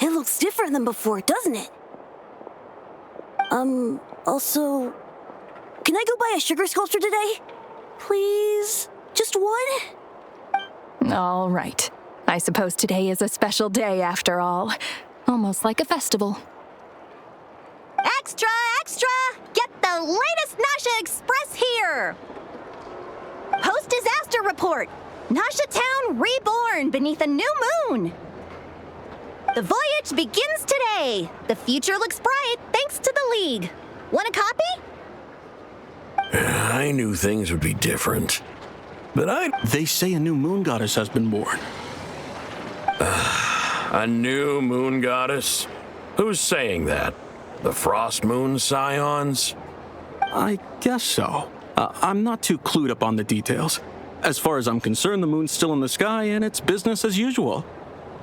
It looks different than before, doesn't it? Also, can I go buy a sugar sculpture today? Please? Just one? All right. I suppose today is a special day after all. Almost like a festival. Extra, extra! Get the latest NOCHE Express here! Post-disaster report! NOCHE Town reborn beneath a new moon! The voyage begins today! The future looks bright thanks to the League. Want a copy? I knew things would be different. But They say a new moon goddess has been born. A new moon goddess? Who's saying that? The Frost Moon Scions? I guess so. I'm not too clued up on the details. As far as I'm concerned, the moon's still in the sky and it's business as usual.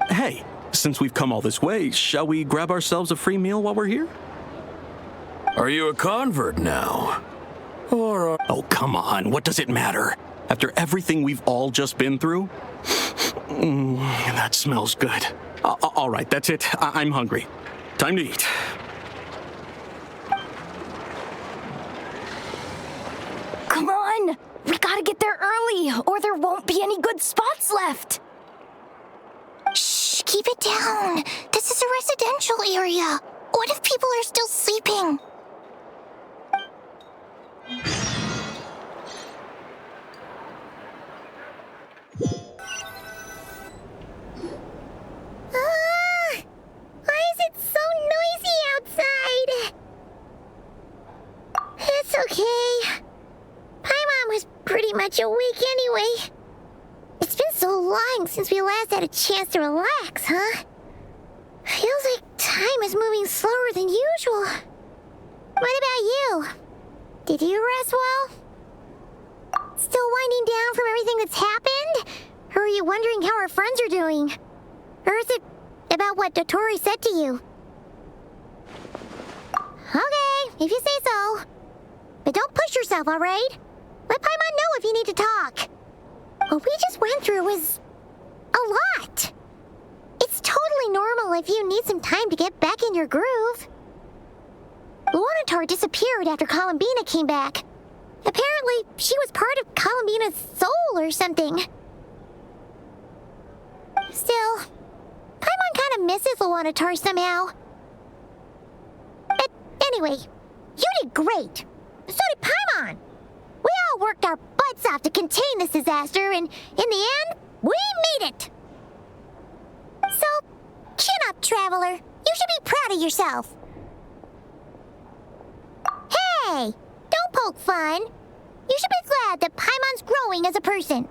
Hey, since we've come all this way, shall we grab ourselves a free meal while we're here? Are you a convert now? Or Oh, come on. What does it matter? After everything we've all just been through? That smells good. All right, that's it. I'm hungry. Time to eat. Come on! We gotta get there early, or there won't be any good spots left! Shh, keep it down. This is a residential area. What if people are still sleeping? Why is it so noisy outside? It's okay. Paimon was pretty much awake anyway. It's been so long since we last had a chance to relax, huh? Feels like time is moving slower than usual. What about you? Did you rest well? Still winding down from everything that's happened? Or are you wondering how our friends are doing? Or is it about what Dottore said to you? Okay, if you say so. But don't push yourself, alright? Let Paimon know if you need to talk. What we just went through was a lot. It's totally normal if you need some time to get back in your groove. Or avatar disappeared after Columbina came back. Apparently, she was part of Columbina's soul or something. Still, Paimon kind of misses Luanatar somehow. Anyway, you did great. So did Paimon. We all worked our butts off to contain this disaster, and in the end, we made it. So, chin up, Traveler. You should be proud of yourself. Hey, don't poke fun. You should be glad that Paimon's growing as a person.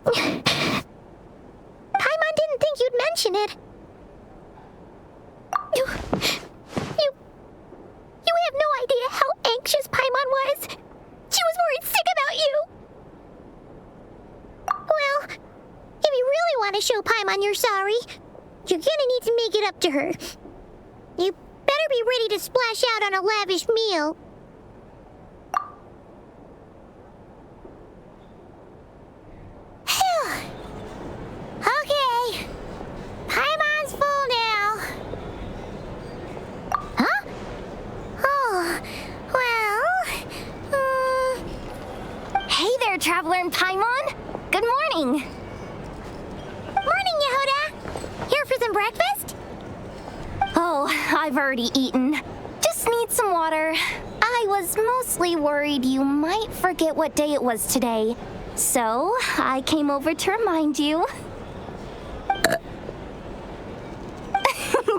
Paimon didn't think you'd mention it. You have no idea how anxious Paimon was. She was worried sick about you. Well, if you really want to show Paimon you're sorry, you're gonna need to make it up to her. You better be ready to splash out on a lavish meal. Okay. Paimon's full now. Huh? Oh, well, Hey there, Traveler and Paimon. Good morning. Morning, Yehuda. Here for some breakfast? Oh, I've already eaten. Just need some water. I was mostly worried you might forget what day it was today. So, I came over to remind you.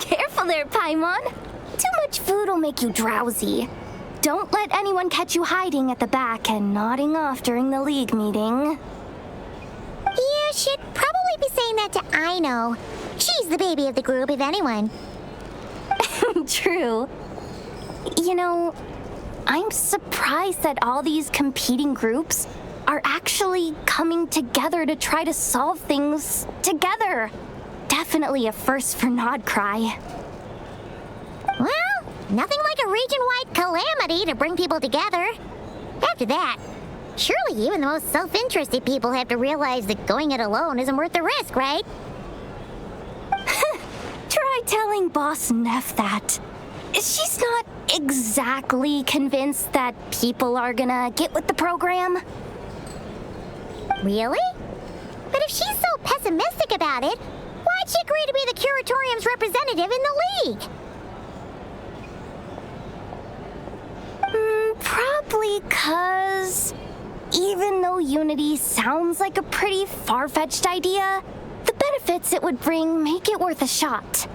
Careful there, Paimon. Too much food will make you drowsy. Don't let anyone catch you hiding at the back and nodding off during the League meeting. You should probably be saying that to Aino. She's the baby of the group, if anyone. True. You know, I'm surprised that all these competing groups are actually coming together to try to solve things together. Definitely a first for Krai. Well, nothing like a region-wide calamity to bring people together. After that, surely even the most self-interested people have to realize that going it alone isn't worth the risk, right? Try telling Boss Neff that. She's not exactly convinced that people are gonna get with the program. Really? But if she's so pessimistic about it, why'd she agree to be the Curatorium's representative in the League? Probably 'cause even though unity sounds like a pretty far-fetched idea, the benefits it would bring make it worth a shot.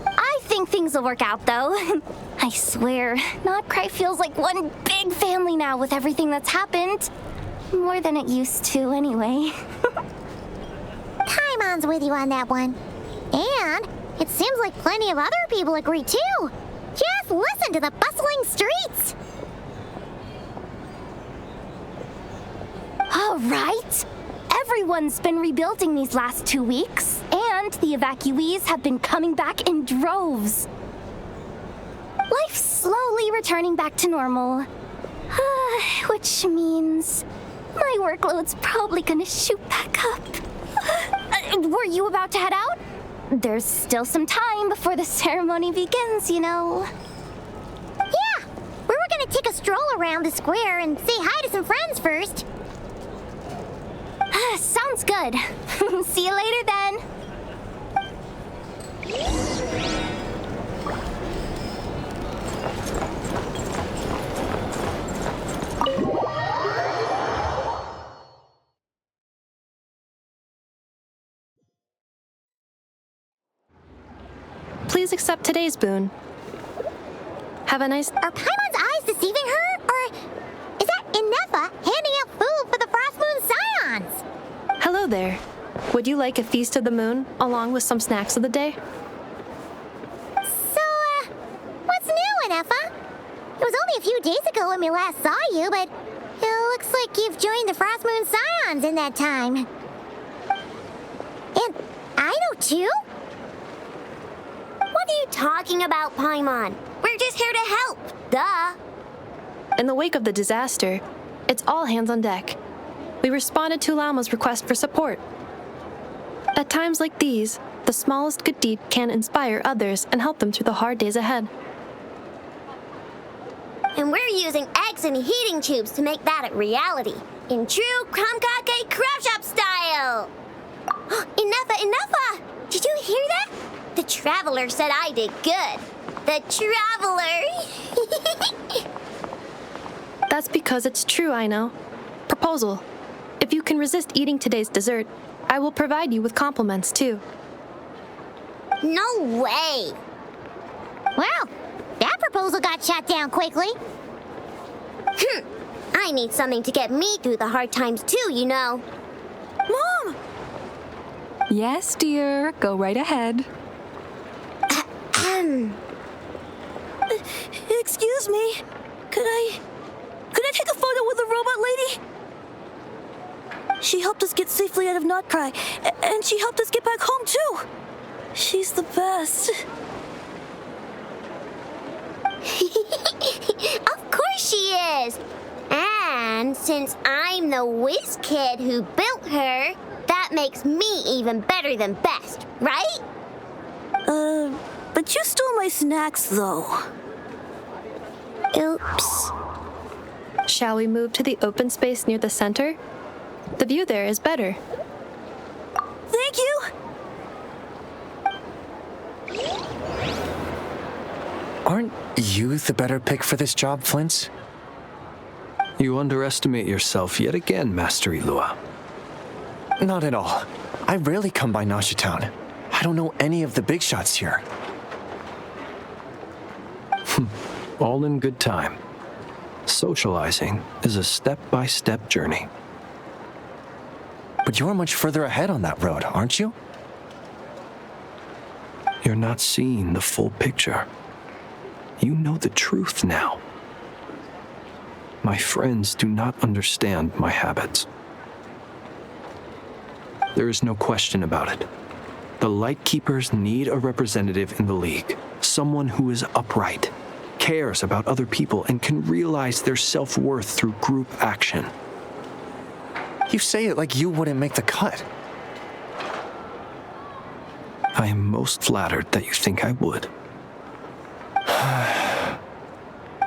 I think things will work out, though. I swear, Krai feels like one big family now with everything that's happened. More than it used to, anyway. Paimon's with you on that one. And it seems like plenty of other people agree, too. Just listen to the bustling streets. All right. Everyone's been rebuilding these last 2 weeks, and the evacuees have been coming back in droves. Life's slowly returning back to normal. Which means my workload's probably gonna shoot back up. Were you about to head out? There's still some time before the ceremony begins, you know. Yeah, we were gonna take a stroll around the square and say hi to some friends first. Sounds good. See you later then. Please accept today's boon. Have a nice... Are Paimon's eyes deceiving her? Or is that Inefa handing out food for the Frost Moon Scions? Hello there. Would you like a feast of the moon, along with some snacks of the day? So, what's new, Inefa? It was only a few days ago when we last saw you, but it looks like you've joined the Frost Moon Scions in that time. And Aino, too? What are you talking about, Paimon? We're just here to help. Duh. In the wake of the disaster, it's all hands on deck. We responded to Lama's request for support. At times like these, The smallest good deed can inspire others and help them through the hard days ahead. And we're using eggs and heating tubes to make that a reality. In true Kromkake Craft Shop style! Enough! Did you hear that? The Traveler said I did good. The Traveler! That's because it's true, I know. Proposal. If you can resist eating today's dessert, I will provide you with compliments, too. No way! Well, that proposal got shot down quickly. I need something to get me through the hard times, too, you know. Mom! Yes, dear. Go right ahead. Excuse me. Could I take a photo with the robot lady? She helped us get safely out of Krai, and she helped us get back home, too. She's the best. Of course she is! And since I'm the whiz kid who built her, that makes me even better than best, right? But you stole my snacks, though. Oops. Shall we move to the open space near the center? The view there is better. Thank you! Aren't you the better pick for this job, Flint? You underestimate yourself yet again, Master Ilua. Not at all. I rarely come by NOCHE Town. I don't know any of the big shots here. All in good time. Socializing is a step-by-step journey. But you're much further ahead on that road, aren't you? You're not seeing the full picture. You know the truth now. My friends do not understand my habits. There is no question about it. The Lightkeepers need a representative in the League. Someone who is upright, cares about other people, and can realize their self-worth through group action. You say it like you wouldn't make the cut. I am most flattered that you think I would.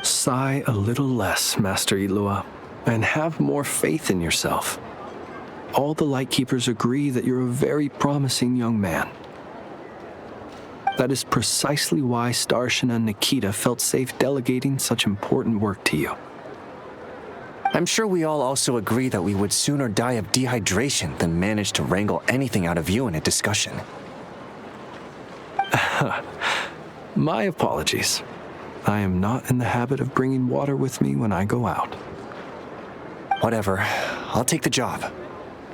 Sigh a little less, Master Ilua, and have more faith in yourself. All the Lightkeepers agree that you're a very promising young man. That is precisely why Starshina Nikita felt safe delegating such important work to you. I'm sure we all also agree that we would sooner die of dehydration than manage to wrangle anything out of you in a discussion. My apologies. I am not in the habit of bringing water with me when I go out. Whatever. I'll take the job.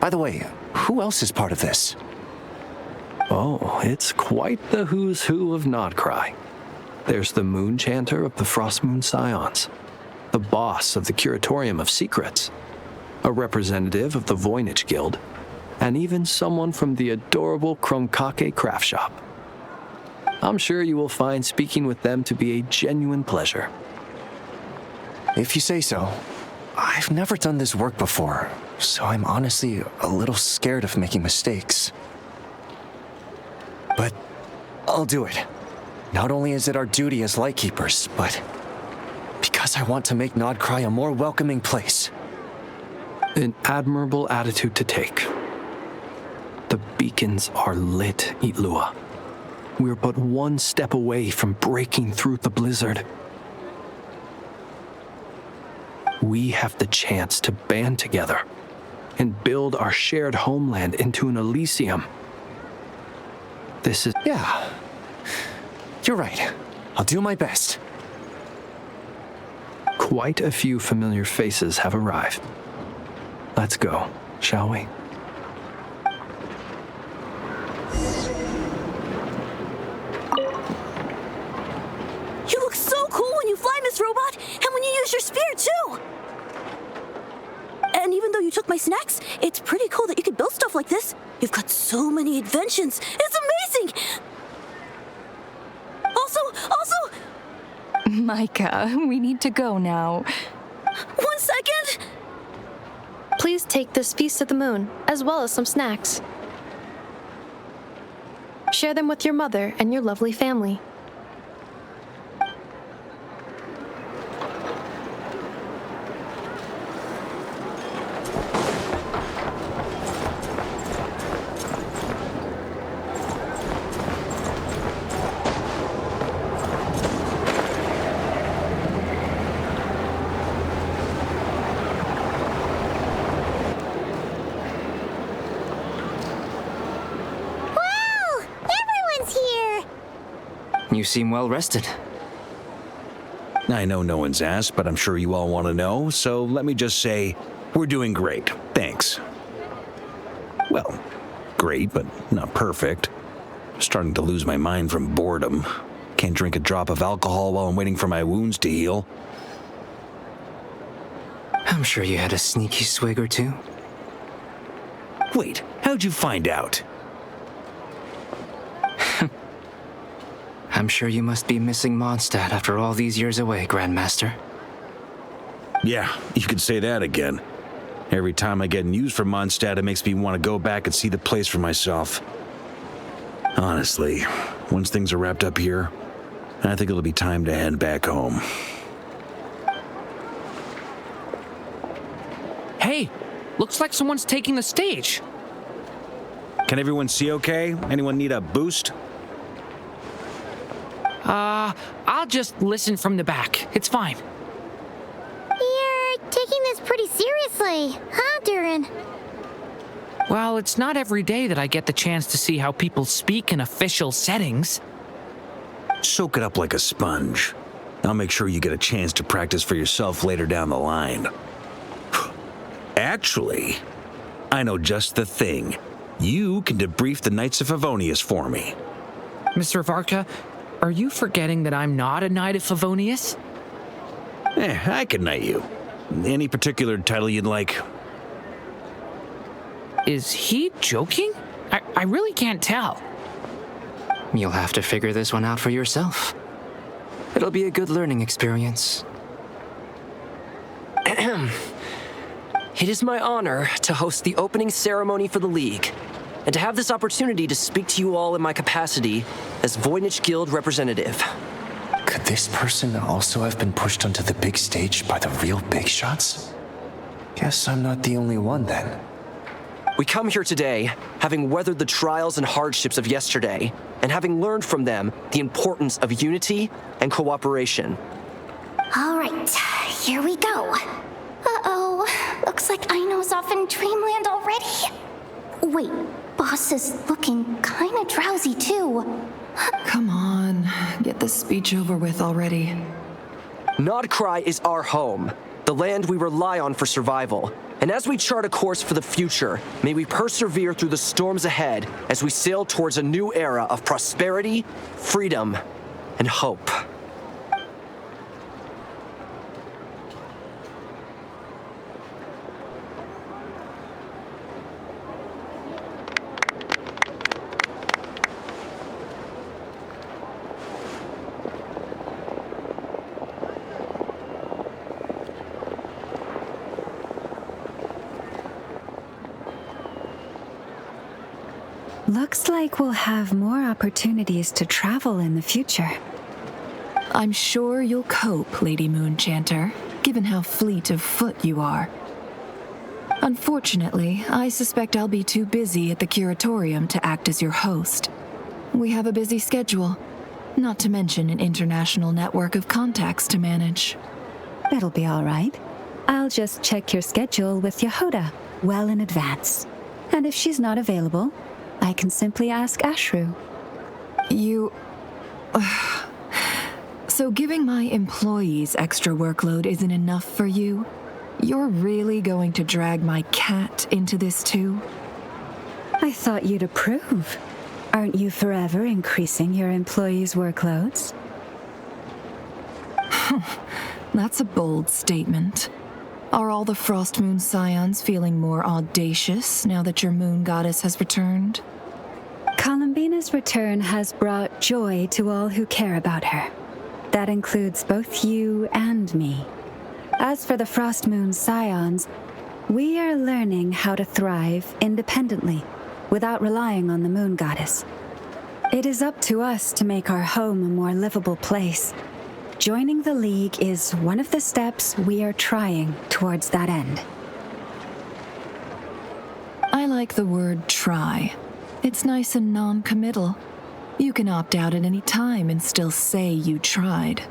By the way, who else is part of this? Oh, it's quite the who's who of Krai. There's the Moon Chanter of the Frostmoon Scions, the boss of the Curatorium of Secrets, a representative of the Voynich Guild, and even someone from the adorable Kromkake Craft Shop. I'm sure you will find speaking with them to be a genuine pleasure. If you say so. I've never done this work before, so I'm honestly a little scared of making mistakes. But I'll do it. Not only is it our duty as Lightkeepers, but because I want to make Krai a more welcoming place. An admirable attitude to take. The beacons are lit, Ilua. We're but one step away from breaking through the blizzard. We have the chance to band together and build our shared homeland into an Elysium. This is... Yeah. You're right. I'll do my best. Quite a few familiar faces have arrived. Let's go, shall we? You look so cool when you fly, Miss Robot, and when you use your spear, too! And even though you took my snacks, it's pretty cool that you can build stuff like this. You've got so many inventions. It's amazing! Also... Micah, we need to go now. 1 second! Please take this Feast of the Moon, as well as some snacks. share them with your mother and your lovely family. You seem well rested. I know no one's asked, but I'm sure you all want to know, so let me just say, we're doing great. Thanks. Well, great, but not perfect. Starting to lose my mind from boredom. Can't drink a drop of alcohol while I'm waiting for my wounds to heal. I'm sure you had a sneaky swig or two. Wait, how'd you find out? I'm sure you must be missing Mondstadt after all these years away, Grandmaster. Yeah, you could say that again. Every time I get news from Mondstadt, it makes me want to go back and see the place for myself. Honestly, once things are wrapped up here, I think it'll be time to head back home. Hey, looks like someone's taking the stage. Can everyone see okay? Anyone need a boost? I'll just listen from the back. It's fine. You're taking this pretty seriously, huh, Durin? Well, it's not every day that I get the chance to see how people speak in official settings. Soak it up like a sponge. I'll make sure you get a chance to practice for yourself later down the line. Actually, I know just the thing. You can debrief the Knights of Favonius for me. Mr. VARKA, are you forgetting that I'm not a Knight of Favonius? I can knight you. Any particular title you'd like? Is he joking? I really can't tell. You'll have to figure this one out for yourself. It'll be a good learning experience. It is my honor to host the opening ceremony for the League, and to have this opportunity to speak to you all in my capacity as Voynich Guild representative. Could this person also have been pushed onto the big stage by the real big shots? Guess I'm not the only one then. We come here today, having weathered the trials and hardships of yesterday, and having learned from them the importance of unity and cooperation. All right, here we go. Uh-oh, looks like Aino's off in Dreamland already. Wait, boss is looking kinda drowsy too. Come on, get this speech over with already. NOCHE is our home, the land we rely on for survival. And as we chart a course for the future, may we persevere through the storms ahead as we sail towards a new era of prosperity, freedom, and hope. Looks like we'll have more opportunities to travel in the future. I'm sure you'll cope, Lady Moonchanter, given how fleet of foot you are. Unfortunately, I suspect I'll be too busy at the curatorium to act as your host. We have a busy schedule, not to mention an international network of contacts to manage. It'll be all right. I'll just check your schedule with Yehoda well in advance. And if she's not available, I can simply ask Ashru. So giving my employees extra workload isn't enough for you? You're really going to drag my cat into this too? I thought you'd approve. Aren't you forever increasing your employees' workloads? That's a bold statement. Are all the Frostmoon Scions feeling more audacious now that your moon goddess has returned? Columbina's return has brought joy to all who care about her. That includes both you and me. As for the Frostmoon Scions, we are learning how to thrive independently, without relying on the moon goddess. It is up to us to make our home a more livable place. Joining the League is one of the steps we are trying towards that end. I like the word try. It's nice and non-committal. You can opt out at any time and still say you tried.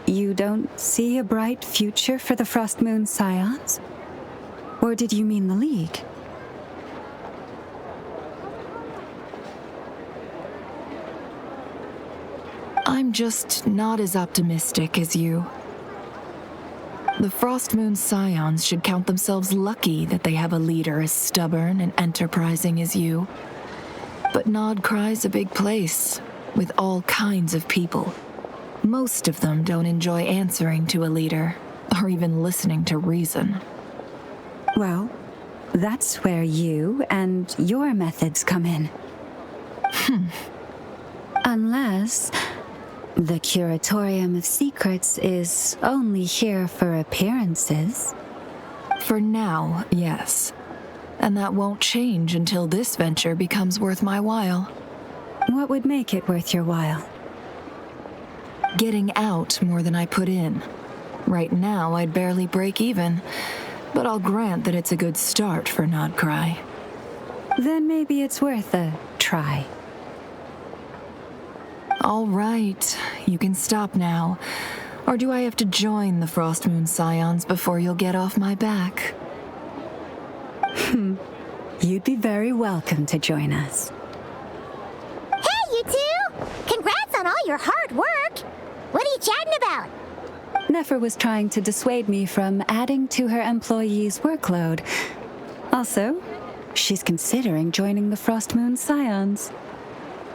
You don't see a bright future for the Frost Moon Scions? Or did you mean the League? I'm just not as optimistic as you. The Frost Moon Scions should count themselves lucky that they have a leader as stubborn and enterprising as you. But Krei's a big place, with all kinds of people. Most of them don't enjoy answering to a leader, or even listening to reason. Well, that's where you and your methods come in. Unless the Curatorium of Secrets is only here for appearances. For now, yes. And that won't change until this venture becomes worth my while. What would make it worth your while? Getting out more than I put in. Right now, I'd barely break even, but I'll grant that it's a good start for Krai. Then maybe it's worth a try. All right, you can stop now. Or do I have to join the Frost Moon Scions before you'll get off my back? You'd be very welcome to join us. Hey, you two! Congrats on all your hard work! What are you chatting about? Nefer was trying to dissuade me from adding to her employees' workload. Also, she's considering joining the Frost Moon Scions.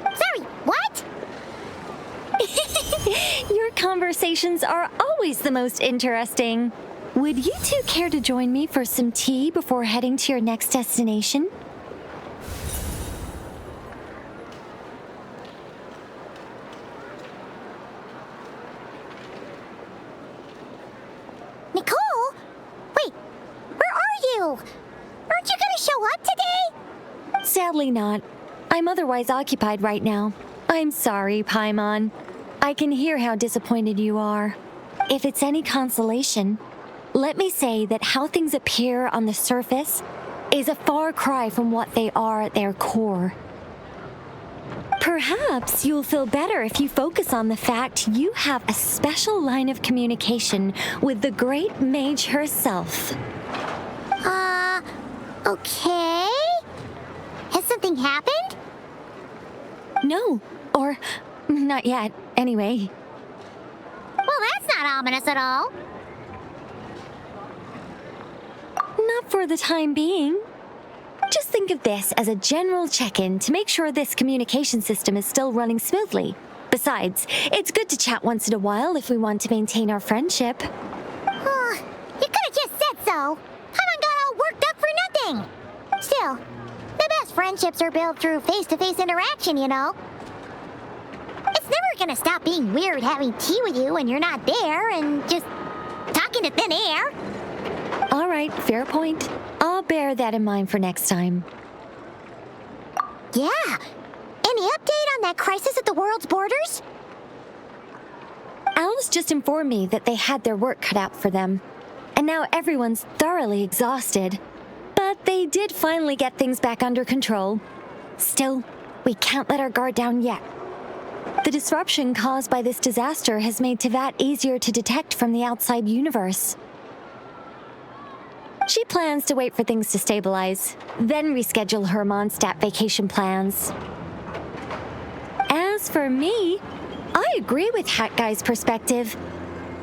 Sorry, what? Your conversations are always the most interesting. Would you two care to join me for some tea before heading to your next destination? Nicole? Wait, where are you? Aren't you gonna show up today? Sadly not. I'm otherwise occupied right now. I'm sorry, Paimon. I can hear how disappointed you are. If it's any consolation, let me say that how things appear on the surface is a far cry from what they are at their core. Perhaps you'll feel better if you focus on the fact you have a special line of communication with the great mage herself. Okay? Has something happened? No, or not yet, anyway. Well, that's not ominous at all. Not for the time being. Just think of this as a general check-in to make sure this communication system is still running smoothly. Besides, it's good to chat once in a while if we want to maintain our friendship. You could have just said so. Paimon got all worked up for nothing. Still, the best friendships are built through face-to-face interaction, you know. It's never gonna stop being weird having tea with you when you're not there and just talking to thin air. All right, fair point. I'll bear that in mind for next time. Yeah. Any update on that crisis at the world's borders? Alice just informed me that they had their work cut out for them. And now everyone's thoroughly exhausted. But they did finally get things back under control. Still, we can't let our guard down yet. The disruption caused by this disaster has made Teyvat easier to detect from the outside universe. She plans to wait for things to stabilize, then reschedule her Mondstadt vacation plans. As for me, I agree with Hat Guy's perspective.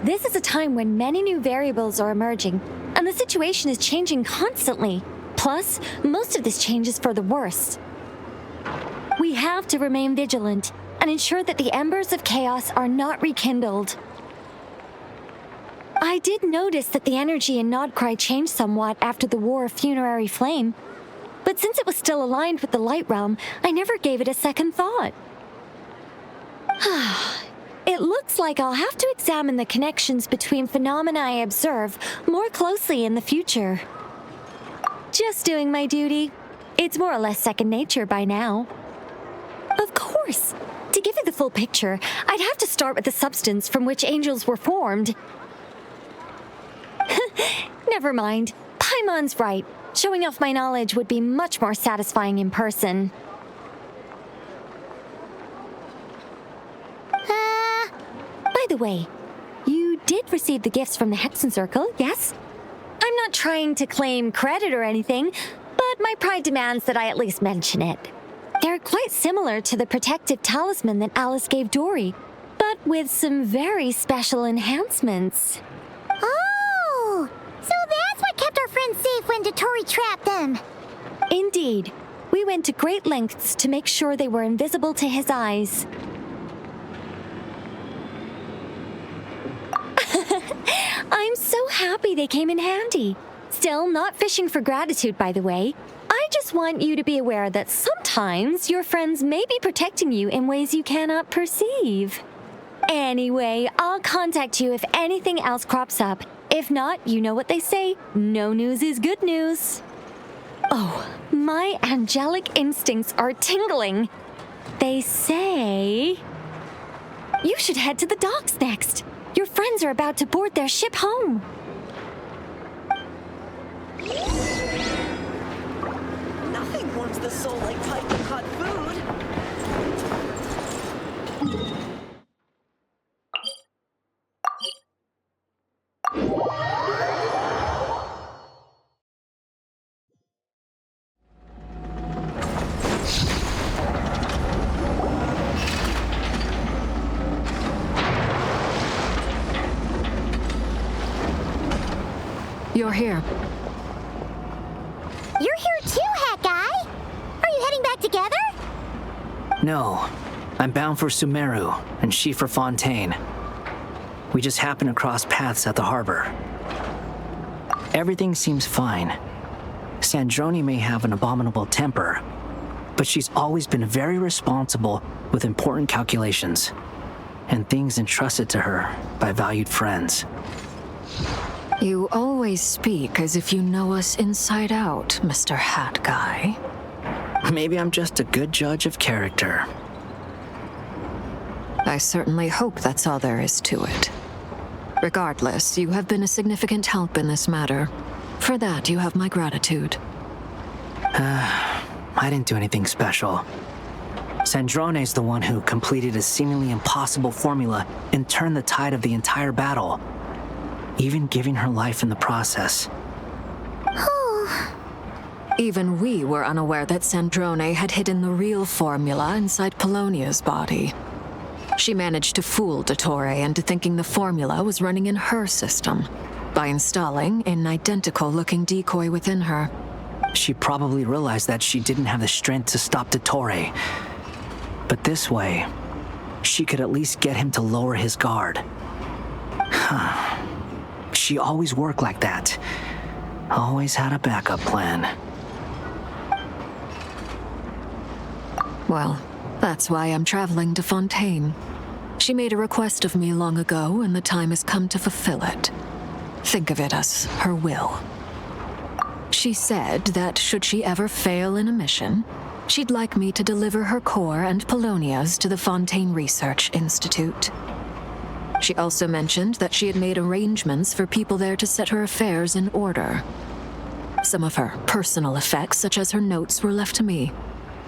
This is a time when many new variables are emerging, and the situation is changing constantly. Plus, most of this change is for the worse. We have to remain vigilant and ensure that the embers of chaos are not rekindled. I did notice that the energy in Krai changed somewhat after the War of Funerary Flame, but since it was still aligned with the Light Realm, I never gave it a second thought. It looks like I'll have to examine the connections between phenomena I observe more closely in the future. Just doing my duty. It's more or less second nature by now. Of course. To give you the full picture, I'd have to start with the substance from which angels were formed. Never mind. Paimon's right. Showing off my knowledge would be much more satisfying in person. By the way, you did receive the gifts from the Hexen Circle, yes? I'm not trying to claim credit or anything, but my pride demands that I at least mention it. They're quite similar to the protective talisman that Alice gave Dory, but with some very special enhancements. Oh! So that's what kept our friends safe when Dottore trapped them. Indeed. We went to great lengths to make sure they were invisible to his eyes. I'm so happy they came in handy. Still, not fishing for gratitude, by the way. I just want you to be aware that sometimes your friends may be protecting you in ways you cannot perceive. Anyway, I'll contact you if anything else crops up. If not, you know what they say, no news is good news. Oh, my angelic instincts are tingling. They say you should head to the docks next. Your friends are about to board their ship home. Nothing warms the soul like piping hot food. You're here. You're here too, Hat Guy. Are you heading back together? No. I'm bound for Sumeru, and she for Fontaine. We just happened to cross paths at the harbor. Everything seems fine. Sandrone may have an abominable temper, but she's always been very responsible with important calculations and things entrusted to her by valued friends. You always speak as if you know us inside out, Mr. Hat Guy. Maybe I'm just a good judge of character. I certainly hope that's all there is to it. Regardless, you have been a significant help in this matter. For that, you have my gratitude. I didn't do anything special. Sandrone's the one who completed a seemingly impossible formula and turned the tide of the entire battle, even giving her life in the process. Even we were unaware that Sandrone had hidden the real formula inside Polonia's body. She managed to fool Dottore into thinking the formula was running in her system by installing an identical-looking decoy within her. She probably realized that she didn't have the strength to stop Dottore. But this way, she could at least get him to lower his guard. She always worked like that. Always had a backup plan. Well, that's why I'm traveling to Fontaine. She made a request of me long ago, and the time has come to fulfill it. Think of it as her will. She said that should she ever fail in a mission, she'd like me to deliver her core and Polonia's to the Fontaine Research Institute. She also mentioned that she had made arrangements for people there to set her affairs in order. Some of her personal effects, such as her notes, were left to me.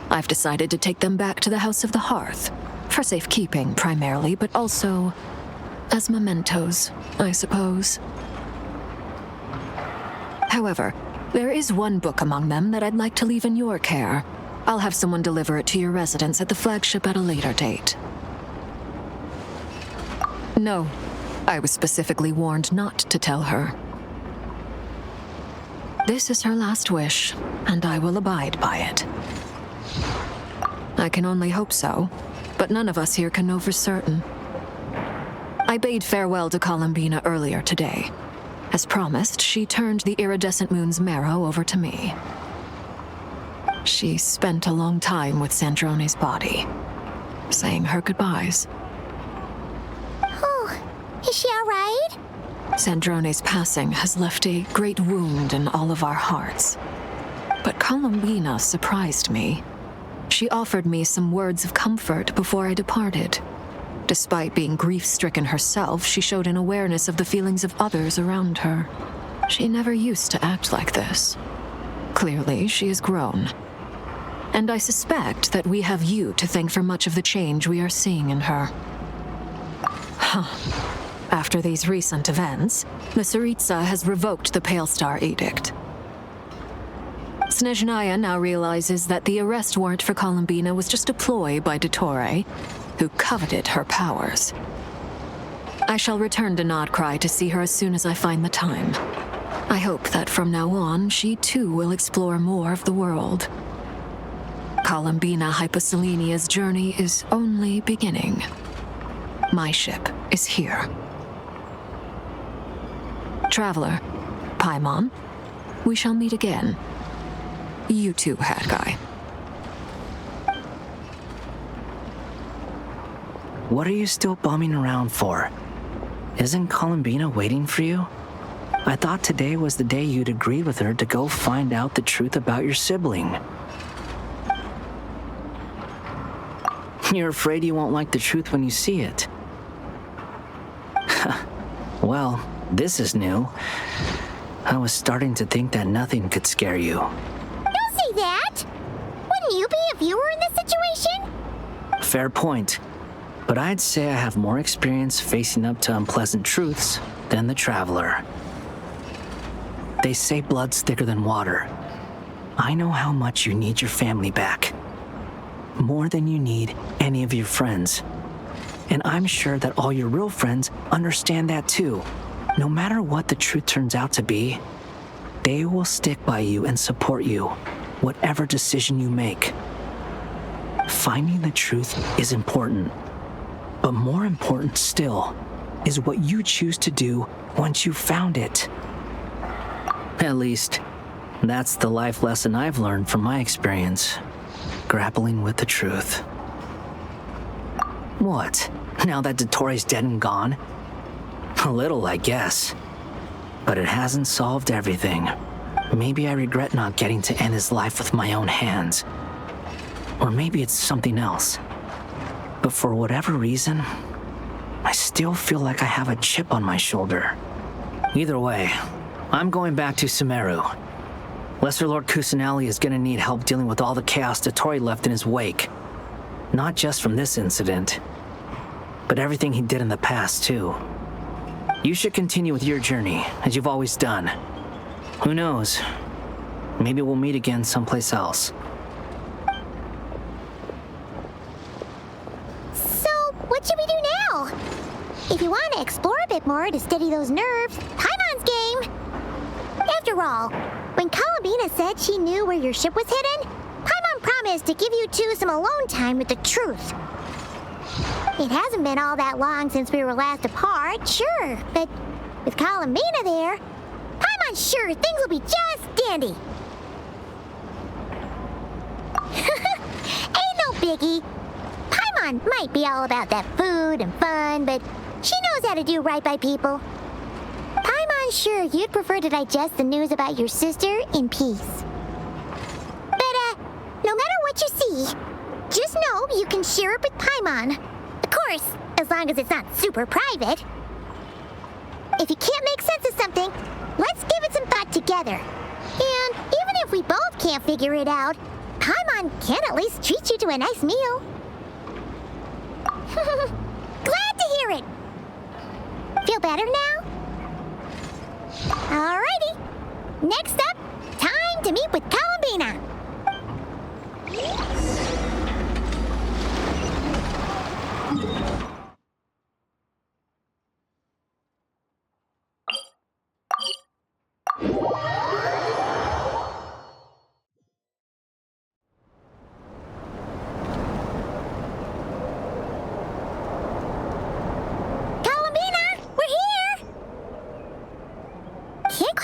I've decided to take them back to the House of the Hearth, for safekeeping primarily, but also as mementos, I suppose. However, there is one book among them that I'd like to leave in your care. I'll have someone deliver it to your residence at the flagship at a later date. No, I was specifically warned not to tell her. This is her last wish, and I will abide by it. I can only hope so, but none of us here can know for certain. I bade farewell to Columbina earlier today. As promised, she turned the iridescent moon's marrow over to me. She spent a long time with Sandrone's body, saying her goodbyes. Oh, is she all right? Sandrone's passing has left a great wound in all of our hearts. But Columbina surprised me. She offered me some words of comfort before I departed. Despite being grief-stricken herself, she showed an awareness of the feelings of others around her. She never used to act like this. Clearly, she has grown. And I suspect that we have you to thank for much of the change we are seeing in her. After these recent events, the Tsaritsa has revoked the Pale Star Edict. Snezhnaya now realizes that the arrest warrant for Columbina was just a ploy by Dottore, who coveted her powers. I shall return to Nodcry to see her as soon as I find the time. I hope that from now on, she too will explore more of the world. Columbina Hyposelenia's journey is only beginning. My ship is here. Traveler, Paimon, we shall meet again. You too, Hat Guy. What are you still bumming around for? Isn't Columbina waiting for you? I thought today was the day you'd agreed with her to go find out the truth about your sibling. You're afraid you won't like the truth when you see it. Well, this is new. I was starting to think that nothing could scare you. Don't say that! Wouldn't you be if you were in this situation? Fair point. But I'd say I have more experience facing up to unpleasant truths than the Traveler. They say blood's thicker than water. I know how much you need your family back. More than you need any of your friends. And I'm sure that all your real friends understand that too. No matter what the truth turns out to be, they will stick by you and support you, whatever decision you make. Finding the truth is important. But more important still is what you choose to do once you've found it. At least, that's the life lesson I've learned from my experience, grappling with the truth. What? Now that Dottore's dead and gone? A little, I guess. But it hasn't solved everything. Maybe I regret not getting to end his life with my own hands. Or maybe it's something else. But for whatever reason, I still feel like I have a chip on my shoulder. Either way, I'm going back to Sumeru. Lesser Lord Kusanali is gonna need help dealing with all the chaos Dottore left in his wake. Not just from this incident, but everything he did in the past, too. You should continue with your journey, as you've always done. Who knows? Maybe we'll meet again someplace else. So, what should we do now? If you want to explore a bit more to steady those nerves, Paimon's game! After all, when Columbina said she knew where your ship was hidden, Paimon promised to give you two some alone time with the truth. It hasn't been all that long since we were last apart, sure, but with Columbina there, Paimon's sure things will be just dandy. Ain't no biggie. Paimon might be all about that food and fun, but she knows how to do right by people. Paimon's sure you'd prefer to digest the news about your sister in peace. But, no matter what you see, just know you can share it with Paimon. Of course, as long as it's not super private. If you can't make sense of something, let's give it some thought together. And even if we both can't figure it out, Paimon can at least treat you to a nice meal. Glad to hear it. Feel better now? Alrighty. Next up, time to meet with Columbina.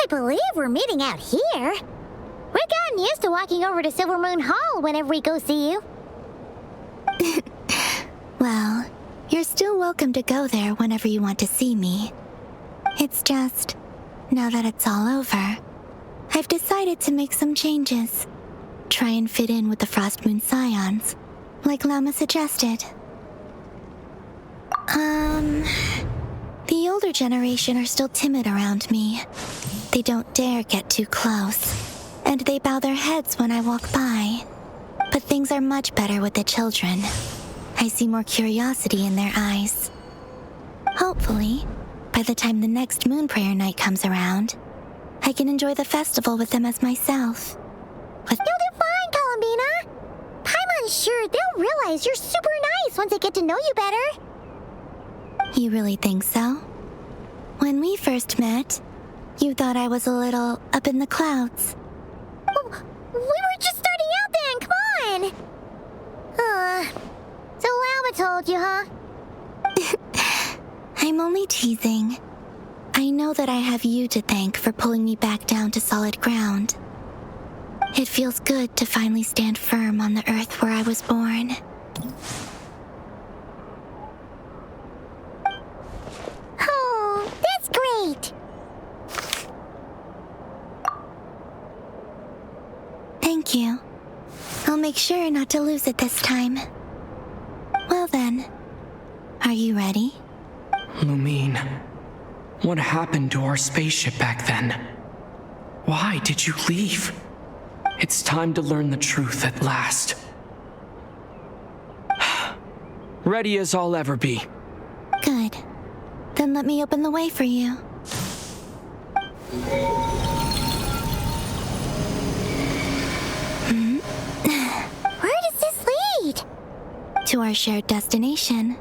Believe we're meeting out here. We've gotten used to walking over to Silver Moon Hall whenever we go see you. Well, you're still welcome to go there whenever you want to see me. It's just, now that it's all over, I've decided to make some changes. Try and fit in with the Frost Moon Scions, like Lama suggested. The older generation are still timid around me. They don't dare get too close, and they bow their heads when I walk by. But things are much better with the children. I see more curiosity in their eyes. Hopefully, by the time the next Moon Prayer night comes around, I can enjoy the festival with them as myself. You'll do fine, Columbina. Paimon's sure they'll realize you're super nice once they get to know you better. You really think so? When we first met, you thought I was a little up in the clouds. Well, we were just starting out then, come on! So Lama told you, huh? I'm only teasing. I know that I have you to thank for pulling me back down to solid ground. It feels good to finally stand firm on the earth where I was born. Oh, that's great! Thank you. I'll make sure not to lose it this time. Well then, are you ready? Lumine, what happened to our spaceship back then? Why did you leave? It's time to learn the truth at last. Ready as I'll ever be. Good. Then let me open the way for you. Where does this lead? To our shared destination.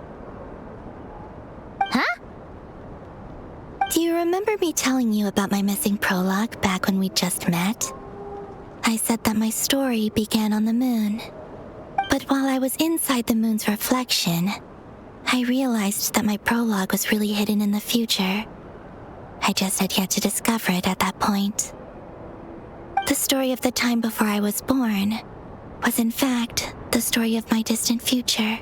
Huh? Do you remember me telling you about my missing prologue back when we just met? I said that my story began on the moon. But while I was inside the moon's reflection, I realized that my prologue was really hidden in the future. I just had yet to discover it at that point. The story of the time before I was born was in fact the story of my distant future.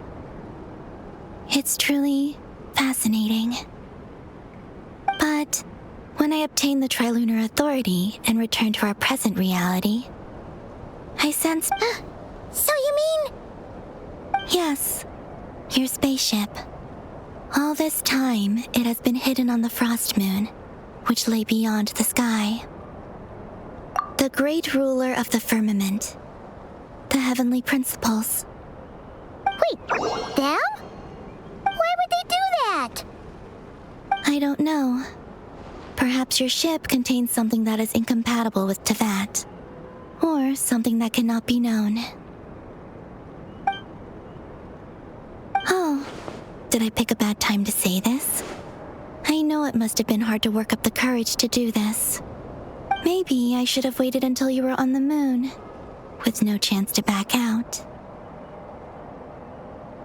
It's truly fascinating. But when I obtained the Trilunar Authority and returned to our present reality, I sensed... So you mean... Yes, your spaceship. All this time, it has been hidden on the Frost Moon, which lay beyond the sky. The great ruler of the firmament. The heavenly principles. Wait, them? Why would they do that? I don't know. Perhaps your ship contains something that is incompatible with Tevat. Or something that cannot be known. Oh, did I pick a bad time to say this? I know it must have been hard to work up the courage to do this. Maybe I should have waited until you were on the moon, with no chance to back out.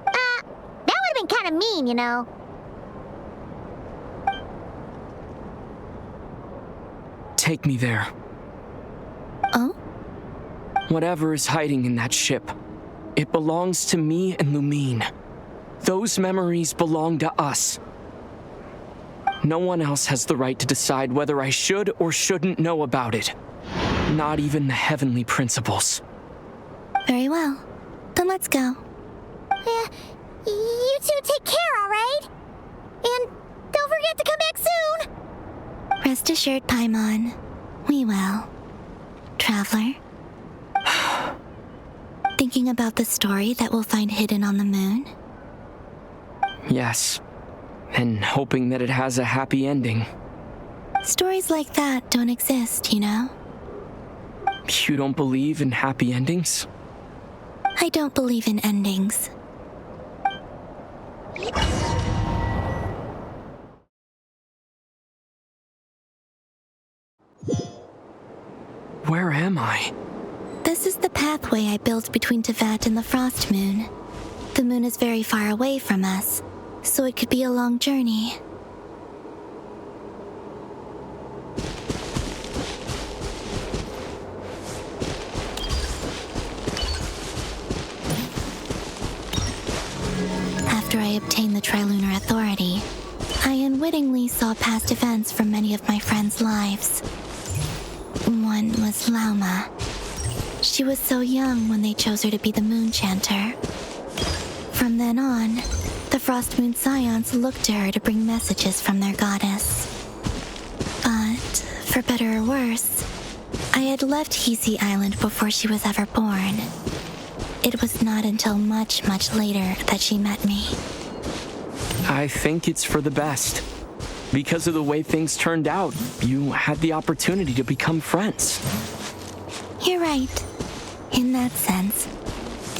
That would have been kind of mean, you know. Take me there. Oh? Whatever is hiding in that ship, it belongs to me and Lumine. Those memories belong to us. No one else has the right to decide whether I should or shouldn't know about it. Not even the heavenly principles. Very well. Then let's go. Yeah, you two take care, all right? And don't forget to come back soon! Rest assured, Paimon. We will. Traveler. Thinking about the story that we'll find hidden on the moon? Yes. And hoping that it has a happy ending. Stories like that don't exist, you know? You don't believe in happy endings? I don't believe in endings. Where am I? This is the pathway I built between Tevat and the Frost Moon. The moon is very far away from us, so it could be a long journey. After I obtained the Trilunar Authority, I unwittingly saw past events from many of my friends' lives. one was Lauma. She was so young when they chose her to be the Moon Chanter. From then on, the Frost Moon Scions looked to her to bring messages from their goddess. But, for better or worse, I had left Hisi Island before she was ever born. It was not until much, much later that she met me. I think it's for the best. Because of the way things turned out, you had the opportunity to become friends. You're right. In that sense,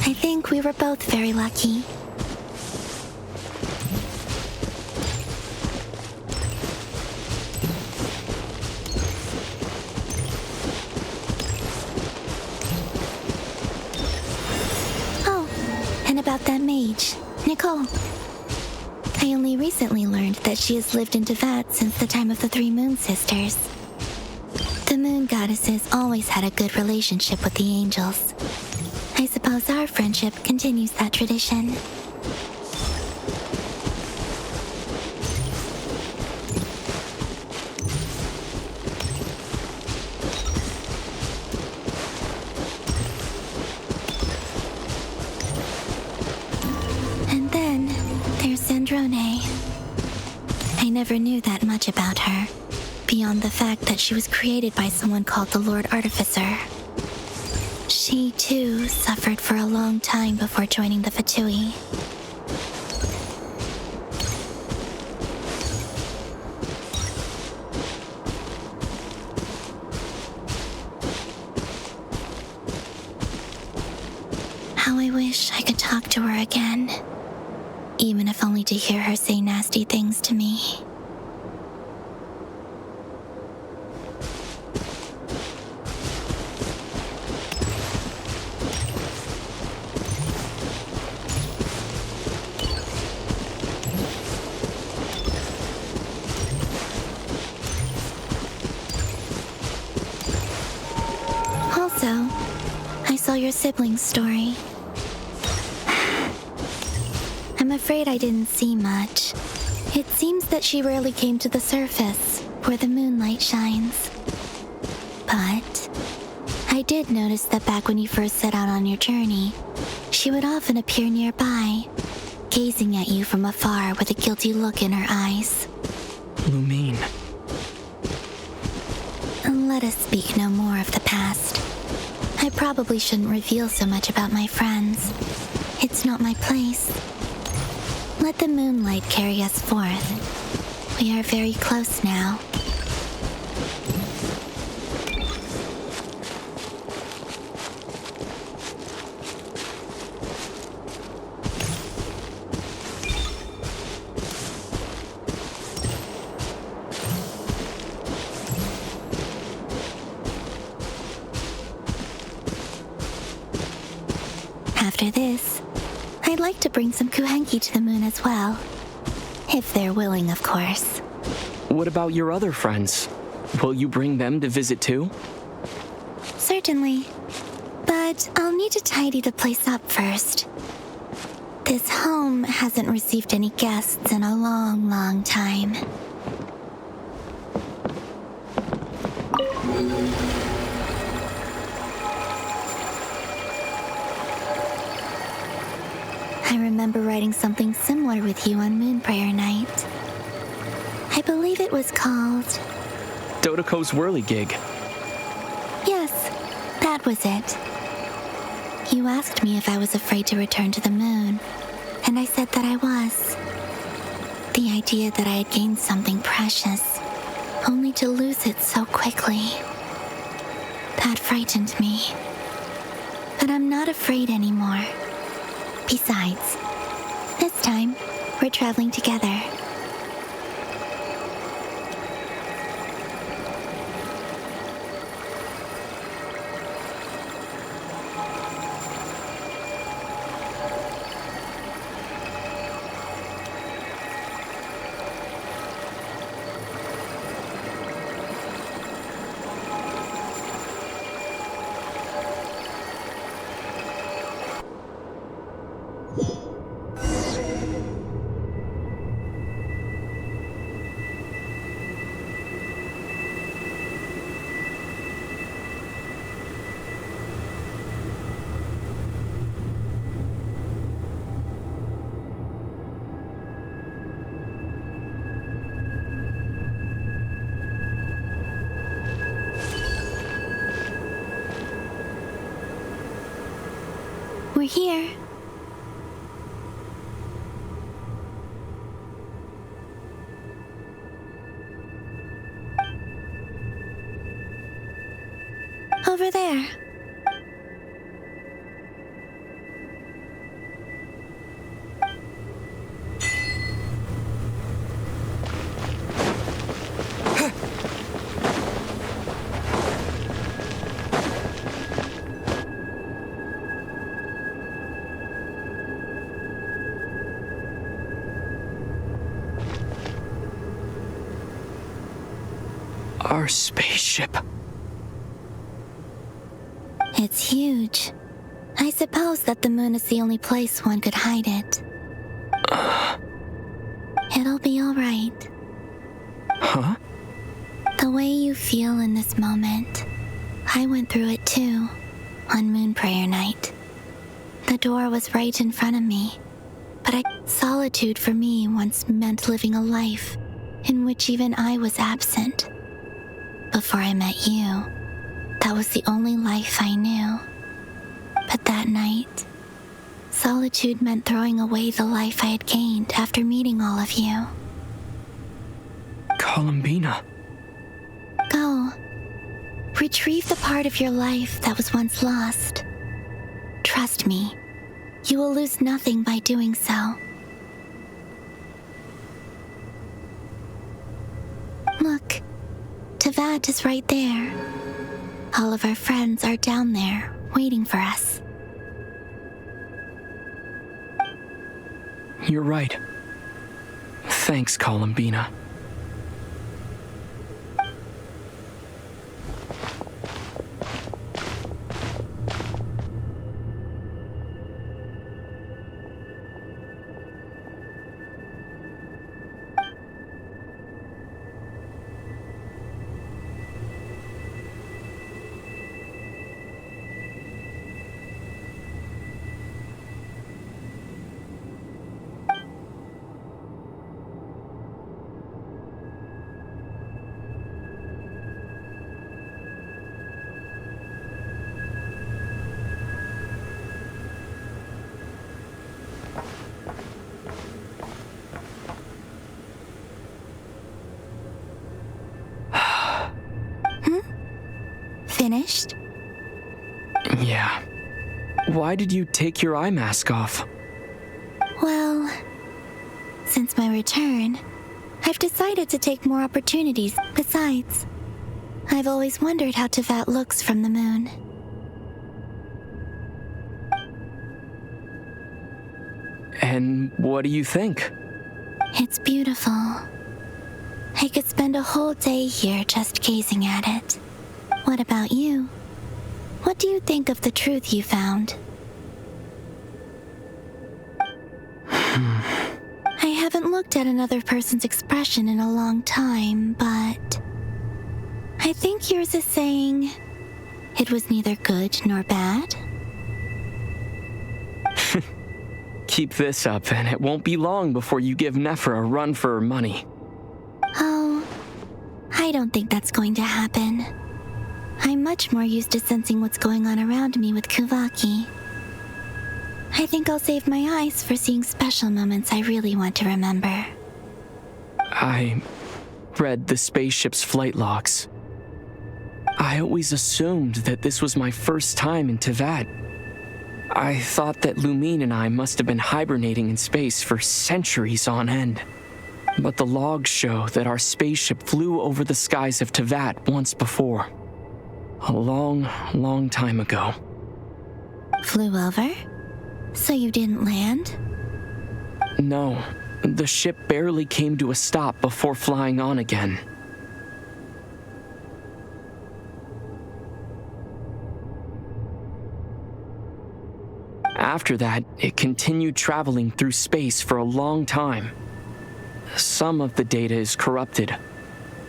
I think we were both very lucky. Oh, and about that mage, NICOLE. I only recently learned that she has lived in Teyvat since the time of the Three Moon Sisters. The moon goddesses always had a good relationship with the angels. I suppose our friendship continues that tradition. And then there's Sandrone. I never knew that much about her, beyond the fact that she was created by someone called the Lord Artificer. She, too, suffered for a long time before joining the Fatui. How I wish I could talk to her again, even if only to hear her say nasty things to me. Also, I saw your sibling's story. I'm afraid I didn't see much. It seems that she rarely came to the surface, where the moonlight shines. But I did notice that back when you first set out on your journey, she would often appear nearby, gazing at you from afar with a guilty look in her eyes. Lumine. Let us speak no more of the past. I probably shouldn't reveal so much about my friends. It's not my place. Let the moonlight carry us forth. We are very close now. After this, I'd like to bring some Kuhenki to the moon as well. If they're willing, of course. What about your other friends? Will you bring them to visit too? Certainly. But I'll need to tidy the place up first. This home hasn't received any guests in a long, long time. I remember writing something similar with you on Moon Prayer Night. I believe it was called... Dodoko's Whirligig. Yes, that was it. You asked me if I was afraid to return to the moon, and I said that I was. The idea that I had gained something precious, only to lose it so quickly. That frightened me. But I'm not afraid anymore. Besides, this time, we're traveling together. We're here. Over there. Our spaceship. It's huge. I suppose that the moon is the only place one could hide it. It'll be all right. Huh? The way you feel in this moment, I went through it too, on Moon Prayer Night. The door was right in front of me, but solitude for me once meant living a life in which even I was absent. Before I met you, that was the only life I knew. But that night, solitude meant throwing away the life I had gained after meeting all of you. Columbina. Go. Retrieve the part of your life that was once lost. Trust me, you will lose nothing by doing so. Look, Teyvat is right there. All of our friends are down there, waiting for us. You're right. Thanks, Columbina. Finished? Yeah. Why did you take your eye mask off? Well, since my return, I've decided to take more opportunities. Besides, I've always wondered how Teyvat looks from the moon. And what do you think? It's beautiful. I could spend a whole day here just gazing at it. What about you? What do you think of the truth you found? I haven't looked at another person's expression in a long time, but I think yours is saying it was neither good nor bad. Keep this up, and it won't be long before you give Nefer a run for her money. Oh, I don't think that's going to happen. I'm much more used to sensing what's going on around me with Kuvaki. I think I'll save my eyes for seeing special moments I really want to remember. I read the spaceship's flight logs. I always assumed that this was my first time in Teyvat. I thought that Lumine and I must have been hibernating in space for centuries on end. But the logs show that our spaceship flew over the skies of Teyvat once before. A long, long time ago. Flew over? So you didn't land? No, the ship barely came to a stop before flying on again. After that, it continued traveling through space for a long time. Some of the data is corrupted,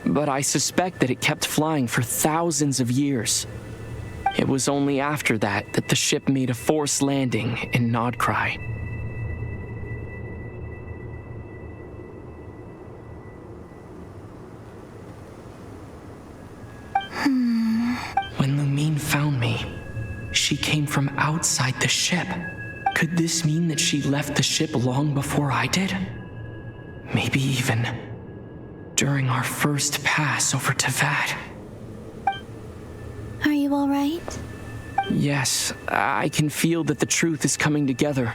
but I suspect that it kept flying for thousands of years. It was only after that that the ship made a forced landing in NOCHE. When Lumine found me, she came from outside the ship. Could this mean that she left the ship long before I did? Maybe even during our first pass over Tevat. Are you all right? Yes, I can feel that the truth is coming together,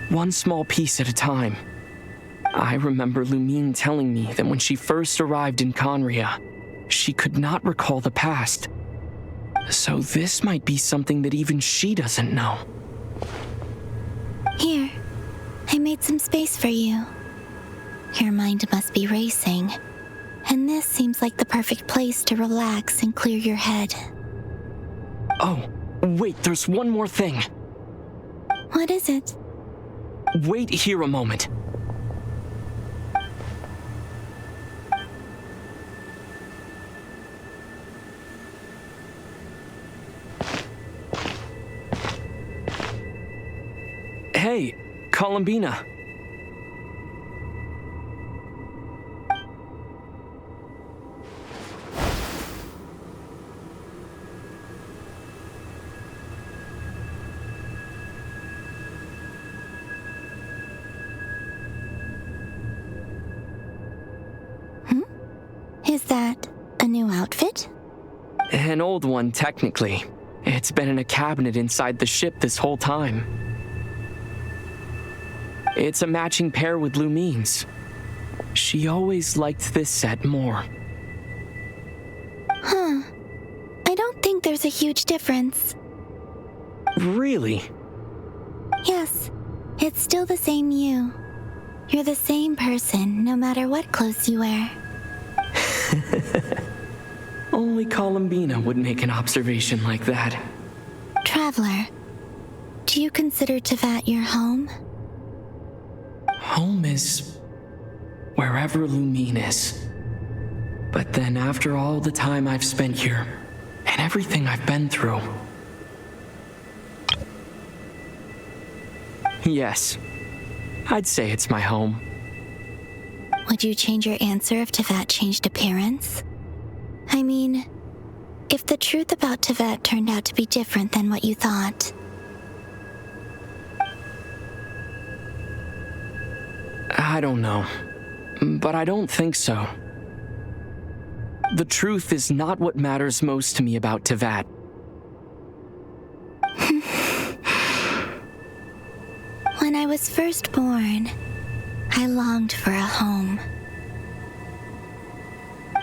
one small piece at a time. I remember Lumine telling me that when she first arrived in Conria, she could not recall the past. So this might be something that even she doesn't know. Here, I made some space for you. Your mind must be racing, and this seems like the perfect place to relax and clear your head. Oh, wait, there's one more thing. What is it? Wait here a moment. Hey, Columbina. Is that a new outfit? An old one, technically. It's been in a cabinet inside the ship this whole time. It's a matching pair with Lumine's. She always liked this set more. Huh. I don't think there's a huge difference. Really? Yes, it's still the same you. You're the same person, no matter what clothes you wear. Only Columbina would make an observation like that. Traveler, do you consider Tevat your home? Home is wherever Lumine is. But then after all the time I've spent here, and everything I've been through... Yes, I'd say it's my home. Would you change your answer if Tevat changed appearance? I mean, if the truth about Tevat turned out to be different than what you thought. I don't know, but I don't think so. The truth is not what matters most to me about Tevat. When I was first born, I longed for a home.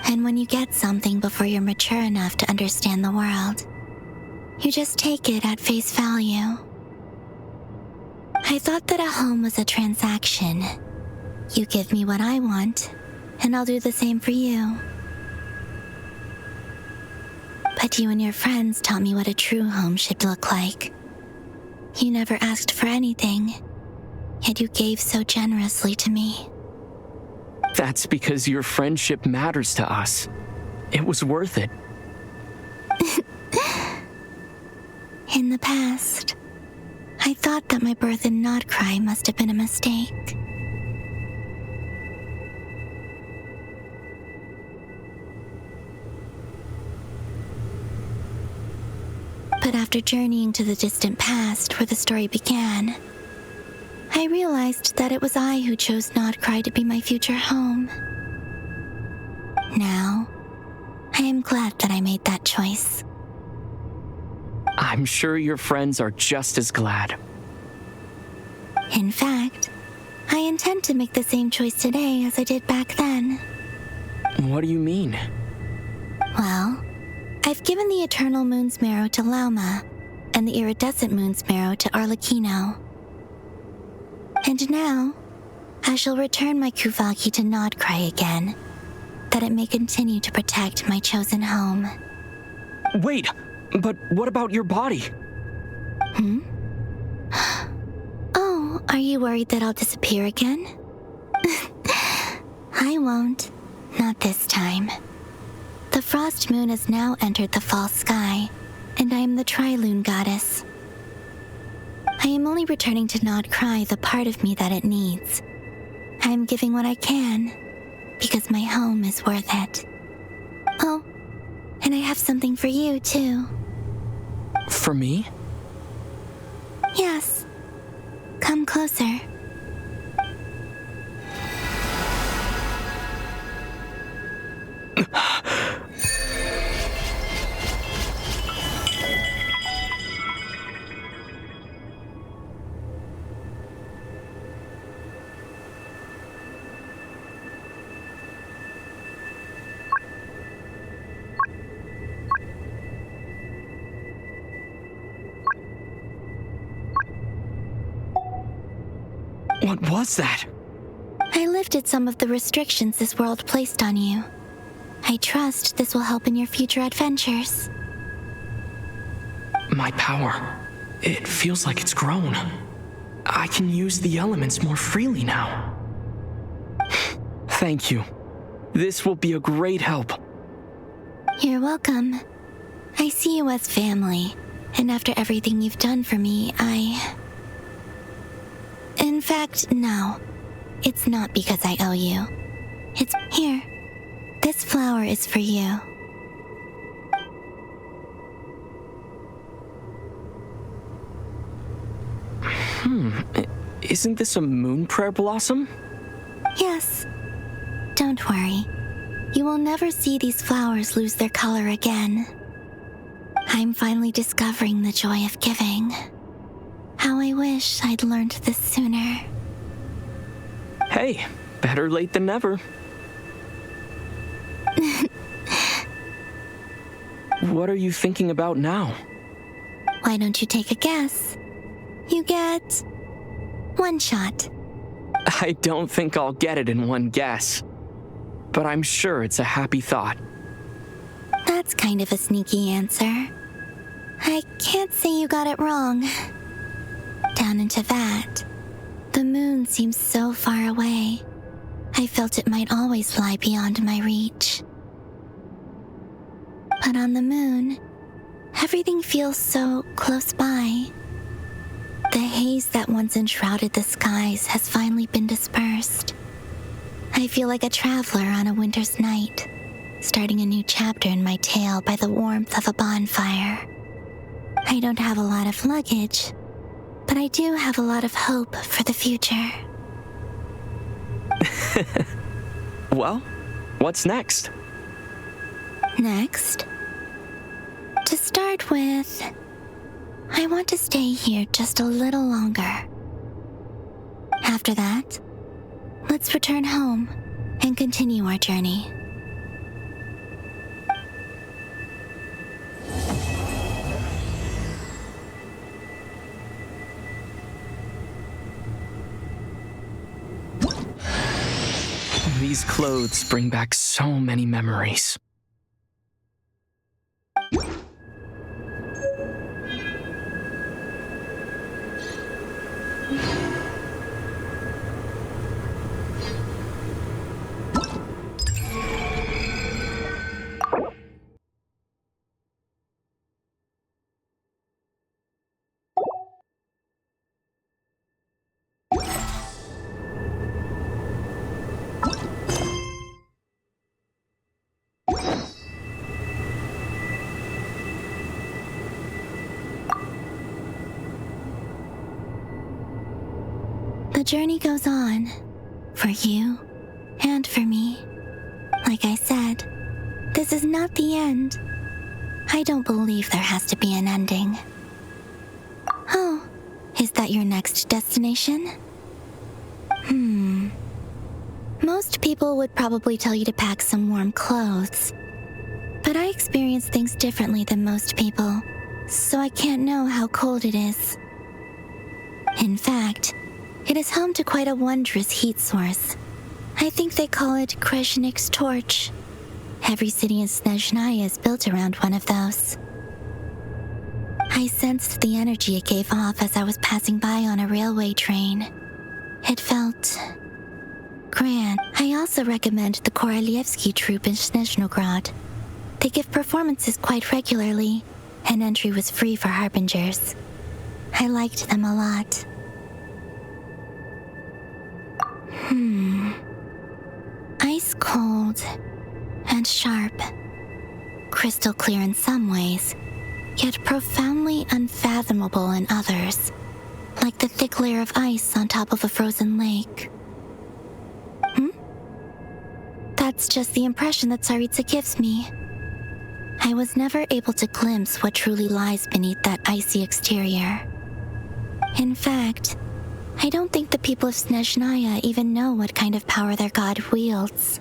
And when you get something before you're mature enough to understand the world, you just take it at face value. I thought that a home was a transaction. You give me what I want, and I'll do the same for you. But you and your friends taught me what a true home should look like. You never asked for anything, yet you gave so generously to me. That's because your friendship matters to us. It was worth it. In the past, I thought that my birth in Krai must have been a mistake. But after journeying to the distant past where the story began, I realized that it was I who chose Krai to be my future home. Now, I am glad that I made that choice. I'm sure your friends are just as glad. In fact, I intend to make the same choice today as I did back then. What do you mean? Well, I've given the Eternal Moon's Marrow to Lauma, and the Iridescent Moon's Marrow to Arlecchino. And now, I shall return my Kuvagi to Krai again, that it may continue to protect my chosen home. Wait, but what about your body? Oh, are you worried that I'll disappear again? I won't. Not this time. The Frost Moon has now entered the fall sky, and I am the Tri-Lune Goddess. I am only returning to Krai the part of me that it needs. I am giving what I can, because my home is worth it. Oh, and I have something for you, too. For me? Yes. Come closer. What was that? I lifted some of the restrictions this world placed on you. I trust this will help in your future adventures. My power. It feels like it's grown. I can use the elements more freely now. Thank you. This will be a great help. You're welcome. I see you as family, and after everything you've done for me, In fact, no. It's not because I owe you. It's here. This flower is for you. Isn't this a moon prayer blossom? Yes. Don't worry. You will never see these flowers lose their color again. I'm finally discovering the joy of giving. How I wish I'd learned this sooner. Hey, better late than never. What are you thinking about now? Why don't you take a guess? You get 1 shot. I don't think I'll get it in one guess, but I'm sure it's a happy thought. That's kind of a sneaky answer. I can't say you got it wrong. Down into that, the moon seems so far away. I felt it might always lie beyond my reach. But on the moon, everything feels so close by. The haze that once enshrouded the skies has finally been dispersed. I feel like a traveler on a winter's night, starting a new chapter in my tale by the warmth of a bonfire. I don't have a lot of luggage, but I do have a lot of hope for the future. Well, what's next? Next? To start with, I want to stay here just a little longer. After that, let's return home and continue our journey. These clothes bring back so many memories. The journey goes on, for you and for me. Like I said, this is not the end. I don't believe there has to be an ending. Oh, is that your next destination? Most people would probably tell you to pack some warm clothes. But I experience things differently than most people, so I can't know how cold it is. In fact, it is home to quite a wondrous heat source. I think they call it Kreshnik's torch. Every city in Snezhnaya is built around one of those. I sensed the energy it gave off as I was passing by on a railway train. It felt grand. I also recommend the Korolievsky troupe in Snezhnograd. They give performances quite regularly, and entry was free for harbingers. I liked them a lot. Ice cold and sharp. Crystal clear in some ways, yet profoundly unfathomable in others. like the thick layer of ice on top of a frozen lake. That's just the impression that Tsaritsa gives me. I was never able to glimpse what truly lies beneath that icy exterior. In fact, I don't think the people of Snezhnaya even know what kind of power their god wields.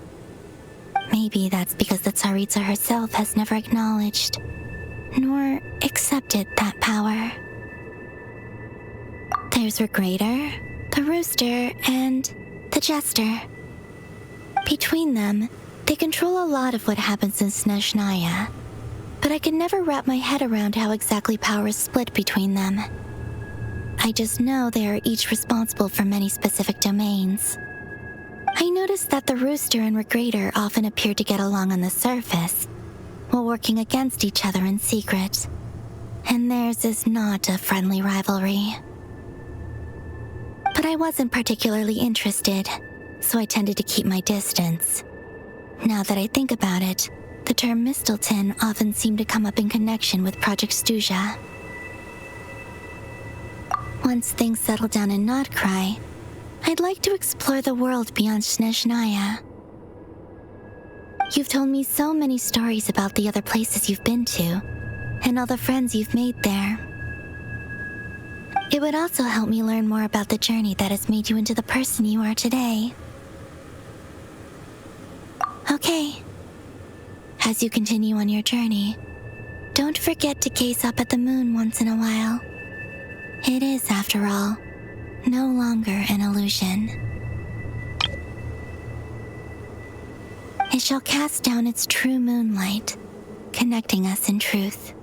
Maybe that's because the Tsaritsa herself has never acknowledged nor accepted that power. There's Regrator, the Rooster, and the Jester. Between them, they control a lot of what happens in Snezhnaya, but I can never wrap my head around how exactly power is split between them. I just know they are each responsible for many specific domains. I noticed that the Rooster and Regrator often appear to get along on the surface, while working against each other in secret, and theirs is not a friendly rivalry. But I wasn't particularly interested, so I tended to keep my distance. Now that I think about it, the term Mistelton often seemed to come up in connection with Project Stuja. Once things settle down in Nodkrai, I'd like to explore the world beyond Snezhnaya. You've told me so many stories about the other places you've been to, and all the friends you've made there. It would also help me learn more about the journey that has made you into the person you are today. Okay. As you continue on your journey, don't forget to gaze up at the moon once in a while. It is, after all, no longer an illusion. It shall cast down its true moonlight, connecting us in truth.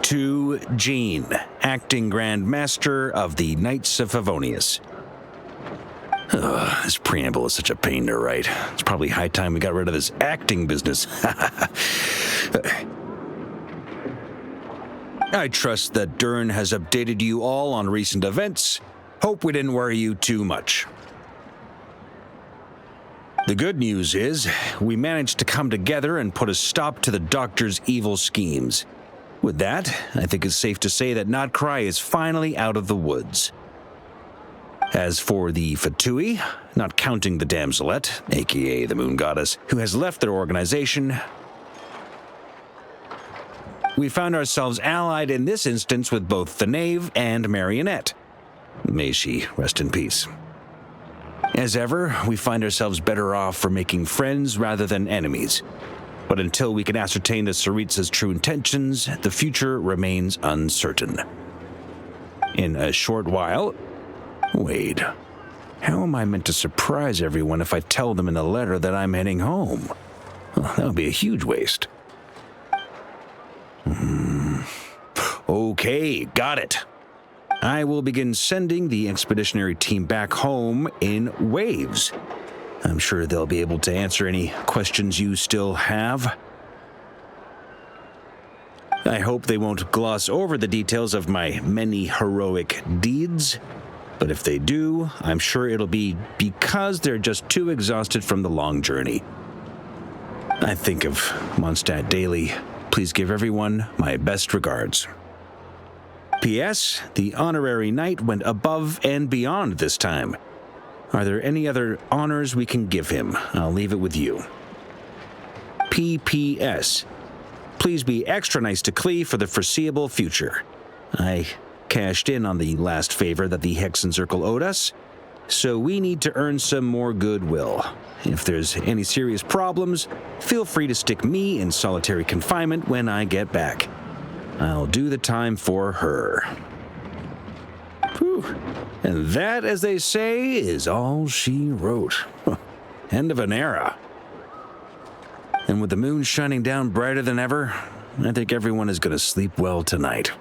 To Jean, acting Grand Master of the Knights of Favonius. This preamble is such a pain to write. It's probably high time we got rid of this acting business. I trust that Dern has updated you all on recent events. Hope we didn't worry you too much. The good news is, we managed to come together and put a stop to the Doctor's evil schemes. With that, I think it's safe to say that Nodkrai is finally out of the woods. As for the Fatui, not counting the Damselette, aka the Moon Goddess, who has left their organization, we found ourselves allied in this instance with both the Knave and Marionette. May she rest in peace. As ever, we find ourselves better off for making friends rather than enemies. But until we can ascertain the Tsaritsa's true intentions, the future remains uncertain. In a short while... Wait, how am I meant to surprise everyone if I tell them in the letter that I'm heading home? Well, that would be a huge waste. Okay, got it. I will begin sending the expeditionary team back home in waves. I'm sure they'll be able to answer any questions you still have. I hope they won't gloss over the details of my many heroic deeds, but if they do, I'm sure it'll be because they're just too exhausted from the long journey. I think of Mondstadt daily. Please give everyone my best regards. P.S. The honorary knight went above and beyond this time. Are there any other honors we can give him? I'll leave it with you. P.P.S. Please be extra nice to Klee for the foreseeable future. I cashed in on the last favor that the Hexen Circle owed us, so we need to earn some more goodwill. If there's any serious problems, feel free to stick me in solitary confinement when I get back. I'll do the time for her. Whew. And that, as they say, is all she wrote. End of an era. And with the moon shining down brighter than ever, I think everyone is going to sleep well tonight.